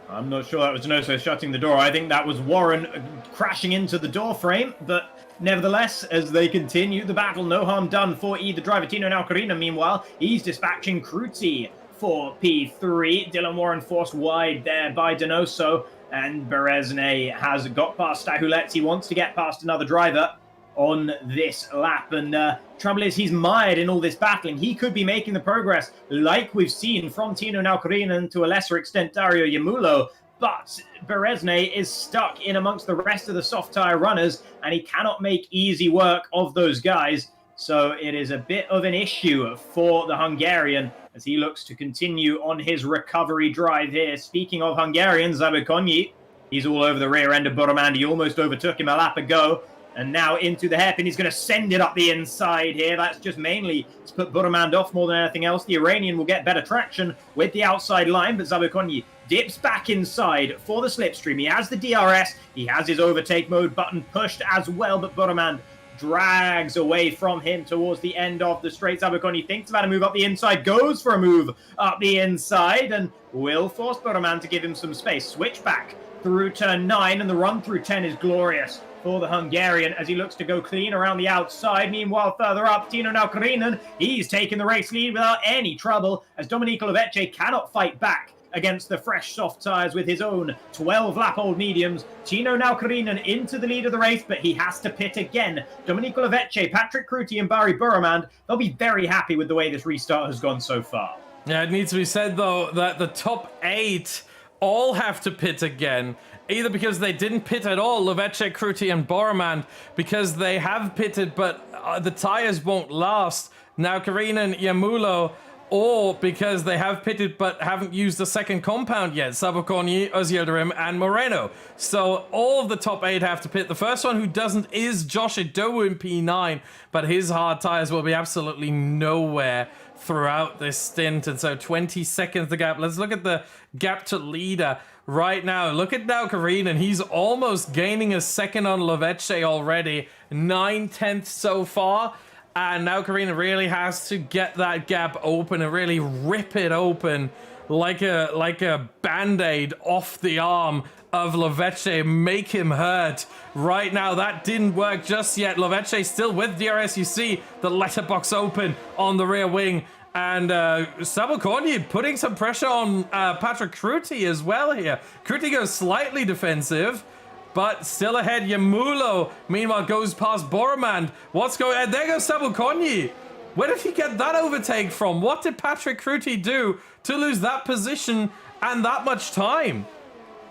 I'm not sure that was Donoso shutting the door. I think that was Warren crashing into the door frame. But nevertheless, as they continue the battle, no harm done for either driver. Tino Nalcarina, meanwhile, he's dispatching Cruzi for P3. Dylan Warren forced wide there by Donoso. And Beresne has got past Stahulets. He wants to get past another driver on this lap. And trouble is, he's mired in all this battling. He could be making the progress like we've seen from Tino Nalcarina and to a lesser extent Dario Yamulo. But Beresne is stuck in amongst the rest of the soft tire runners, and he cannot make easy work of those guys. So it is a bit of an issue for the Hungarian as he looks to continue on his recovery drive here. Speaking of Hungarians, Zabukonyi, he's all over the rear end of Boromand. He almost overtook him a lap ago. And now into the hairpin. He's going to send it up the inside here. That's just mainly to put Boromand off more than anything else. The Iranian will get better traction with the outside line, but Zabukonyi dips back inside for the slipstream. He has the DRS. He has his overtake mode button pushed as well, but Boromand drags away from him towards the end of the straight. Zabukonyi thinks about a move up the inside, goes for a move up the inside, and will force Boromand to give him some space. Switch back through turn 9, and the run through 10 is glorious for the Hungarian as he looks to go clean around the outside. Meanwhile, further up, Tino Nalcarinen, he's taking the race lead without any trouble as Domenico Lovecce cannot fight back against the fresh soft tyres with his own 12-lap-old mediums. Tino Nalcarinen into the lead of the race, but he has to pit again. Domenico Lovecce, Patrick Cruti, and Barry Burromand, they'll be very happy with the way this restart has gone so far. Yeah, it needs to be said, though, that the top 8 all have to pit again. Either because they didn't pit at all, Lovecce, Cruti, and Boromand, because they have pitted, but the tyres won't last. Now, Karinen, Yamulo, or because they have pitted but haven't used the second compound yet, Zabukonyi, Özildirim, and Moreno. So all of the top 8 have to pit. The first one who doesn't is Josh Adowu in P9, but his hard tyres will be absolutely nowhere throughout this stint. And so 20 seconds the gap. Let's look at the gap to leader right now. Look at now Karinen. He's almost gaining a second on Lovecce already. 9/10 so far. And now Karina really has to get that gap open and really rip it open like a band-aid off the arm of Lovecce, make him hurt. Right now, that didn't work just yet. Lovecce still with DRS. You see the letterbox open on the rear wing. And Zabukonyi putting some pressure on Patrick Cruti as well here. Cruti goes slightly defensive, but still ahead. Yamulo, meanwhile, goes past Boromand. What's going on? There goes Zabukonyi. Where did he get that overtake from? What did Patrick Cruti do to lose that position and that much time?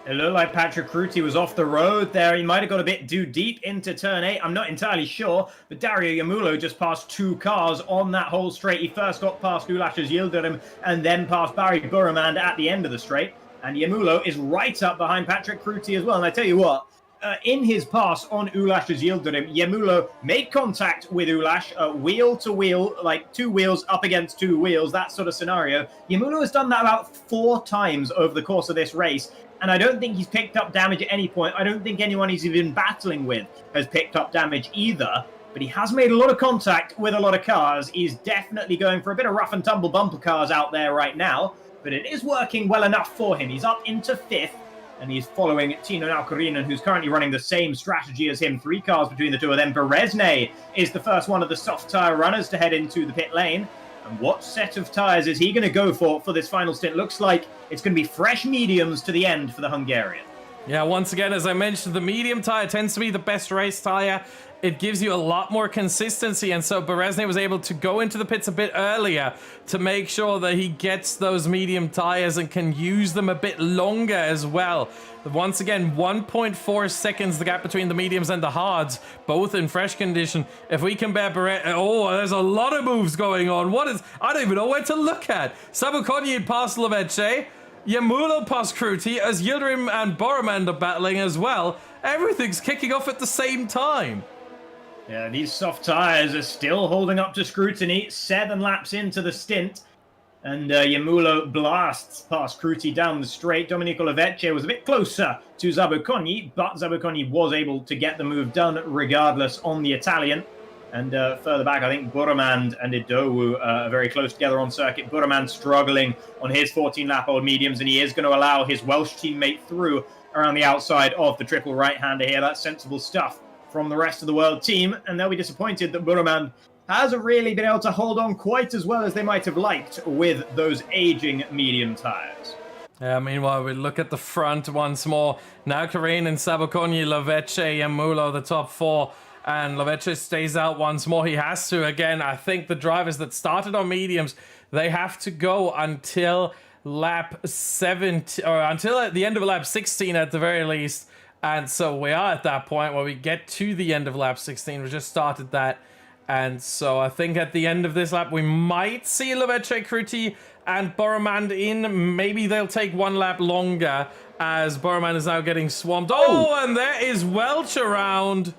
It looked like Patrick Cruti was off the road there. He might have got a bit too deep into turn 8. I'm not entirely sure, but Dario Yamulo just passed 2 cars on that whole straight. He first got past Ulashes Yildirim and then past Barry Burromand at the end of the straight. And Yamulo is right up behind Patrick Cruti as well. And I tell you what, in his pass on Ulash's Yildirim, Yemulo made contact with Ulash, wheel to wheel, like 2 wheels up against 2 wheels, that sort of scenario. Yemulo has done that about 4 times over the course of this race, and I don't think he's picked up damage at any point. I don't think anyone he's been battling with has picked up damage either, but he has made a lot of contact with a lot of cars. He's definitely going for a bit of rough and tumble bumper cars out there right now, but it is working well enough for him. He's up into 5th. And he's following Tino Naukarinen, who's currently running the same strategy as him. 3 cars between the two of them. Berezne is the first one of the soft tyre runners to head into the pit lane. And what set of tyres is he going to go for this final stint? Looks like it's going to be fresh mediums to the end for the Hungarian. Yeah, once again, as I mentioned, the medium tyre tends to be the best race tyre. It gives you a lot more consistency, and so Berezne was able to go into the pits a bit earlier to make sure that he gets those medium tyres and can use them a bit longer as well. Once again, 1.4 seconds the gap between the mediums and the hards, both in fresh condition. If we compare oh, there's a lot of moves going on. I don't even know where to look at. Sabukonyi past Lovece, Yemulo past Kruti, as Yildirim and Boromand are battling as well. Everything's kicking off at the same time. Yeah, these soft tyres are still holding up to scrutiny. 7 laps into the stint. And Yemulo blasts past Kruti down the straight. Domenico Lovece was a bit closer to Zabukonyi, but Zabukonyi was able to get the move done regardless on the Italian. And further back, I think Boromand and Idowu are very close together on circuit. Boromand struggling on his 14-lap-old mediums, and he is going to allow his Welsh teammate through around the outside of the triple right-hander here. That's sensible stuff from the rest of the world team, and they'll be disappointed that Boromand hasn't really been able to hold on quite as well as they might have liked with those aging medium tyres. Meanwhile, we look at the front once more. Now Karin and Sabukonyi, Lovece, Yemulo, the top 4. And Lovece stays out once more. He has to. Again, I think the drivers that started on mediums, they have to go until lap 17, or until at the end of lap 16 at the very least. And so we are at that point where we get to the end of lap 16. We just started that. And so I think at the end of this lap, we might see Lovece, Kruti, and Boromand in. Maybe they'll take 1 lap longer as Boromand is now getting swamped. Oh, and there is Welch around.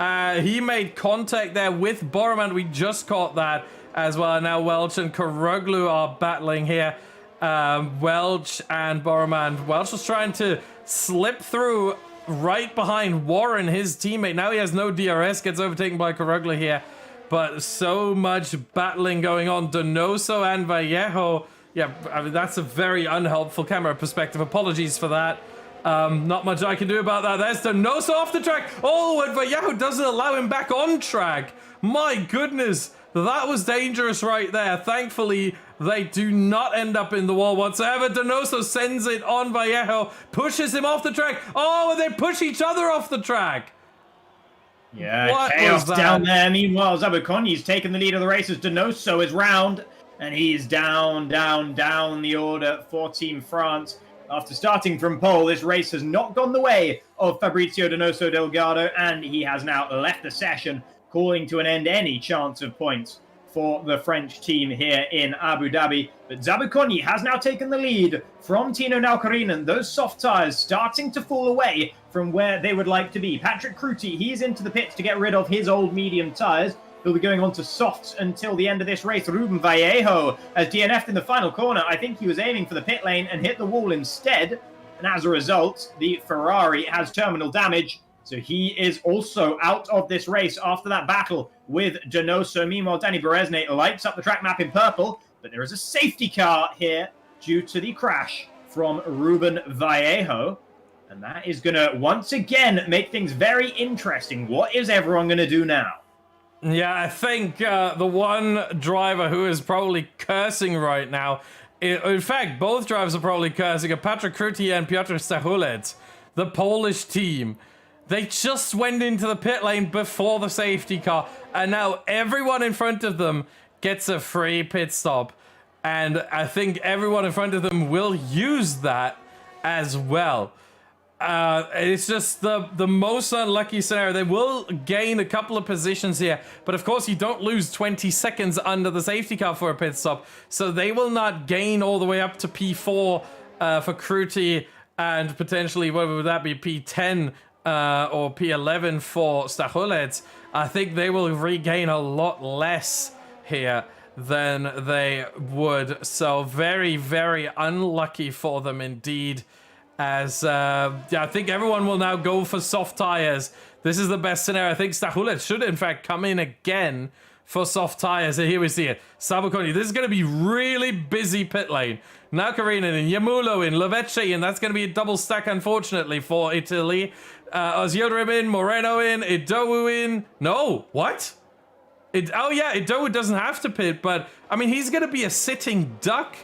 He made contact there with Boromand. We just caught that as well. And now Welch and Karoglu are battling here. Welch and Boromand. Welch was trying to slip through right behind Warren, his teammate. Now he has no DRS, gets overtaken by Karoglu here. But so much battling going on. Donoso and Vallejo. Yeah, I mean, that's a very unhelpful camera perspective. Apologies for that. Not much I can do about that. There's Donoso off the track. Oh, and Vallejo doesn't allow him back on track. My goodness, that was dangerous right there. Thankfully, they do not end up in the wall whatsoever. Donoso sends it on Vallejo, pushes him off the track. Oh, and they push each other off the track. Yeah, What chaos was that? down there. Meanwhile, Zabukonyi's taken the lead of the race as Donoso is round, and he's down the order for Team France. After starting from pole, this race has not gone the way of Fabrizio Donoso Delgado, and he has now left the session, calling to an end any chance of points for the French team here in Abu Dhabi. But Zabukonyi has now taken the lead from Tino Naukarinen. Those soft tyres starting to fall away from where they would like to be. Patrick Kruti, he's into the pits to get rid of his old medium tyres. He'll be going on to softs until the end of this race. Ruben Vallejo has DNF'd in the final corner. I think he was aiming for the pit lane and hit the wall instead. And as a result, the Ferrari has terminal damage. So he is also out of this race after that battle with Donoso. Meanwhile, Danny Berezne lights up the track map in purple. But there is a safety car here due to the crash from Ruben Vallejo. And that is going to once again make things very interesting. What is everyone going to do now? Yeah, I think the one driver who is probably cursing right now, in fact, both drivers are probably cursing, are Patrick Kruti and Piotr Stachulec, the Polish team. They just went into the pit lane before the safety car, and now everyone in front of them gets a free pit stop. And I think everyone in front of them will use that as well. It's just the most unlucky scenario. They will gain a couple of positions here, but of course you don't lose 20 seconds under the safety car for a pit stop, so they will not gain all the way up to P4 for Kruti, and potentially, what would that be, P10 or P11 for Stachulec, I think they will regain a lot less here than they would. So very, very unlucky for them indeed. As yeah, I think everyone will now go for soft tires. This is the best scenario. I think Stachulec should in fact come in again for soft tires. And here we see it. Sabukoni, this is going to be really busy pit lane. Now Karinen in, Yamulo in, Lovece in. That's going to be a double stack, unfortunately, for Italy. Ozyodrim in, Moreno in, Idowu in. No, what? Oh yeah, Idowu doesn't have to pit, but I mean, he's going to be a sitting duck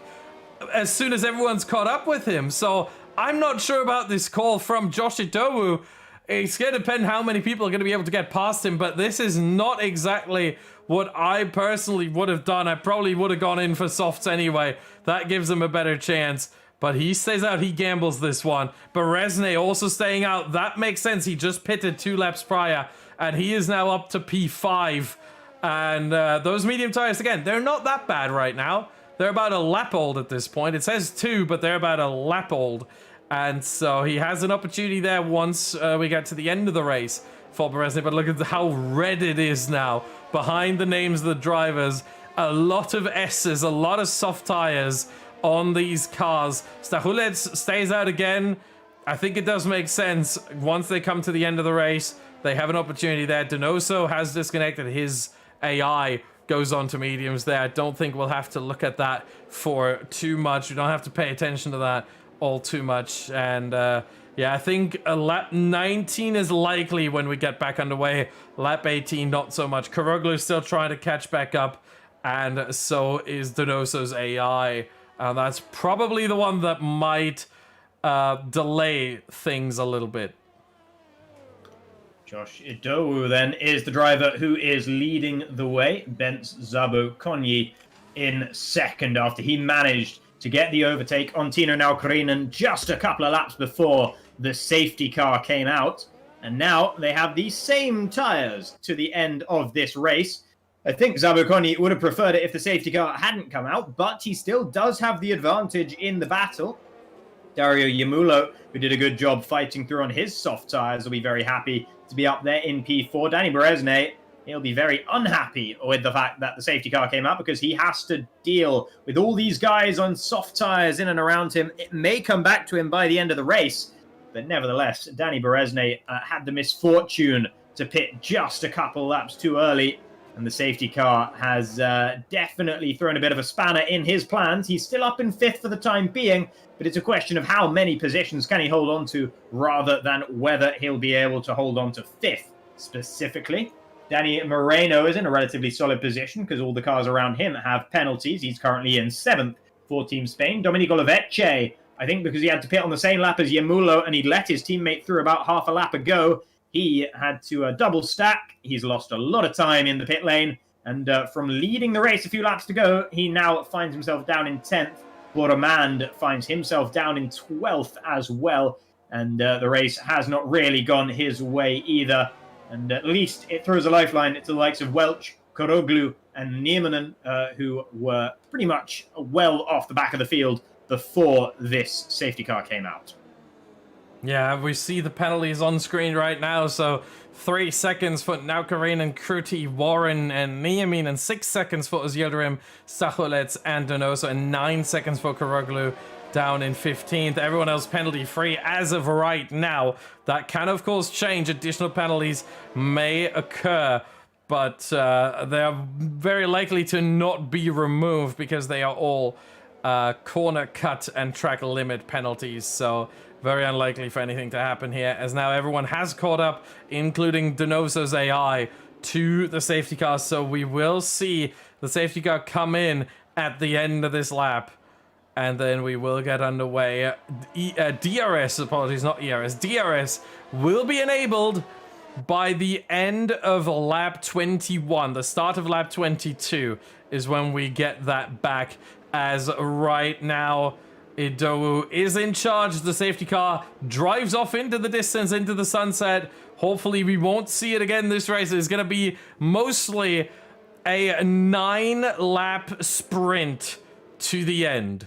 as soon as everyone's caught up with him. So I'm not sure about this call from Josh Idowu. It's going to depend how many people are going to be able to get past him, but this is not exactly what I personally would have done. I probably would have gone in for softs anyway. That gives him a better chance. But he stays out, he gambles this one. Berezne also staying out. That makes sense. He just pitted 2 laps prior, and he is now up to P5. And those medium tires, again, they're not that bad right now. They're about a lap old at this point. It says 2, but they're about a lap old. And so he has an opportunity there once we get to the end of the race for Berezne. But look at how red it is now. Behind the names of the drivers, a lot of S's, a lot of soft tires on these cars. Stachulec stays out again. I think it does make sense. Once they come to the end of the race, they have an opportunity there. Donoso has disconnected. His AI goes on to mediums there. I don't think we'll have to look at that for too much. We don't have to pay attention to that all too much. And yeah, I think lap 19 is likely when we get back underway. Lap 18, not so much. Karoglu still trying to catch back up, and so is Donoso's AI. That's probably the one that might delay things a little bit. Josh Idowu then is the driver who is leading the way. Benz Zabo Konyi in second after he managed to get the overtake on Tino Naukrinen just a couple of laps before the safety car came out. And now they have the same tyres to the end of this race. I think Zabukoni would have preferred it if the safety car hadn't come out, but he still does have the advantage in the battle. Dario Yamulo, who did a good job fighting through on his soft tyres, will be very happy to be up there in P4. Danny Berezne, he'll be very unhappy with the fact that the safety car came out because he has to deal with all these guys on soft tyres in and around him. It may come back to him by the end of the race, but nevertheless, Danny Berezne had the misfortune to pit just a couple laps too early, and the safety car has definitely thrown a bit of a spanner in his plans. He's still up in 5th for the time being, but it's a question of how many positions can he hold on to rather than whether he'll be able to hold on to 5th specifically. Danny Moreno is in a relatively solid position because all the cars around him have penalties. He's currently in 7th for Team Spain. Domenico Lovece, I think because he had to pit on the same lap as Yamulo and he'd let his teammate through about half a lap ago, he had to double stack. He's lost a lot of time in the pit lane. And from leading the race a few laps to go, he now finds himself down in 10th. Boromand finds himself down in 12th as well. And the race has not really gone his way either. And at least it throws a lifeline to the likes of Welch, Koroglu, and Niemanen, who were pretty much well off the back of the field before this safety car came out. Yeah, we see the penalties on screen right now. So 3 seconds for Naukarinen, Kruti, Warren, and Niemin, and 6 seconds for Ozyodrim, Stachulec, and Donoso, and 9 seconds for Koroglu down in 15th. Everyone else penalty free as of right now. That can, of course, change. Additional penalties may occur, but they are very likely to not be removed because they are all corner cut and track limit penalties. So very unlikely for anything to happen here, as now everyone has caught up, including Donoso's AI, to the safety car. So we will see the safety car come in at the end of this lap, and then we will get underway. DRS, apologies, not ERS. DRS will be enabled by the end of lap 21. The start of lap 22 is when we get that back, as right now Idowu is in charge. The safety car drives off into the distance, into the sunset. Hopefully we won't see it again this race. It's going to be mostly a 9-lap sprint to the end.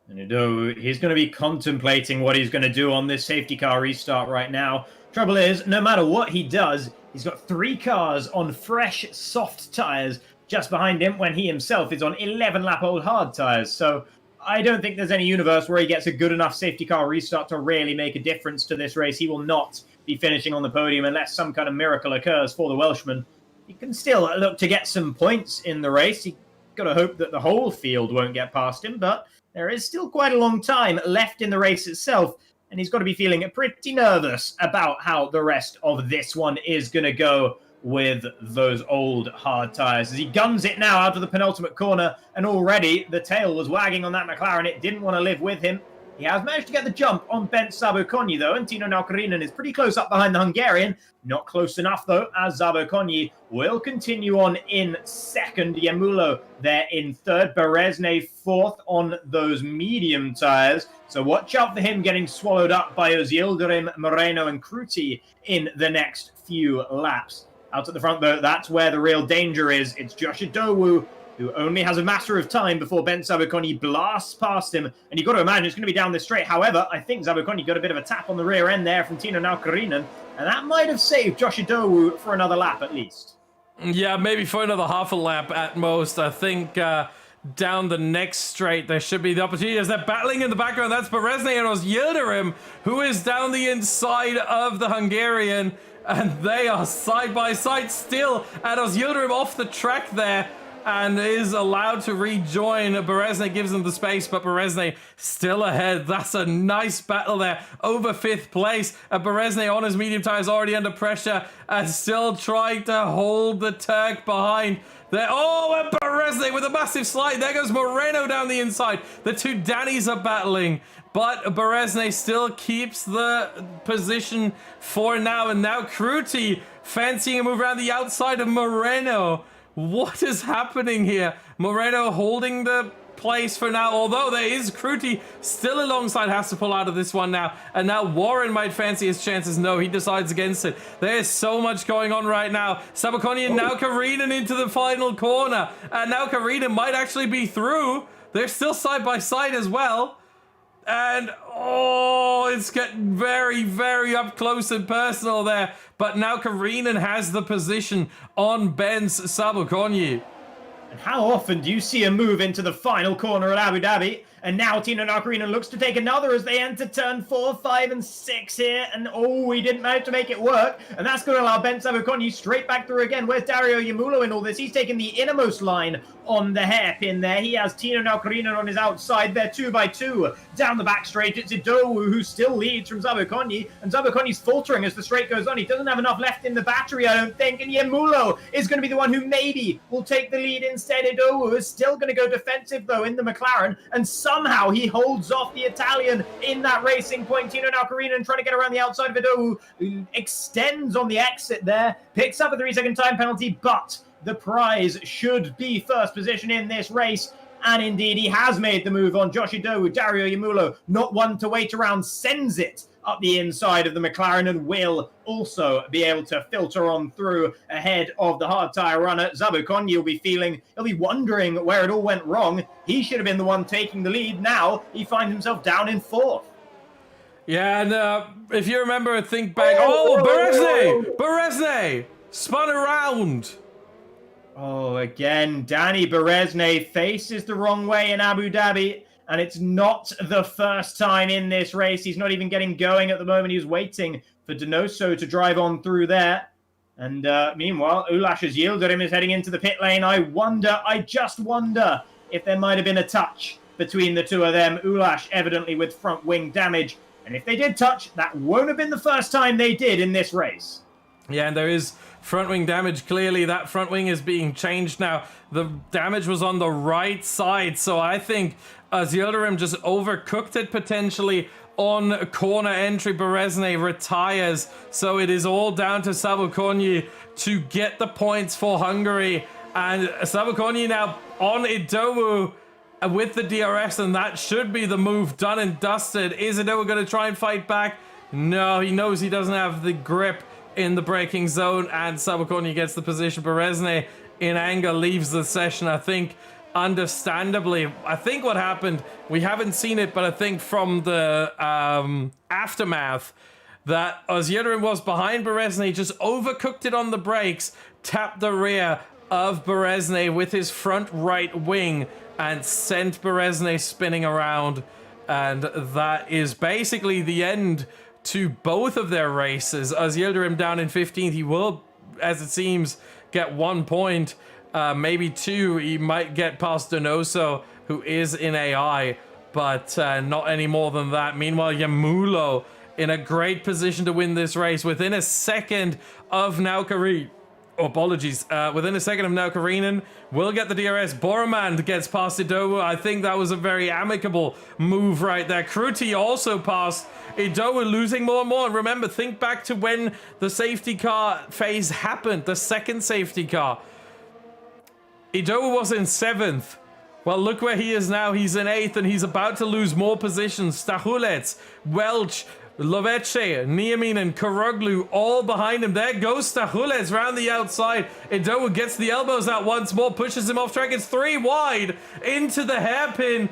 And Ido, he's going to be contemplating what he's going to do on this safety car restart right now. Trouble is, no matter what he does, he's got 3 cars on fresh, soft tyres just behind him when he himself is on 11-lap-old hard tyres. So I don't think there's any universe where he gets a good enough safety car restart to really make a difference to this race. He will not be finishing on the podium unless some kind of miracle occurs for the Welshman. He can still look to get some points in the race. He's got to hope that the whole field won't get past him, but there is still quite a long time left in the race itself, and he's got to be feeling pretty nervous about how the rest of this one is going to go with those old hard tyres. As he guns it now out of the penultimate corner, and already the tail was wagging on that McLaren. It didn't want to live with him. He has managed to get the jump on Ben Sabokonyi, though, and Tino Naukarinen is pretty close up behind the Hungarian. Not close enough, though, as Sabokonyi will continue on in second. Yemulo there in third. Berezne fourth on those medium tyres. So watch out for him getting swallowed up by Yildirim, Moreno, and Kruti in the next few laps. Out at the front, though, that's where the real danger is. It's Josh Idowu, who only has a matter of time before Ben Sabokonyi blasts past him. And you've got to imagine it's going to be down this straight. However, I think Sabokonyi got a bit of a tap on the rear end there from Tino Naukarinen, and that might have saved Josh Idowu for another lap at least. Yeah, maybe for another half a lap at most. I think down the next straight, there should be the opportunity. As they're battling in the background, that's Berezne and Yildirim, who is down the inside of the Hungarian. And they are side by side still. And Yildirim off the track there and is allowed to rejoin. Berezne gives him the space, but Berezne still ahead. That's a nice battle there over 5th place. Berezne on his medium tires already under pressure and still trying to hold the Turk behind. There. Oh, and Berezne with a massive slide. There goes Moreno down the inside. The two Dannies are battling, but Berezne still keeps the position for now. And now Kruti fancying a move around the outside of Moreno. What is happening here? Moreno holding the place for now, although there is Kruti still alongside, has to pull out of this one now. And now Warren might fancy his chances. No, he decides against it. There's so much going on right now. Sabokonyi and now Karinen into the final corner. And now Karinen might actually be through. They're still side by side as well. And, oh, it's getting very, very up close and personal there. But now Karinen has the position on Ben's Sabokonyi. And how often do you see a move into the final corner at Abu Dhabi? And now Tino Naukarinen looks to take another as they enter turn 4, 5, and 6 here. And oh, he didn't manage to make it work. And that's going to allow Ben Sabokonyi straight back through again. Where's Dario Yemulo in all this? He's taking the innermost line on the hairpin there. He has Tino Naukarinen on his outside there, 2 by 2. Down the back straight, it's Idowu who still leads from Sabokonyi. And Sabokonyi's faltering as the straight goes on. He doesn't have enough left in the battery, I don't think. And Yemulo is going to be the one who maybe will take the lead instead. Idowu is still going to go defensive, though, in the McLaren. And somehow he holds off the Italian in that racing point. Tino Naukarinen trying to get around the outside of Idowu, who extends on the exit there, picks up a 3-second time penalty, but the prize should be first position in this race. And indeed, he has made the move on Josh Idowu. Dario Yemulo, not one to wait around, sends it up the inside of the McLaren and will also be able to filter on through ahead of the hard tyre runner. Sabokonyi will be he'll be wondering where it all went wrong. He should have been the one taking the lead. Now he finds himself down in 4th. Yeah, and if you remember, think back. Berezne spun around. Oh, again, Danny Berezne faces the wrong way in Abu Dhabi. And it's not the first time in this race. He's not even getting going at the moment. He was waiting for Donoso to drive on through there. And meanwhile, Ulash's Yildirim is heading into the pit lane. I just wonder if there might have been a touch between the two of them. Ulash evidently with front wing damage. And if they did touch, that won't have been the first time they did in this race. Yeah, and there is front wing damage. Clearly, that front wing is being changed now. The damage was on the right side, so I think Yildirim just overcooked it potentially on corner entry. Berezne retires, so it is all down to Sabokonyi to get the points for Hungary. And Sabokonyi now on Idowu with the DRS, and that should be the move done and dusted. Is Idowu going to try and fight back? No, he knows he doesn't have the grip in the braking zone, and Sabokonyi gets the position. Berezne in anger leaves the session. I think understandably. I think what happened, we haven't seen it, but I think from the aftermath, that as Yildirim was behind Berezny, just overcooked it on the brakes, tapped the rear of Berezny with his front right wing, and sent Berezny spinning around. And that is basically the end to both of their races. As Yildirim down in 15th, he will, as it seems, get 1 point. Maybe 2. He might get past Donoso, who is in AI, but not any more than that. Meanwhile, Yamulo in a great position to win this race within a second of Naukarinen. Within a second of Naukarinen will get the DRS. Boromand gets past Idowu. I think that was a very amicable move right there. Kruti also passed Idowu, losing more and more. And remember, think back to when the safety car phase happened, the second safety car. Idowu was in 7th. Well, look where he is now. He's in 8th, and he's about to lose more positions. Stahulets, Welch, Lovece, Niamin, and Karoglu all behind him. There goes Stahulets round the outside. Idowu gets the elbows out once more, pushes him off track. It's 3 wide into the hairpin.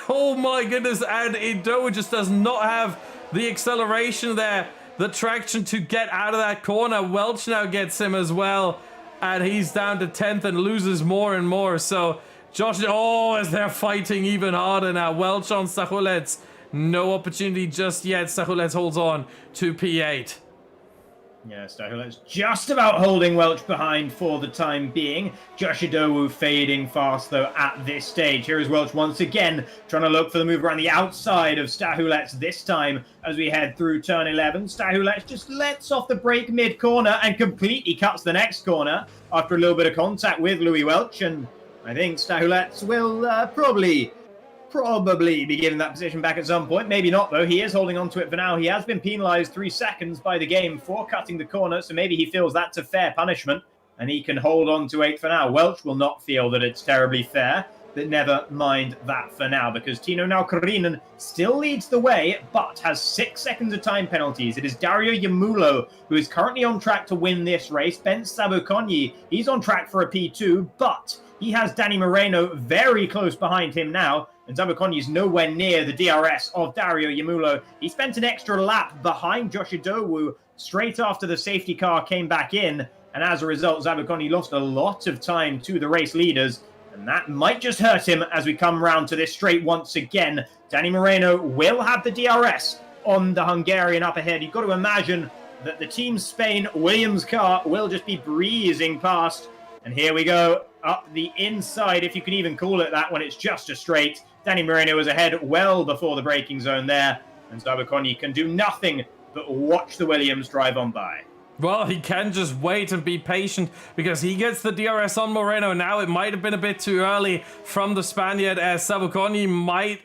Oh my goodness, and Idowu just does not have the acceleration there, the traction to get out of that corner. Welch now gets him as well, and he's down to 10th and loses more and more. So Josh, as they're fighting even harder now. Welch on Stahulets. No opportunity just yet. Stahulets holds on to P8. Yeah, Stahulets just about holding Welch behind for the time being. Josh Idowu fading fast, though, at this stage. Here is Welch once again, trying to look for the move around the outside of Stahulets this time as we head through turn 11. Stahulets just lets off the brake mid-corner and completely cuts the next corner after a little bit of contact with Louis Welch. And I think Stahulets will probably be given that position back at some point. Maybe not, though. He is holding on to it for now. He has been penalised 3 seconds by the game for cutting the corner, so maybe he feels that's a fair punishment, and he can hold on to 8 for now. Welch will not feel that it's terribly fair, but never mind that for now, because Tino Naukarinen still leads the way, but has 6 seconds of time penalties. It is Dario Yamulo, who is currently on track to win this race. Ben Sabukonyi, he's on track for a P2, but he has Danny Moreno very close behind him now, and Sabukonyi is nowhere near the DRS of Dario Yamulo. He spent an extra lap behind Josh Idowu straight after the safety car came back in, and as a result, Sabukonyi lost a lot of time to the race leaders, and that might just hurt him as we come round to this straight once again. Danny Moreno will have the DRS on the Hungarian up ahead. You've got to imagine that the Team Spain Williams car will just be breezing past, and here we go, up the inside, if you can even call it that when it's just a straight. Danny Moreno was ahead well before the braking zone there, and Sabukonyi can do nothing but watch the Williams drive on by. Well, he can just wait and be patient because he gets the DRS on Moreno. Now it might have been a bit too early from the Spaniard, as Sabukonyi might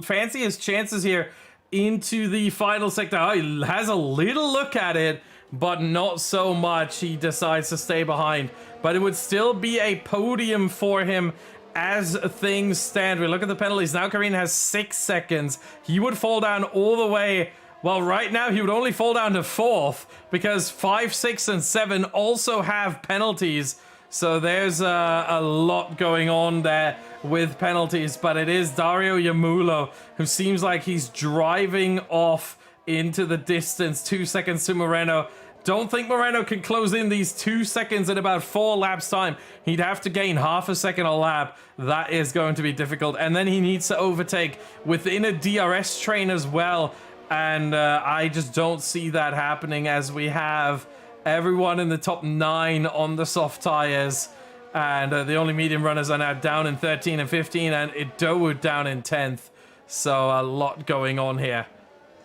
fancy his chances here into the final sector. Oh, he has a little look at it, but not so much. He decides to stay behind, but it would still be a podium for him as things stand. We look at the penalties. Now Karin has 6 seconds. He would fall down all the way. Well, right now he would only fall down to 4th because 5, 6, and 7 also have penalties. So there's a lot going on there with penalties, but it is Dario Yamulo who seems like he's driving off into the distance. 2 seconds to Moreno. Don't think Moreno can close in these 2 seconds in about 4 laps time. He'd have to gain half a second a lap. That is going to be difficult. And then he needs to overtake within a DRS train as well. And I just don't see that happening, as we have everyone in the top 9 on the soft tires. And the only medium runners are now down in 13 and 15, and Idowu down in 10th. So a lot going on here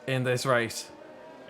in this race.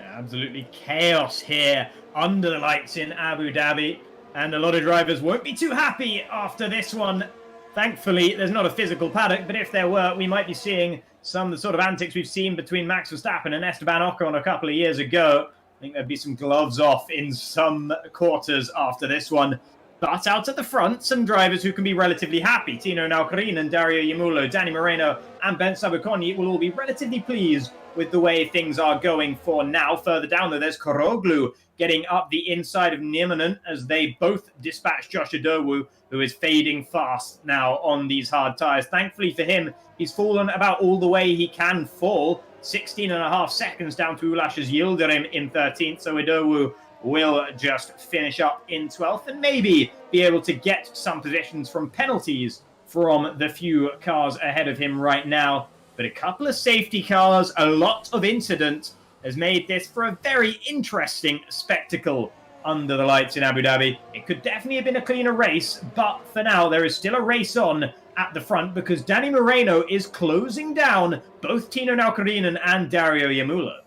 Absolutely chaos here under the lights in Abu Dhabi, and a lot of drivers won't be too happy after this one. Thankfully, there's not a physical paddock, but if there were, we might be seeing some of the sort of antics we've seen between Max Verstappen and Esteban Ocon a couple of years ago. I think there'd be some gloves off in some quarters after this one. But out at the front, some drivers who can be relatively happy. Tino Naukarinen, Dario Yamulo, Danny Moreno, and Ben Sabukoni will all be relatively pleased with the way things are going for now. Further down, though, there's Koroglu getting up the inside of Niemanen as they both dispatch Josh Adowu, who is fading fast now on these hard tyres. Thankfully for him, he's fallen about all the way he can fall. 16.5 seconds down to Ulashes Yildirim in 13th, so Adowu will just finish up in 12th and maybe be able to get some positions from penalties from the few cars ahead of him right now. But a couple of safety cars, a lot of incident has made this for a very interesting spectacle under the lights in Abu Dhabi. It could definitely have been a cleaner race, but for now there is still a race on at the front because Danny Moreno is closing down both Tino Naukarinen and Dario Yamulo.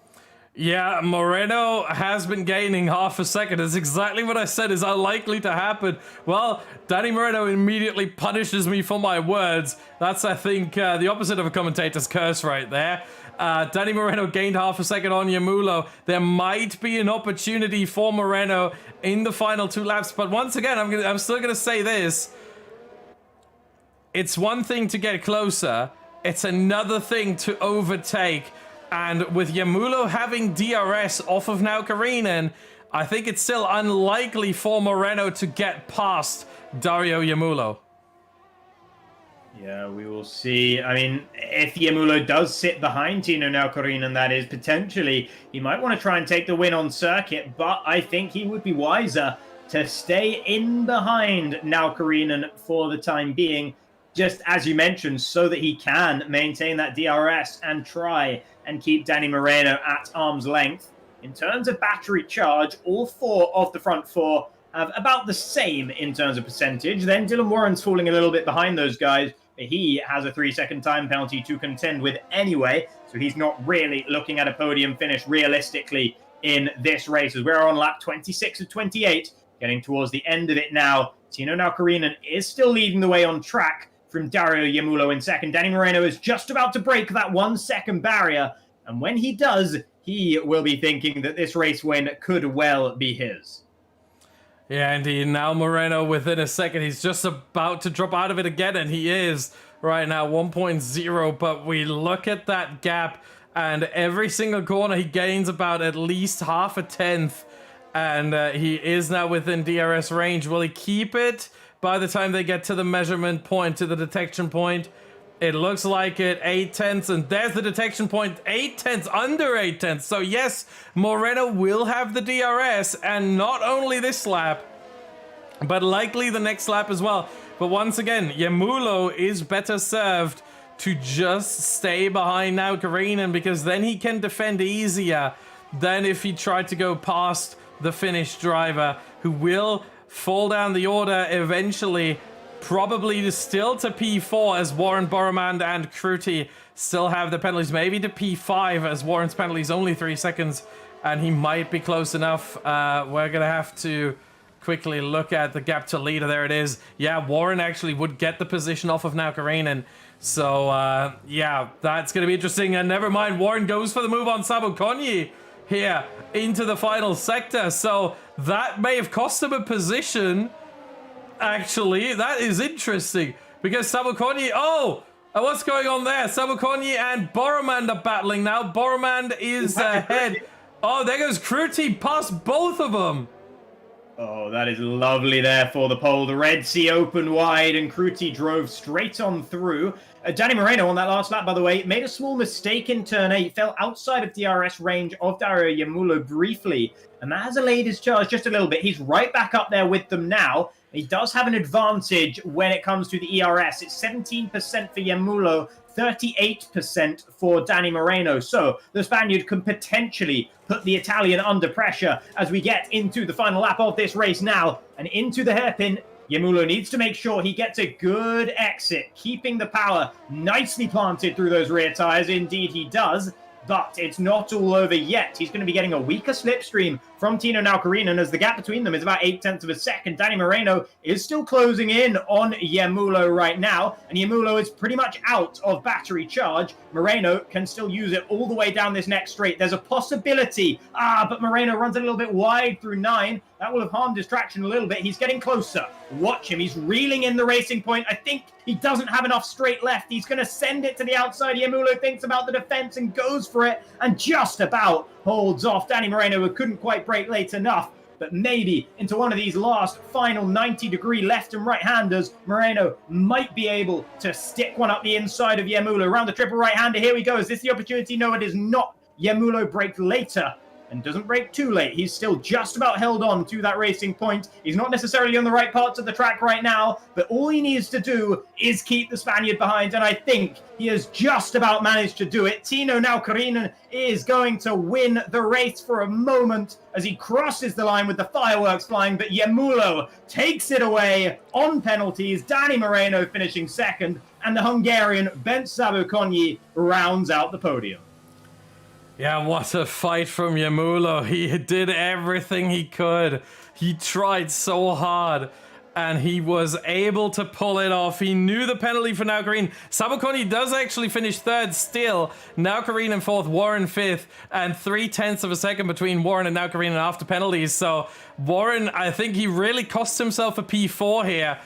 Yeah, Moreno has been gaining half a second. That's exactly what I said is unlikely to happen. Well, Danny Moreno immediately punishes me for my words. That's, I think, the opposite of a commentator's curse right there. Danny Moreno gained half a second on Yamulo. There might be an opportunity for Moreno in the final 2 laps. But once again, I'm still going to say this. It's one thing to get closer. It's another thing to overtake. And with Yamulo having DRS off of Naukarinen, I think it's still unlikely for Moreno to get past Dario Yamulo. Yeah, we will see. I mean, if Yamulo does sit behind Tino Naukarinen, that is, potentially, he might want to try and take the win on circuit, but I think he would be wiser to stay in behind Naukarinen for the time being, just as you mentioned, so that he can maintain that DRS and try and keep Danny Moreno at arm's length. In terms of battery charge, all 4 of the front 4 have about the same in terms of percentage. Then Dylan Warren's falling a little bit behind those guys, but he has a 3-second time penalty to contend with anyway, so he's not really looking at a podium finish realistically in this race, as we're on lap 26 of 28, getting towards the end of it now. Tino Naukarinen is still leading the way on track from Dario Yamulo in second. Danny Moreno is just about to break that 1-second barrier, and when he does, he will be thinking that this race win could well be his. Yeah, indeed. Now Moreno within a second. He's just about to drop out of it again, and he is right now 1.0. But we look at that gap, and every single corner he gains about at least half a tenth, and he is now within DRS range. Will he keep it by the time they get to the measurement point, to the detection point? It looks like it, 8 tenths, and there's the detection point, 8 tenths, under 8 tenths. So yes, Moreno will have the DRS, and not only this lap, but likely the next lap as well. But once again, Yamulo is better served to just stay behind Naukarinen, because then he can defend easier than if he tried to go past the Finnish driver, who will fall down the order eventually, probably still to P4 as Warren Boromand and Kruti still have the penalties, maybe to P5 as Warren's penalty is only 3 seconds and he might be close enough. We're gonna have to quickly look at the gap to leader. There it is. Yeah, Warren actually would get the position off of Naukarinen. So yeah, that's gonna be interesting. And never mind, Warren goes for the move on Sabukoni here into the final sector. So that may have cost him a position. Actually, that is interesting because Sabukoni, what's going on there? Sabukoni and Boromand are battling now. Boromand is ahead. Oh, there goes Kruti past both of them. Oh, that is lovely there for the pole. The Red Sea opened wide and Kruti drove straight on through. Danny Moreno on that last lap, by the way, made a small mistake in turn 8, fell outside of DRS range of Dario Yamulo briefly, and that has allayed his charge just a little bit. He's right back up there with them now. He does have an advantage when it comes to the ERS. It's 17% for Yamulo, 38% for Danny Moreno. So the Spaniard can potentially put the Italian under pressure as we get into the final lap of this race now and into the hairpin. Yamulo needs to make sure he gets a good exit, keeping the power nicely planted through those rear tires. Indeed, he does. But it's not all over yet. He's going to be getting a weaker slipstream from Tino Naukarinen as the gap between them is about 8 tenths of a second. Danny Moreno is still closing in on Yamulo right now, and Yamulo is pretty much out of battery charge. Moreno can still use it all the way down this next straight. There's a possibility, but Moreno runs a little bit wide through 9. That will have harmed his traction a little bit. He's getting closer. Watch him. He's reeling in the racing point. I think he doesn't have enough straight left. He's going to send it to the outside. Yemulo thinks about the defense and goes for it and just about holds off Danny Moreno, who couldn't quite brake late enough. But maybe into one of these last final 90-degree left and right-handers, Moreno might be able to stick one up the inside of Yemulo. Around the triple right-hander, here we go. Is this the opportunity? No, it is not. Yemulo braked later and doesn't brake too late. He's still just about held on to that racing point. He's not necessarily on the right parts of the track right now, but all he needs to do is keep the Spaniard behind, and I think he has just about managed to do it. Tino now Karinen is going to win the race for a moment as he crosses the line with the fireworks flying, but Yemulo takes it away on penalties. Danny Moreno finishing second, and the Hungarian Bent Sabukonyi rounds out the podium. Yeah, what a fight from Yemulo. He did everything he could. He tried so hard, and he was able to pull it off. He knew the penalty for Naukarine. Sabukonyi does actually finish third still. Naukarine in fourth, Warren fifth, and 0.3 of a second between Warren and Naukarine after penalties. So Warren, I think he really cost himself a P4 here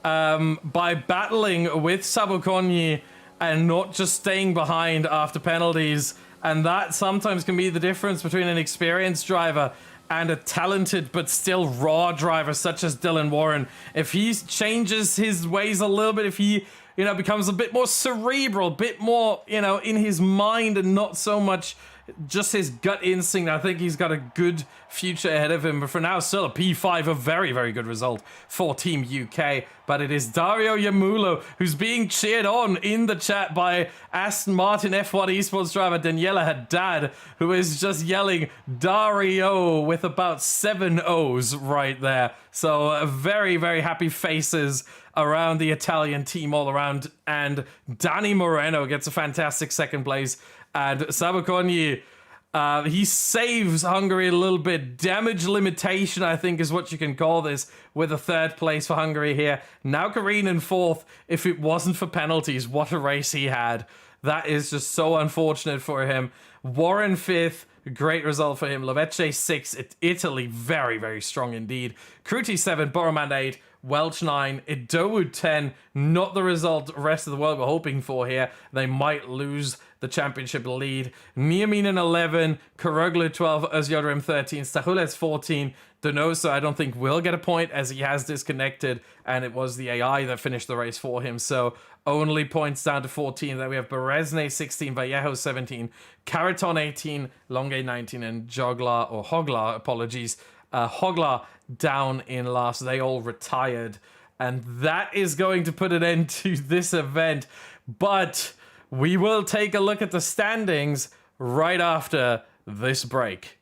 by battling with Sabukonyi and not just staying behind after penalties. And that sometimes can be the difference between an experienced driver and a talented but still raw driver such as Dylan Warren. If he changes his ways a little bit, if he, becomes a bit more cerebral, a bit more, in his mind and not so much just his gut instinct, I think he's got a good future ahead of him. But for now, still a P5, a very, very good result for Team UK. But it is Dario Yemulo who's being cheered on in the chat by Aston Martin F1 esports driver Daniela Haddad, who is just yelling Dario with about 7 O's right there. So very, very happy faces around the Italian team all around. And Danny Moreno gets a fantastic second place. And Sabukonyi, he saves Hungary a little bit. Damage limitation, I think, is what you can call this, with a third place for Hungary here. Now Karine in fourth. If it wasn't for penalties, what a race he had. That is just so unfortunate for him. Warren fifth. Great result for him. Lovece 6. Italy, very, very strong indeed. Kruti 7. Boroman 8. Welch 9, Idowu 10, not the result the rest of the world were hoping for here. They might lose the championship lead. Niaminen 11, Karoglu 12, Özyodurum 13, Stahules 14. Donoso, I don't think will get a point as he has disconnected, and it was the AI that finished the race for him. So only points down to 14. Then we have Berezne 16, Vallejo 17, Caraton 18, Longe 19, and Hogla, apologies, Hogla down in last. They all retired, and that is going to put an end to this event. But we will take a look at the standings right after this break.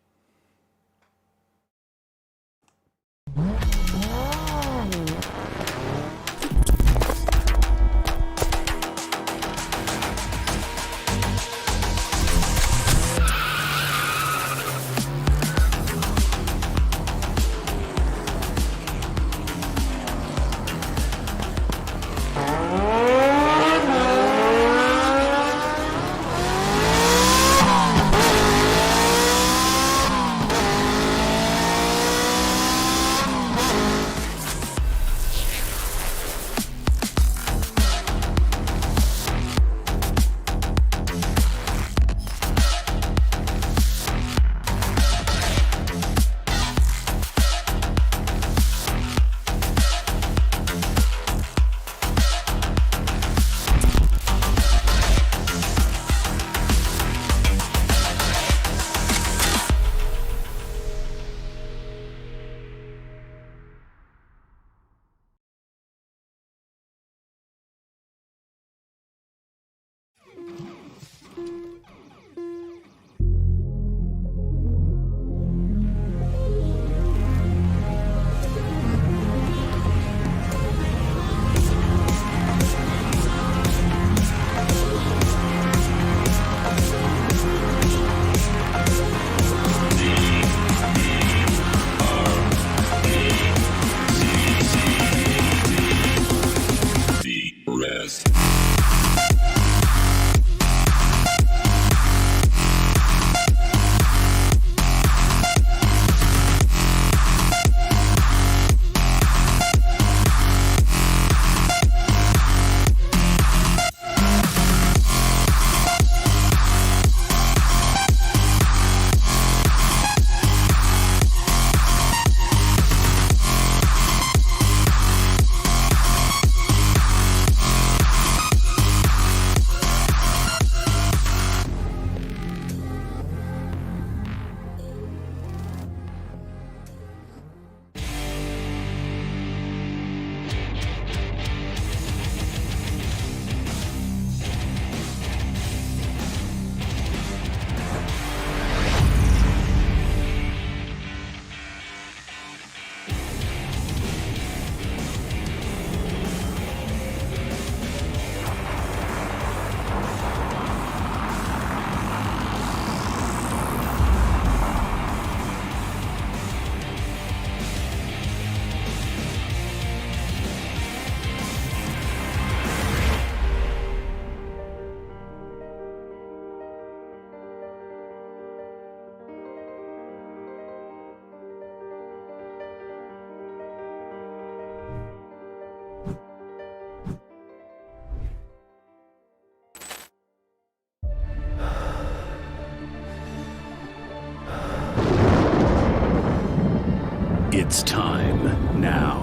It's time now.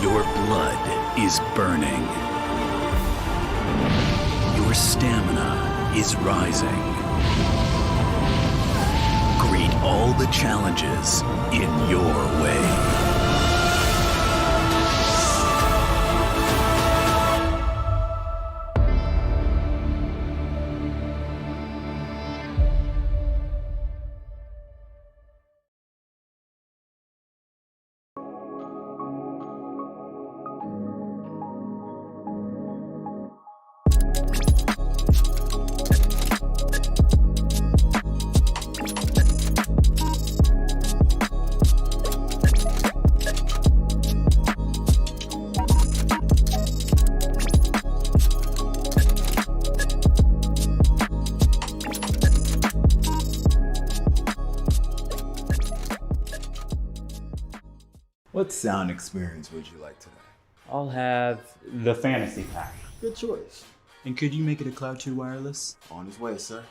Your blood is burning. Your stamina is rising. Greet all the challenges in your way. What sound experience would you like today? I'll have the fantasy pack. Good choice. And could you make it a Cloud 2 wireless? On his way, sir.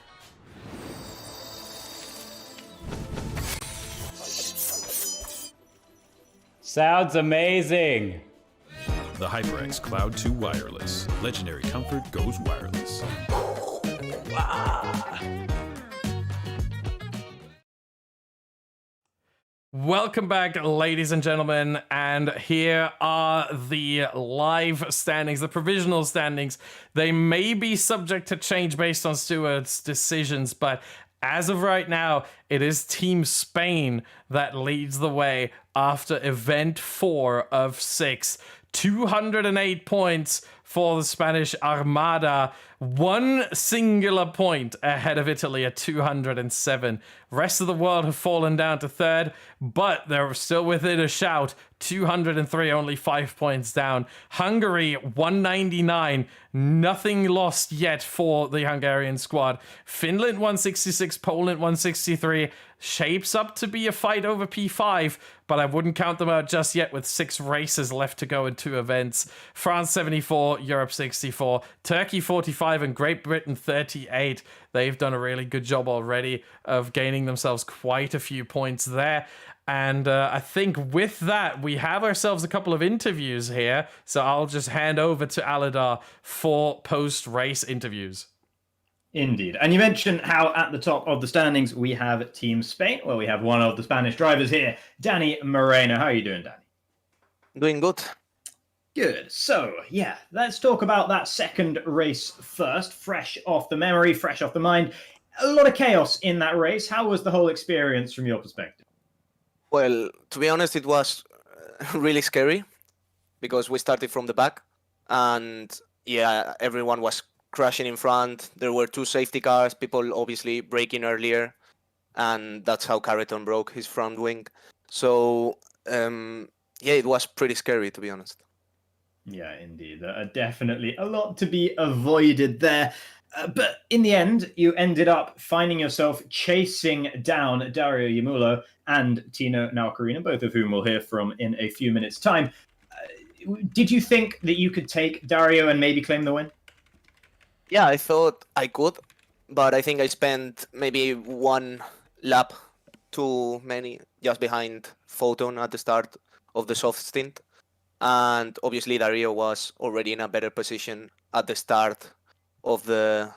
Sounds amazing! The HyperX Cloud 2 Wireless. Legendary comfort goes wireless. Welcome back, ladies and gentlemen, and here are the live standings, the provisional standings. They may be subject to change based on Stuart's decisions, but as of right now, it is Team Spain that leads the way after event 4 of 6. 208 points for the Spanish Armada, one singular point ahead of Italy at 207. Rest of the world have fallen down to third, but they're still within a shout. 203, only 5 points down. Hungary, 199. Nothing lost yet for the Hungarian squad. Finland, 166. Poland, 163. Shapes up to be a fight over P5, but I wouldn't count them out just yet with 6 races left to go in 2 events. France, 74. Europe, 64. Turkey, 45. And Great Britain, 38. They've done a really good job already of gaining themselves quite a few points there. And I think with that, we have ourselves a couple of interviews here. So I'll just hand over to Aladar for post-race interviews. Indeed. And you mentioned how at the top of the standings we have Team Spain. Well, we have one of the Spanish drivers here, Danny Moreno. How are you doing, Danny? Doing good. Good. So, yeah, let's talk about that second race first. Fresh off the memory, fresh off the mind. A lot of chaos in that race. How was the whole experience from your perspective? Well, to be honest, it was really scary because we started from the back and yeah, everyone was crashing in front. There were 2 safety cars, people obviously braking earlier, and that's how Carreton broke his front wing. So, yeah, it was pretty scary, to be honest. Yeah, indeed. Definitely a lot to be avoided there. But in the end, you ended up finding yourself chasing down Dario Yamulo and Tino Naucarina, both of whom we'll hear from in a few minutes' time. Did you think that you could take Dario and maybe claim the win? Yeah, I thought I could, but I think I spent maybe 1 lap too many just behind Photon at the start of the soft stint. And obviously Dario was already in a better position at the start of the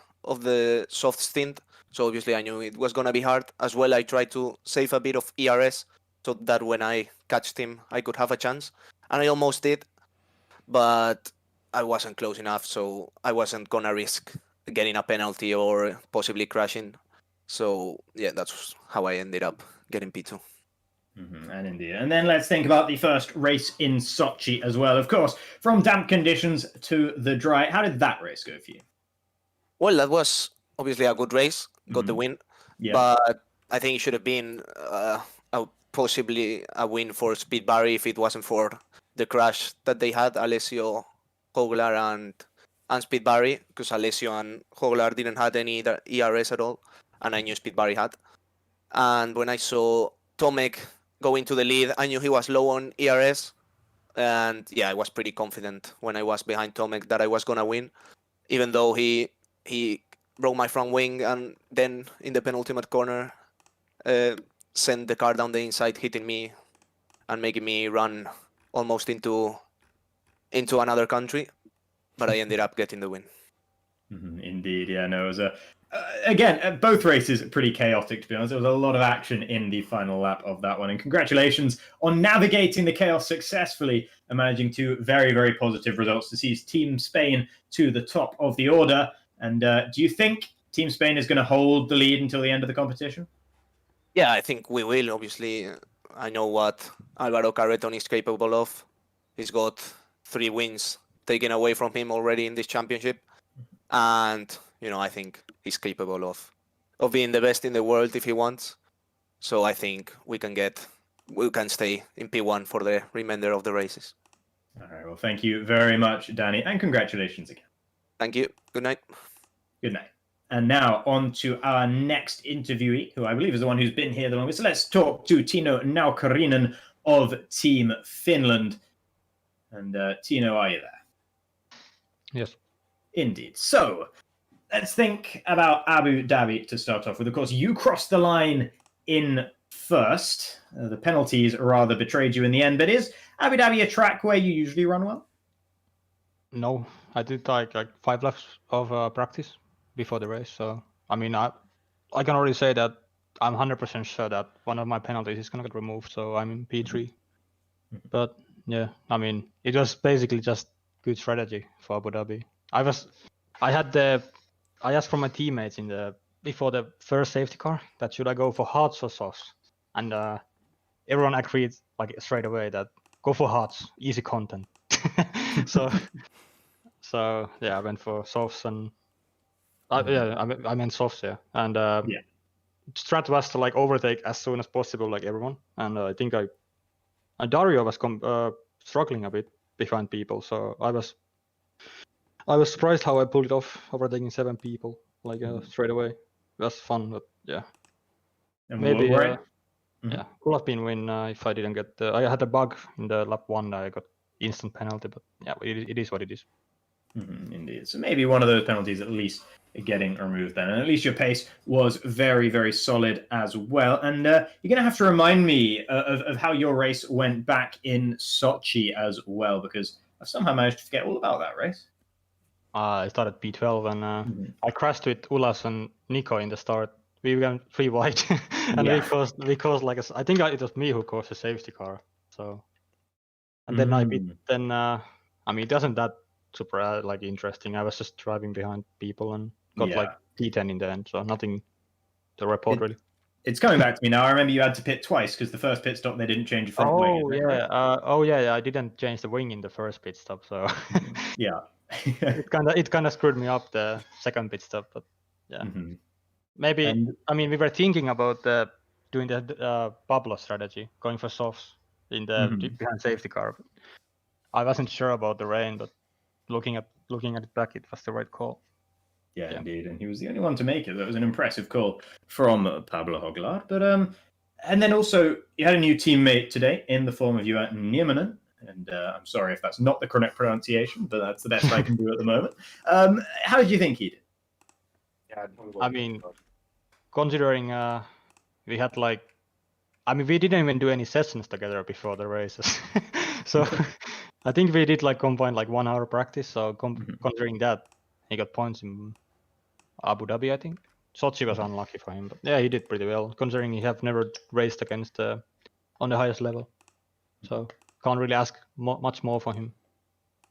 soft stint. So obviously I knew it was going to be hard. As well, I tried to save a bit of ERS so that when I catched him, I could have a chance. And I almost did, but I wasn't close enough, so I wasn't going to risk getting a penalty or possibly crashing. So yeah, that's how I ended up getting P2. And indeed. And then let's think about the first race in Sochi as well. Of course, from damp conditions to the dry. How did that race go for you? Well, that was obviously a good race. Got the win. Yeah. But I think it should have been possibly a win for Speed Barry if it wasn't for the crash that they had, Alessio, Hoglar, and Speed Barry, because Alessio and Hoglar didn't have any ERS at all, and I knew Speed Barry had. And when I saw Tomek go into the lead, I knew he was low on ERS, and yeah, I was pretty confident when I was behind Tomek that I was gonna win, even though he broke my front wing, and then in the penultimate corner, sent the car down the inside, hitting me and making me run almost into another country. But I ended up getting the win. Indeed, yeah, no, it was again, both races pretty chaotic, to be honest. There was a lot of action in the final lap of that one, and congratulations on navigating the chaos successfully and managing two very, very positive results to see Team Spain to the top of the order. And do you think Team Spain is going to hold the lead until the end of the competition? Yeah, I think we will. Obviously, I know what Álvaro Carreton is capable of. He's got 3 wins taken away from him already in this championship, and I think he's capable of being the best in the world if he wants. So I think we can stay in P1 for the remainder of the races. All right, well, thank you very much, Danny, and congratulations again. Thank you. Good night. Good night. And now on to our next interviewee, who I believe is the one who's been here the longest. So let's talk to Tino Naukarinen of Team Finland. And Tino, are you there? Yes. Indeed. So let's think about Abu Dhabi to start off with. Of course, you crossed the line in first. The penalties rather betrayed you in the end. But is Abu Dhabi a track where you usually run well? No, I did like 5 laps of practice before the race. So I mean, I can already say that I'm 100% sure that one of my penalties is gonna get removed. So I'm in P3. But yeah, I mean, it was basically just good strategy for Abu Dhabi. I asked from my teammates before the first safety car that should I go for hards or softs, and everyone agreed like straight away that go for hards, easy content. so yeah, I went for softs, and I meant softs, yeah, and strat was to like overtake as soon as possible, like everyone, and I think Dario was struggling a bit behind people, so I was surprised how I pulled it off, overtaking 7 people like straight away. It was fun, but yeah. And maybe yeah, could have been win if I didn't get. I had a bug in the lap 1. I got instant penalty, but yeah, it is what it is. Indeed. So maybe one of those penalties at least getting removed then. And at least your pace was very, very solid as well. And you're going to have to remind me of how your race went back in Sochi as well, because I've somehow managed to forget all about that race. I started P12 and I crashed with Ulas and Nico in the start. We went 3 wide, and we caused like I think it was me who caused a safety car. So, and then I mean, it wasn't that super like interesting. I was just driving behind people and got like P10 in the end, so nothing to report really. It's coming back to me now. I remember you had to pit twice because the first pit stop they didn't change your front wing. Oh yeah, I didn't change the wing in the first pit stop, so yeah. it kind of screwed me up the second pit stop, but yeah. Maybe I mean we were thinking about doing the Pablo strategy, going for softs in the behind safety car. I wasn't sure about the rain, but looking at it back, it was the right call. Yeah, indeed, and he was the only one to make it. That was an impressive call from Pablo Hoglar. But and then also you had a new teammate today in the form of Juha Nieminen. And I'm sorry if that's not the correct pronunciation, but that's the best I can do at the moment. How did you think he did? I mean, considering we had we didn't even do any sessions together before the races. So I think we did combined 1 hour practice. So considering that, he got points in Abu Dhabi, I think. Sochi was unlucky for him, but yeah, he did pretty well, considering he have never raced against on the highest level. So can't really ask much more for him.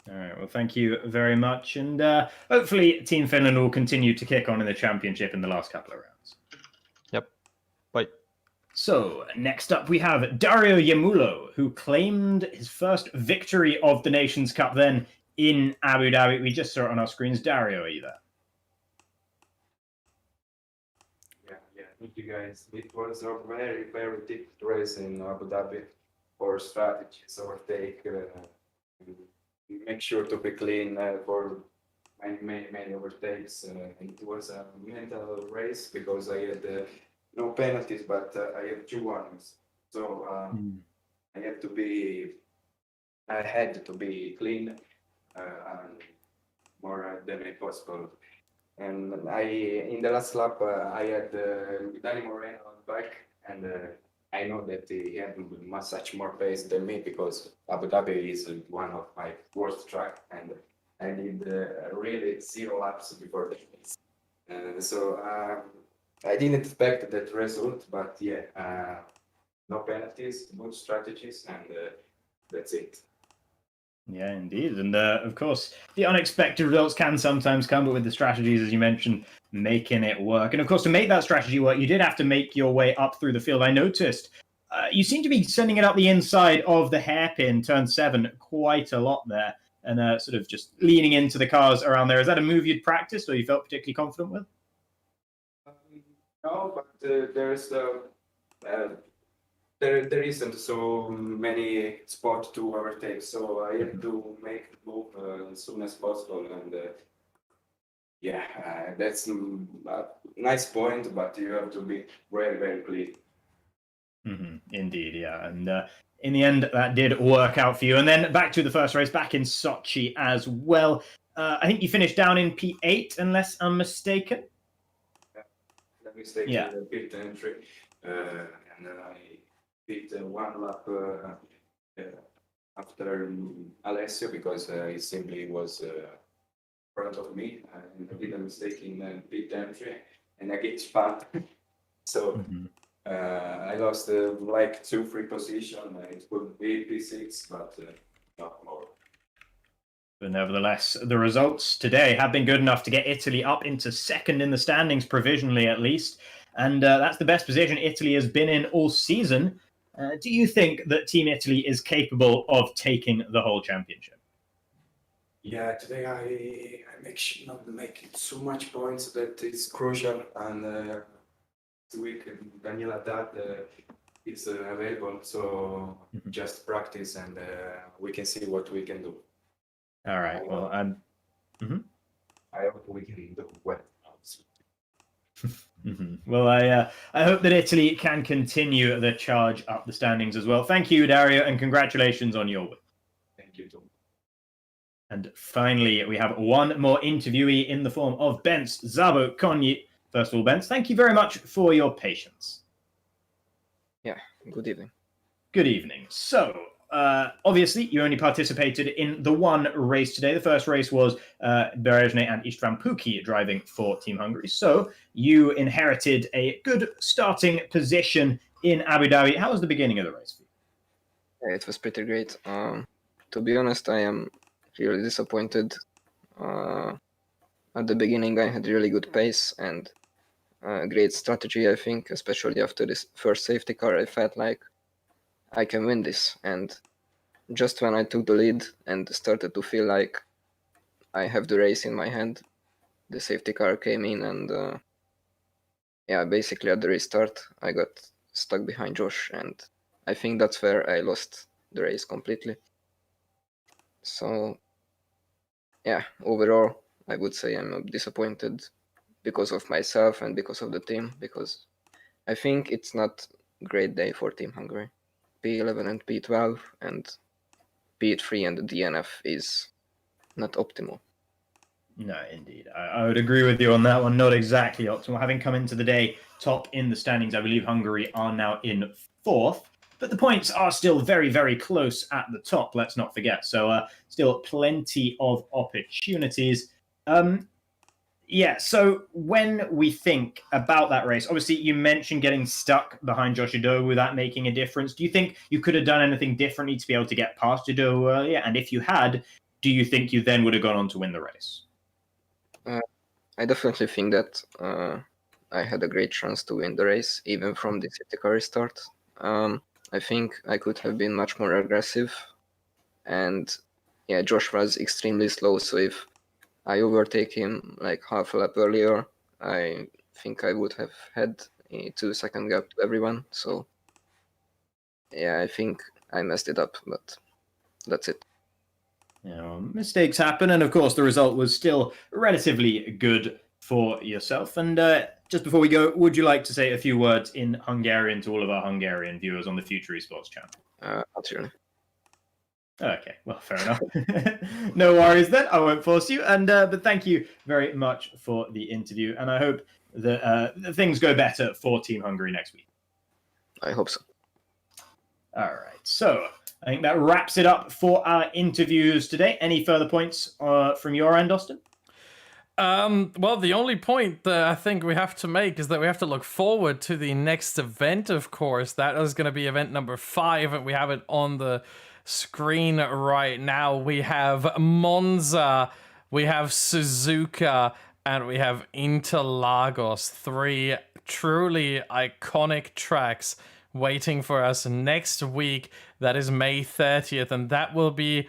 All right, well, thank you very much. And hopefully Team Finland will continue to kick on in the championship in the last couple of rounds. Yep. Bye. So next up we have Dario Yemulo, who claimed his first victory of the Nations Cup then in Abu Dhabi. We just saw it on our screens. Dario, are you there? Yeah. Thank you, guys. It was a very, very deep race in Abu Dhabi. For strategies, overtake, make sure to be clean for many overtakes. It was a mental race because I had no penalties, but I had 2 warnings. So I had to be clean and more than possible. And in the last lap, I had Danny Moreno on the back, and I know that he had much more pace than me because Abu Dhabi is one of my worst track, and I did really 0 laps before the race. So I didn't expect that result, but yeah, no penalties, good strategies, and that's it. Yeah, indeed. And of course, the unexpected results can sometimes come, but with the strategies, as you mentioned, making it work. And of course, to make that strategy work, you did have to make your way up through the field. I noticed you seem to be sending it up the inside of the hairpin, turn 7, quite a lot there, and sort of just leaning into the cars around there. Is that a move you'd practiced or you felt particularly confident with? No, but there isn't so many spots to overtake, so I have to make the move as soon as possible. And yeah, that's a nice point, but you have to be very clean. Indeed, yeah. And in the end, that did work out for you. And then back to the first race, back in Sochi as well. I think you finished down in P8, unless I'm mistaken. Let me stay in the pit entry, and I beat 1 lap after Alessio because he simply was in front of me, and I did a mistake in pit entry, and I get spun. So I lost like 2-3 position. It could be P6, but not more. But nevertheless, the results today have been good enough to get Italy up into second in the standings, provisionally at least. And that's the best position Italy has been in all season. Do you think that Team Italy is capable of taking the whole championship? Yeah, today I make sure not to make so much points that is crucial. And this week, Daniela Haddad is available. So just practice and we can see what we can do. All right. Well, I hope we can do well. Well, I hope that Italy can continue the charge up the standings as well. Thank you, Dario, and congratulations on your win. Thank you, Tom. And finally, we have one more interviewee in the form of Bence Zabo Konyi. First of all, Bence, thank you very much for your patience. Yeah, good evening. Good evening. So, obviously, you only participated in the one race today. The first race was Berejne and Istvan Puki driving for Team Hungary. So, you inherited a good starting position in Abu Dhabi. How was the beginning of the race for you? Yeah, it was pretty great. To be honest, I am really disappointed. At the beginning, I had really good pace and great strategy, I think, especially after this first safety car. I felt like I can win this, and just when I took the lead and started to feel like I have the race in my hand, the safety car came in, and yeah, basically at the restart I got stuck behind Josh, and I think that's where I lost the race completely. So yeah, overall I would say I'm disappointed because of myself and because of the team, because I think it's not a great day for Team Hungary. P11 and P12 and P3 and the DNF is not optimal. No, indeed. I would agree with you on that one. Not exactly optimal. Having come into the day top in the standings, I believe Hungary are now in 4th. But the points are still very close at the top, let's not forget. So still plenty of opportunities. Yeah, so when we think about that race, obviously you mentioned getting stuck behind Josh Idowu, that making a difference. Do you think you could have done anything differently to be able to get past Idowu earlier? And if you had, do you think you then would have gone on to win the race? I definitely think that I had a great chance to win the race, even from the safety car restart. I think I could have been much more aggressive. And yeah, Josh was extremely slow, so if I overtake him like half a lap earlier, I think I would have had a 2-second gap to everyone. So yeah, I think I messed it up, but that's it. You know, mistakes happen, and of course the result was still relatively good for yourself. And just before we go, would you like to say a few words in Hungarian to all of our Hungarian viewers on the FuturEsports channel? Not really. Okay, well, fair enough. No worries then. I won't force you. And but thank you very much for the interview, and I hope that things go better for Team Hungary next week. I hope so. All right, so I think that wraps it up for our interviews today. Any further points from your end, Austin? Well, the only point that I think we have to make is that we have to look forward to the next event, of course. That is going to be event number 5, and we have it on the screen right now. We have Monza, we have Suzuka, and we have Interlagos. 3 truly iconic tracks waiting for us next week. That is May 30th, and that will be,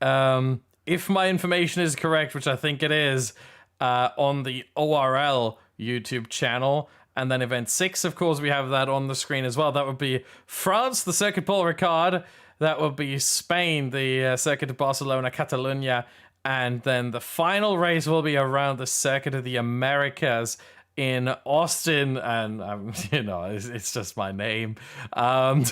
if my information is correct, which I think it is, on the ORL YouTube channel. And then event 6, of course, we have that on the screen as well. That would be France, the Circuit Paul Ricard. That would be Spain, the Circuit of Barcelona, Catalunya. And then the final race will be around the Circuit of the Americas in Austin. And, it's just my name. I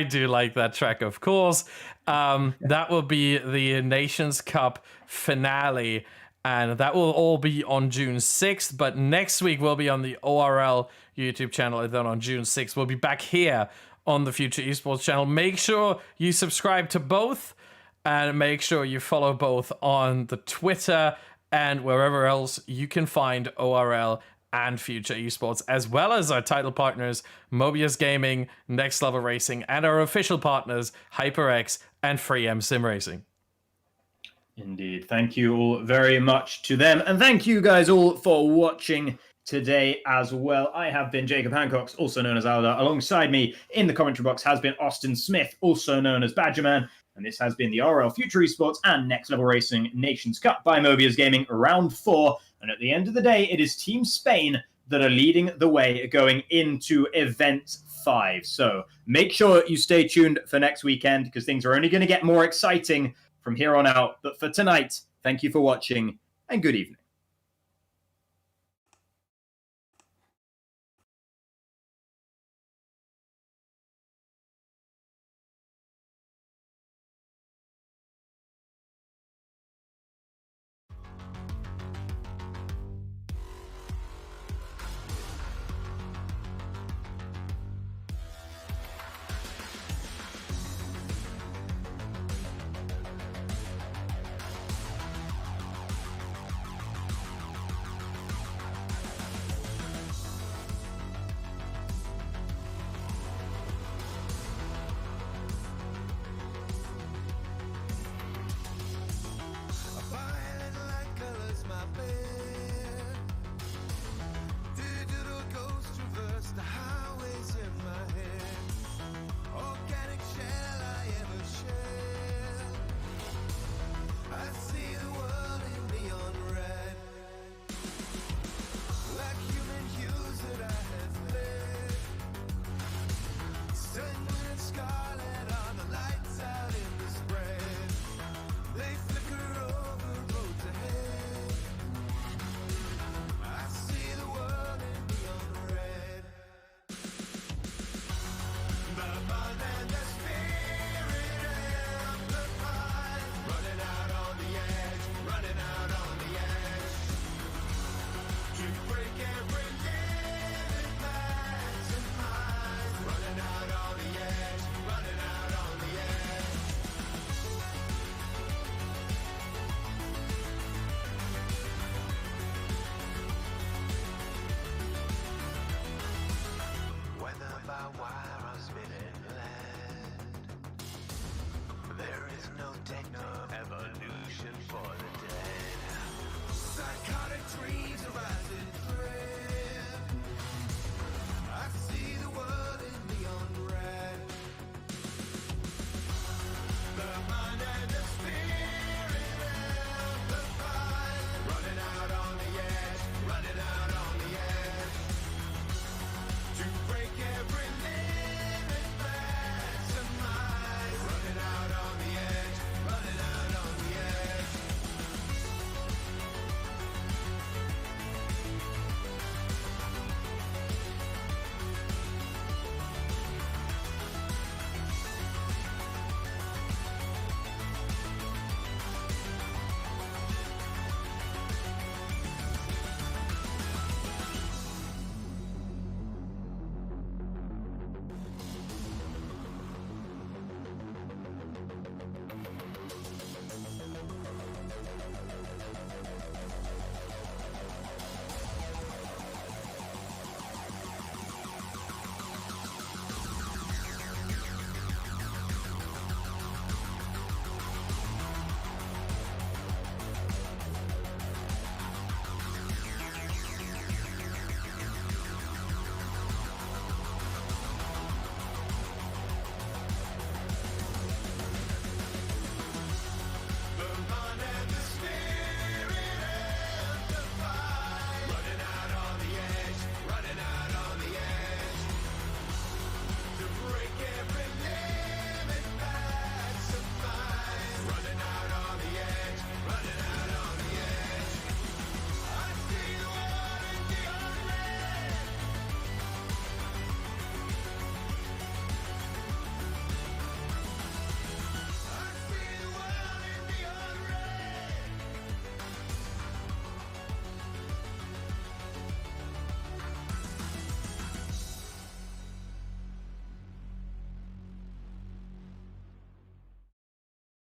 do like that track, of course. That will be the Nations Cup finale, and that will all be on June 6th, but next week we'll be on the ORL YouTube channel, and then on June 6th we'll be back here on the Future Esports channel. Make sure you subscribe to both, and make sure you follow both on the Twitter and wherever else you can find ORL and Future Esports, as well as our title partners, Mobiuz Gaming, Next Level Racing, and our official partners, HyperX and FreeM Sim Racing. Indeed. Thank you all very much to them. And thank you guys all for watching today as well. I have been Jacob Hancock, also known as Alda. Alongside me in the commentary box has been Austin Smith, also known as Badgerman. And this has been the ORL Future Esports and Next Level Racing Nations Cup by Mobiuz Gaming, round 4. And at the end of the day, it is Team Spain that are leading the way going into event 5. So make sure you stay tuned for next weekend, because things are only going to get more exciting from here on out. But for tonight, thank you for watching and good evening.